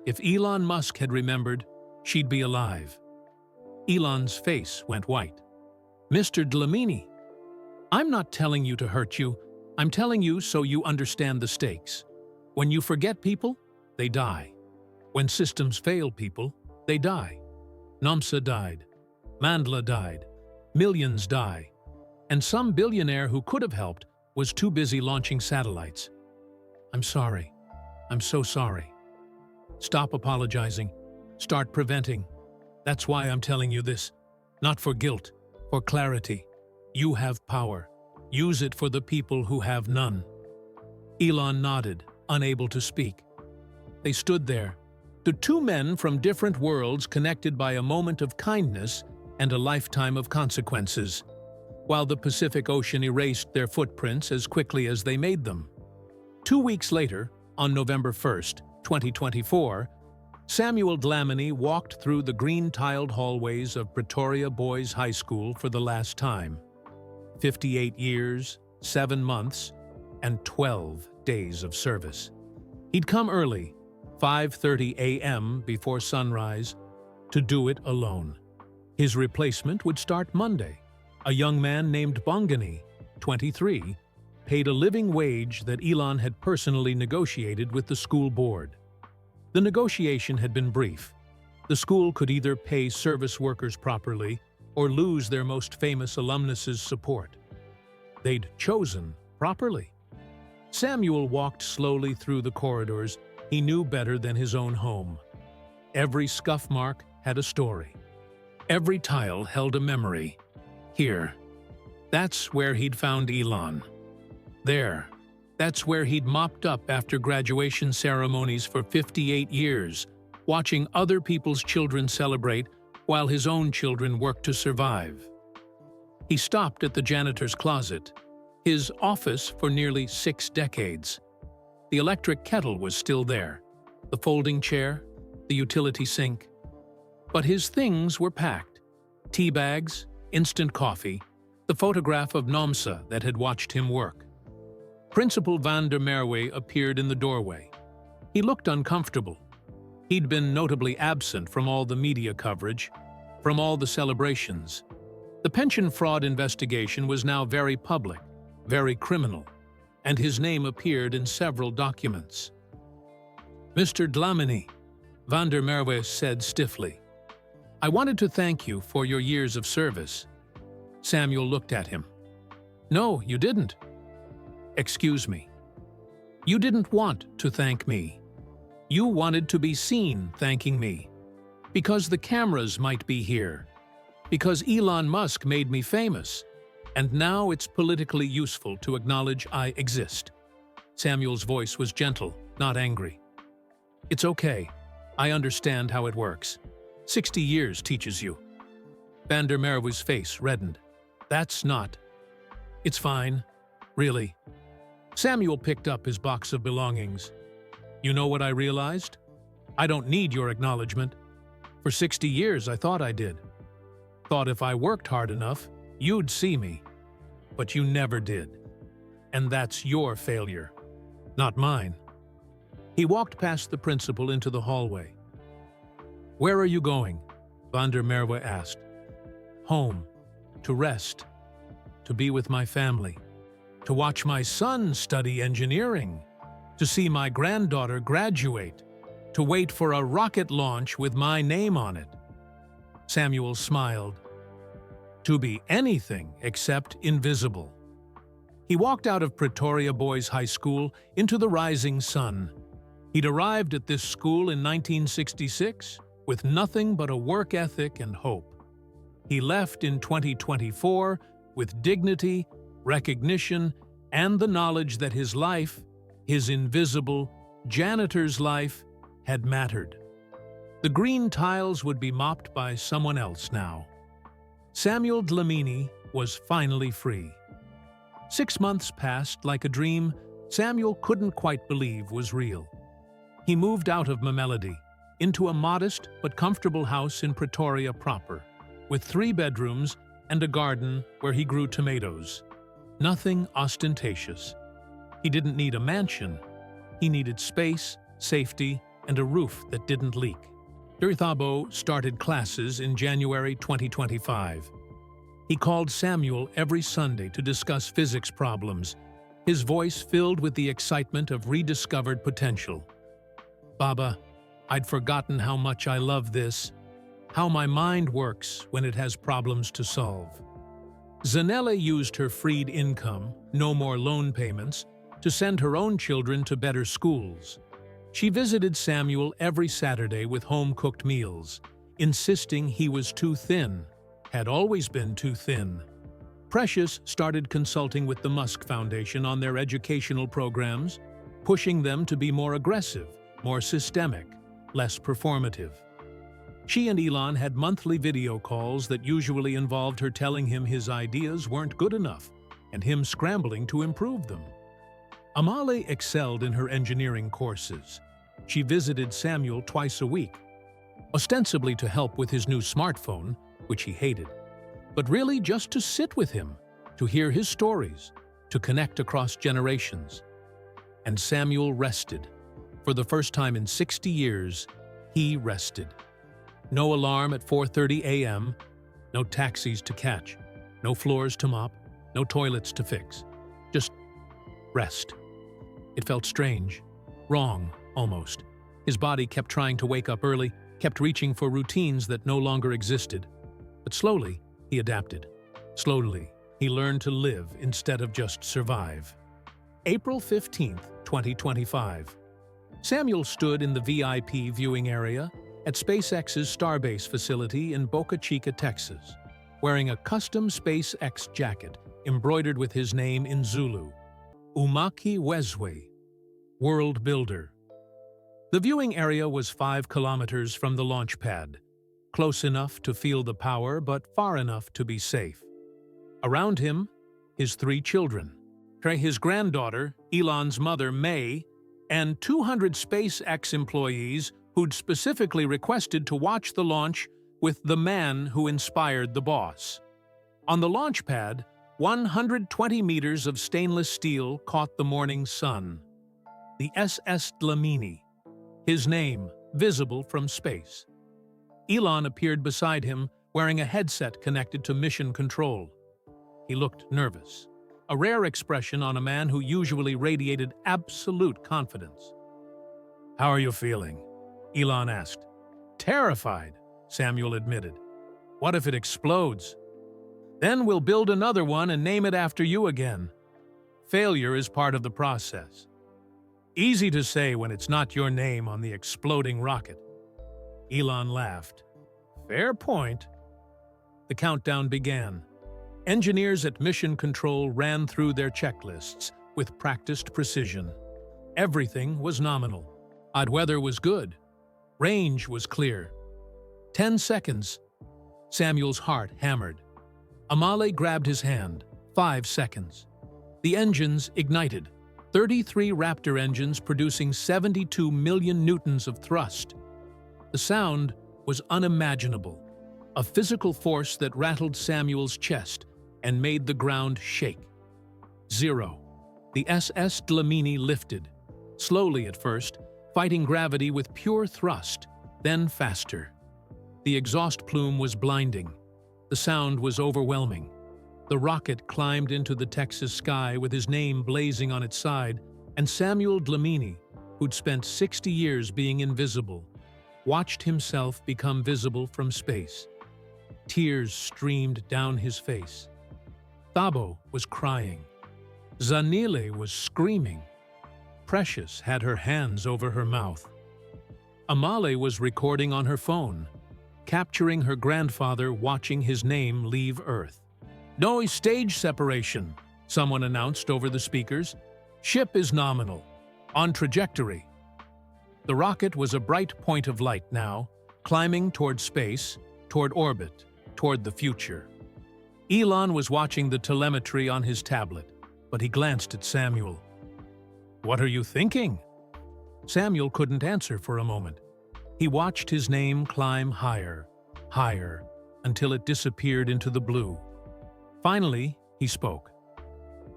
if Elon Musk had remembered, she'd be alive." Elon's face went white. "Mr. Dlamini, I'm not telling you to hurt you. I'm telling you so you understand the stakes. When you forget people, they die. When systems fail people, they die. Namsa died. Mandla died. Millions die. And some billionaire who could have helped was too busy launching satellites. I'm sorry. I'm so sorry. Stop apologizing. Start preventing. That's why I'm telling you this. Not for guilt, for clarity. You have power. Use it for the people who have none." Elon nodded, unable to speak. They stood there, the two men from different worlds connected by a moment of kindness and a lifetime of consequences, while the Pacific Ocean erased their footprints as quickly as they made them. 2 weeks later, on November 1st, 2024, Samuel Dlamini walked through the green-tiled hallways of Pretoria Boys High School for the last time. 58 years, 7 months, and 12 days of service. He'd come early, 5:30 a.m. before sunrise, to do it alone. His replacement would start Monday. A young man named Bongani, 23, paid a living wage that Elon had personally negotiated with the school board. The negotiation had been brief. The school could either pay service workers properly or lose their most famous alumnus' support. They'd chosen properly. Samuel walked slowly through the corridors he knew better than his own home. Every scuff mark had a story. Every tile held a memory. Here. That's where he'd found Elon. There. That's where he'd mopped up after graduation ceremonies for 58 years, watching other people's children celebrate while his own children worked to survive. He stopped at the janitor's closet. His office for nearly 6 decades. The electric kettle was still there, the folding chair, the utility sink. But his things were packed. Tea bags, instant coffee, the photograph of Nomsa that had watched him work. Principal van der Merwe appeared in the doorway. He looked uncomfortable. He'd been notably absent from all the media coverage, from all the celebrations. The pension fraud investigation was now very public, very criminal, and his name appeared in several documents. "Mr. Dlamini," van der Merwe said stiffly, "I wanted to thank you for your years of service." Samuel looked at him. "No, you didn't." "Excuse me. You didn't want to thank me. You wanted to be seen thanking me. Because the cameras might be here. Because Elon Musk made me famous. And now it's politically useful to acknowledge I exist." Samuel's voice was gentle, not angry. "It's okay. I understand how it works. 60 years teaches you." Van der Merwe's face reddened. "That's not." "It's fine. Really." Samuel picked up his box of belongings. "You know what I realized? I don't need your acknowledgement. For 60 years I thought I did. Thought if I worked hard enough, you'd see me. But you never did. And that's your failure, not mine." He walked past the principal into the hallway. "Where are you going?" van der Merwe asked. "Home. To rest. To be with my family. To watch my son study engineering. To see my granddaughter graduate. To wait for a rocket launch with my name on it." Samuel smiled. To be anything except invisible. He walked out of Pretoria Boys High School into the rising sun. He'd arrived at this school in 1966 with nothing but a work ethic and hope. He left in 2024 with dignity, recognition, and the knowledge that his life, his invisible, janitor's life, had mattered. The green tiles would be mopped by someone else now. Samuel Dlamini was finally free. 6 months passed like a dream Samuel couldn't quite believe was real. He moved out of Mamelodi into a modest but comfortable house in Pretoria proper, with 3 bedrooms and a garden where he grew tomatoes. Nothing ostentatious. He didn't need a mansion. He needed space, safety, and a roof that didn't leak. Thabo started classes in January 2025. He called Samuel every Sunday to discuss physics problems, his voice filled with the excitement of rediscovered potential. "Baba, I'd forgotten how much I love this, how my mind works when it has problems to solve." Zanella used her freed income, no more loan payments, to send her own children to better schools. She visited Samuel every Saturday with home-cooked meals, insisting he was too thin, had always been too thin. Precious started consulting with the Musk Foundation on their educational programs, pushing them to be more aggressive, more systemic, less performative. She and Elon had monthly video calls that usually involved her telling him his ideas weren't good enough and him scrambling to improve them. Amale excelled in her engineering courses. She visited Samuel twice a week, ostensibly to help with his new smartphone, which he hated, but really just to sit with him, to hear his stories, to connect across generations. And Samuel rested. For the first time in 60 years, he rested. No alarm at 4:30 a.m., no taxis to catch, no floors to mop, no toilets to fix. Just rest. It felt strange, wrong, almost. His body kept trying to wake up early, kept reaching for routines that no longer existed. But slowly, he adapted. Slowly, he learned to live instead of just survive. April 15th, 2025. Samuel stood in the VIP viewing area at SpaceX's Starbase facility in Boca Chica, Texas, wearing a custom SpaceX jacket embroidered with his name in Zulu, Umaki Wezwe, World Builder. The viewing area was 5 kilometers from the launch pad, close enough to feel the power but far enough to be safe. Around him, his 3 children, his granddaughter, Elon's mother, May, and 200 SpaceX employees who'd specifically requested to watch the launch with the man who inspired the boss. On the launch pad, 120 meters of stainless steel caught the morning sun. The SS Dlamini, his name visible from space. Elon appeared beside him, wearing a headset connected to mission control. He looked nervous, a rare expression on a man who usually radiated absolute confidence. "How are you feeling?" Elon asked. "Terrified," Samuel admitted. "What if it explodes? Then we'll build another one and name it after you again. Failure is part of the process. Easy to say when it's not your name on the exploding rocket." Elon laughed. "Fair point." The countdown began. Engineers at Mission Control ran through their checklists with practiced precision. Everything was nominal. Odd weather was good. Range was clear. 10 seconds. Samuel's heart hammered. Amale grabbed his hand. 5 seconds. The engines ignited. 33 Raptor engines producing 72 million newtons of thrust. The sound was unimaginable, a physical force that rattled Samuel's chest and made the ground shake. 0. The SS Dlamini lifted, slowly at first, fighting gravity with pure thrust, then faster. The exhaust plume was blinding. The sound was overwhelming. The rocket climbed into the Texas sky with his name blazing on its side, and Samuel Dlamini, who'd spent 60 years being invisible, watched himself become visible from space. Tears streamed down his face. Thabo was crying. Zanile was screaming. Precious had her hands over her mouth. Amale was recording on her phone, capturing her grandfather watching his name leave Earth. "No stage separation," someone announced over the speakers. "Ship is nominal. On trajectory." The rocket was a bright point of light now, climbing toward space, toward orbit, toward the future. Elon was watching the telemetry on his tablet, but he glanced at Samuel. "What are you thinking?" Samuel couldn't answer for a moment. He watched his name climb higher, higher, until it disappeared into the blue. Finally, he spoke.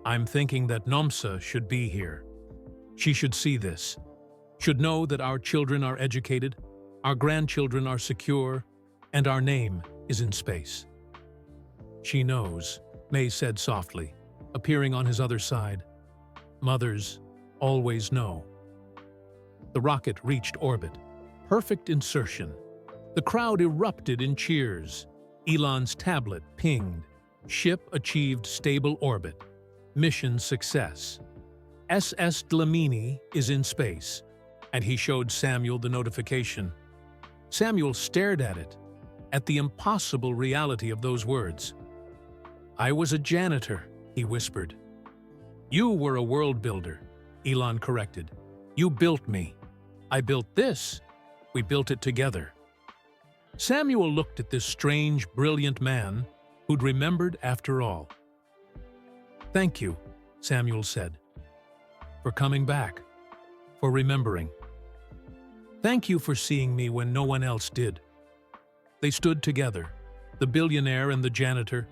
"I'm thinking that Nomsa should be here. She should see this, should know that our children are educated, our grandchildren are secure, and our name is in space." "She knows," May said softly, appearing on his other side. "Mothers always know." The rocket reached orbit. Perfect insertion. The crowd erupted in cheers. Elon's tablet pinged. Ship achieved stable orbit. Mission success. SS Dlamini is in space. And he showed Samuel the notification. Samuel stared at it, at the impossible reality of those words. "I was a janitor," he whispered. "You were a world builder," Elon corrected. "You built me. I built this. We built it together." Samuel looked at this strange, brilliant man who'd remembered after all. "Thank you," Samuel said, "for coming back, for remembering. Thank you for seeing me when no one else did." They stood together, the billionaire and the janitor,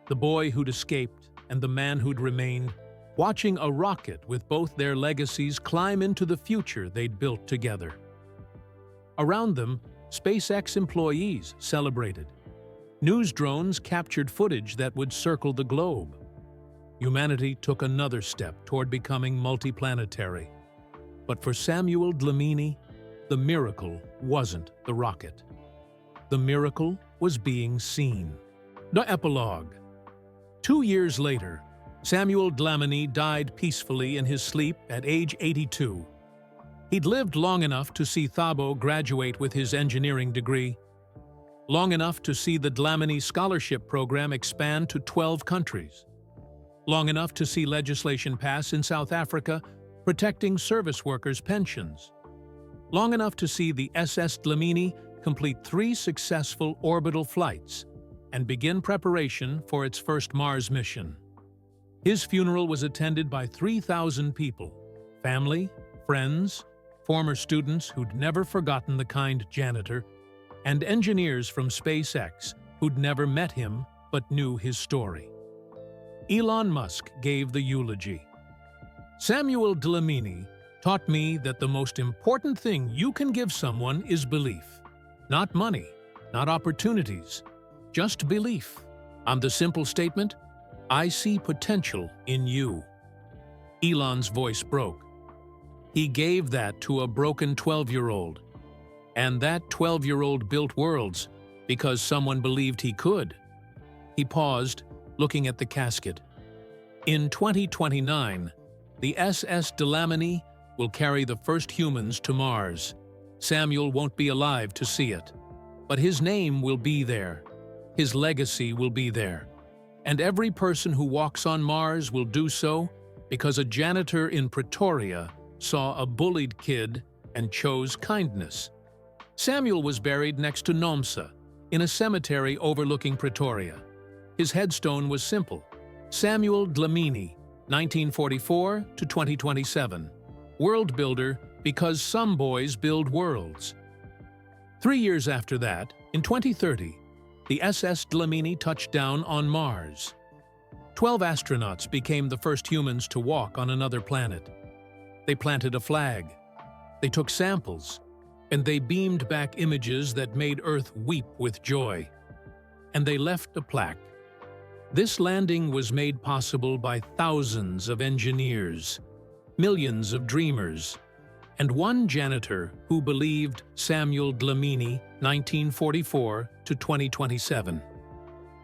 the boy who'd escaped and the man who'd remained, watching a rocket with both their legacies climb into the future they'd built together. Around them, SpaceX employees celebrated. News drones captured footage that would circle the globe. Humanity took another step toward becoming multiplanetary. But for Samuel Dlamini, the miracle wasn't the rocket. The miracle was being seen. The epilogue. 2 years later, Samuel Dlamini died peacefully in his sleep at age 82. He'd lived long enough to see Thabo graduate with his engineering degree, long enough to see the Dlamini Scholarship Program expand to 12 countries, long enough to see legislation pass in South Africa protecting service workers' pensions, long enough to see the SS Dlamini complete 3 successful orbital flights and begin preparation for its first Mars mission. His funeral was attended by 3,000 people, family, friends, former students who'd never forgotten the kind janitor, and engineers from SpaceX who'd never met him but knew his story. Elon Musk gave the eulogy. Samuel Dlamini taught me that the most important thing you can give someone is belief. Not money, not opportunities, just belief. On the simple statement, I see potential in you. Elon's voice broke. He gave that to a broken 12-year-old. And that 12-year-old built worlds because someone believed he could. He paused, looking at the casket. In 2029, the SS Dlamini will carry the first humans to Mars. Samuel won't be alive to see it, but his name will be there. His legacy will be there. And every person who walks on Mars will do so because a janitor in Pretoria saw a bullied kid and chose kindness. Samuel was buried next to Nomsa, in a cemetery overlooking Pretoria. His headstone was simple: Samuel Dlamini, 1944 to 2027. World builder because some boys build worlds. 3 years after that, in 2030, the SS Dlamini touched down on Mars. 12 astronauts became the first humans to walk on another planet. They planted a flag. They took samples. And they beamed back images that made Earth weep with joy. And they left a plaque. This landing was made possible by thousands of engineers, millions of dreamers, and one janitor who believed Samuel Dlamini, 1944 to 2027.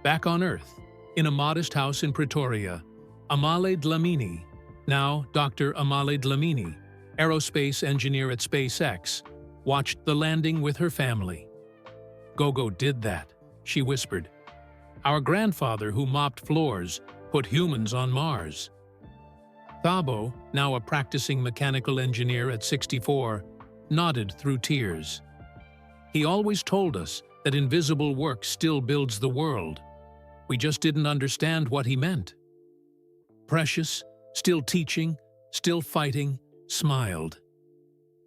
Back on Earth, in a modest house in Pretoria, Amale Dlamini, now Dr. Amale Dlamini, aerospace engineer at SpaceX, watched the landing with her family. "Gogo did that," she whispered. "Our grandfather who mopped floors put humans on Mars." Thabo, now a practicing mechanical engineer at 64, nodded through tears. "He always told us that invisible work still builds the world. We just didn't understand what he meant." Precious, still teaching, still fighting, smiled.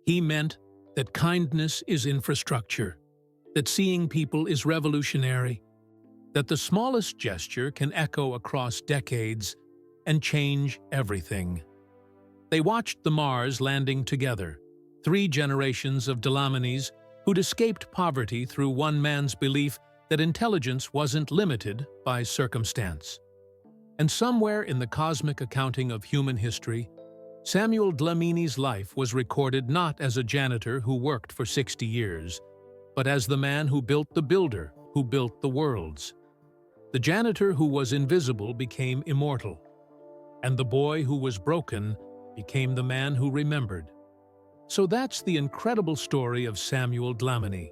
He meant that kindness is infrastructure, that seeing people is revolutionary, that the smallest gesture can echo across decades and change everything. They watched the Mars landing together, 3 generations of Dlaminis who'd escaped poverty through one man's belief that intelligence wasn't limited by circumstance. And somewhere in the cosmic accounting of human history, Samuel Dlamini's life was recorded not as a janitor who worked for 60 years, but as the man who built the builder who built the worlds. The janitor who was invisible became immortal, and the boy who was broken became the man who remembered. So that's the incredible story of Samuel Dlamini,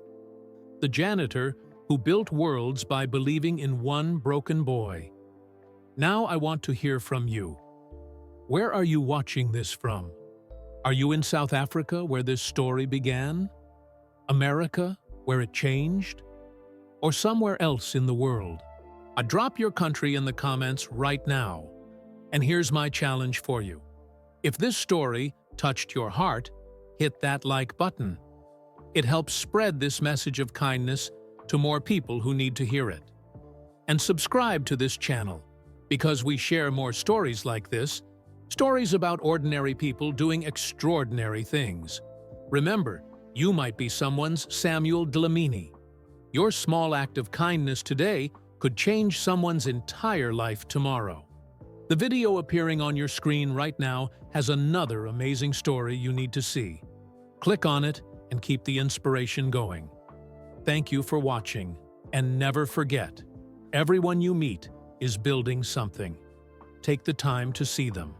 the janitor who built worlds by believing in one broken boy. Now I want to hear from you. Where are you watching this from? Are you in South Africa, where this story began? America, where it changed? Or somewhere else in the world? Drop your country in the comments right now. And here's my challenge for you. If this story touched your heart, hit that like button. It helps spread this message of kindness to more people who need to hear it. And subscribe to this channel, because we share more stories like this, stories about ordinary people doing extraordinary things. Remember, you might be someone's Samuel Dlamini. Your small act of kindness today could change someone's entire life tomorrow. The video appearing on your screen right now has another amazing story you need to see. Click on it and keep the inspiration going. Thank you for watching, and never forget, everyone you meet is building something. Take the time to see them.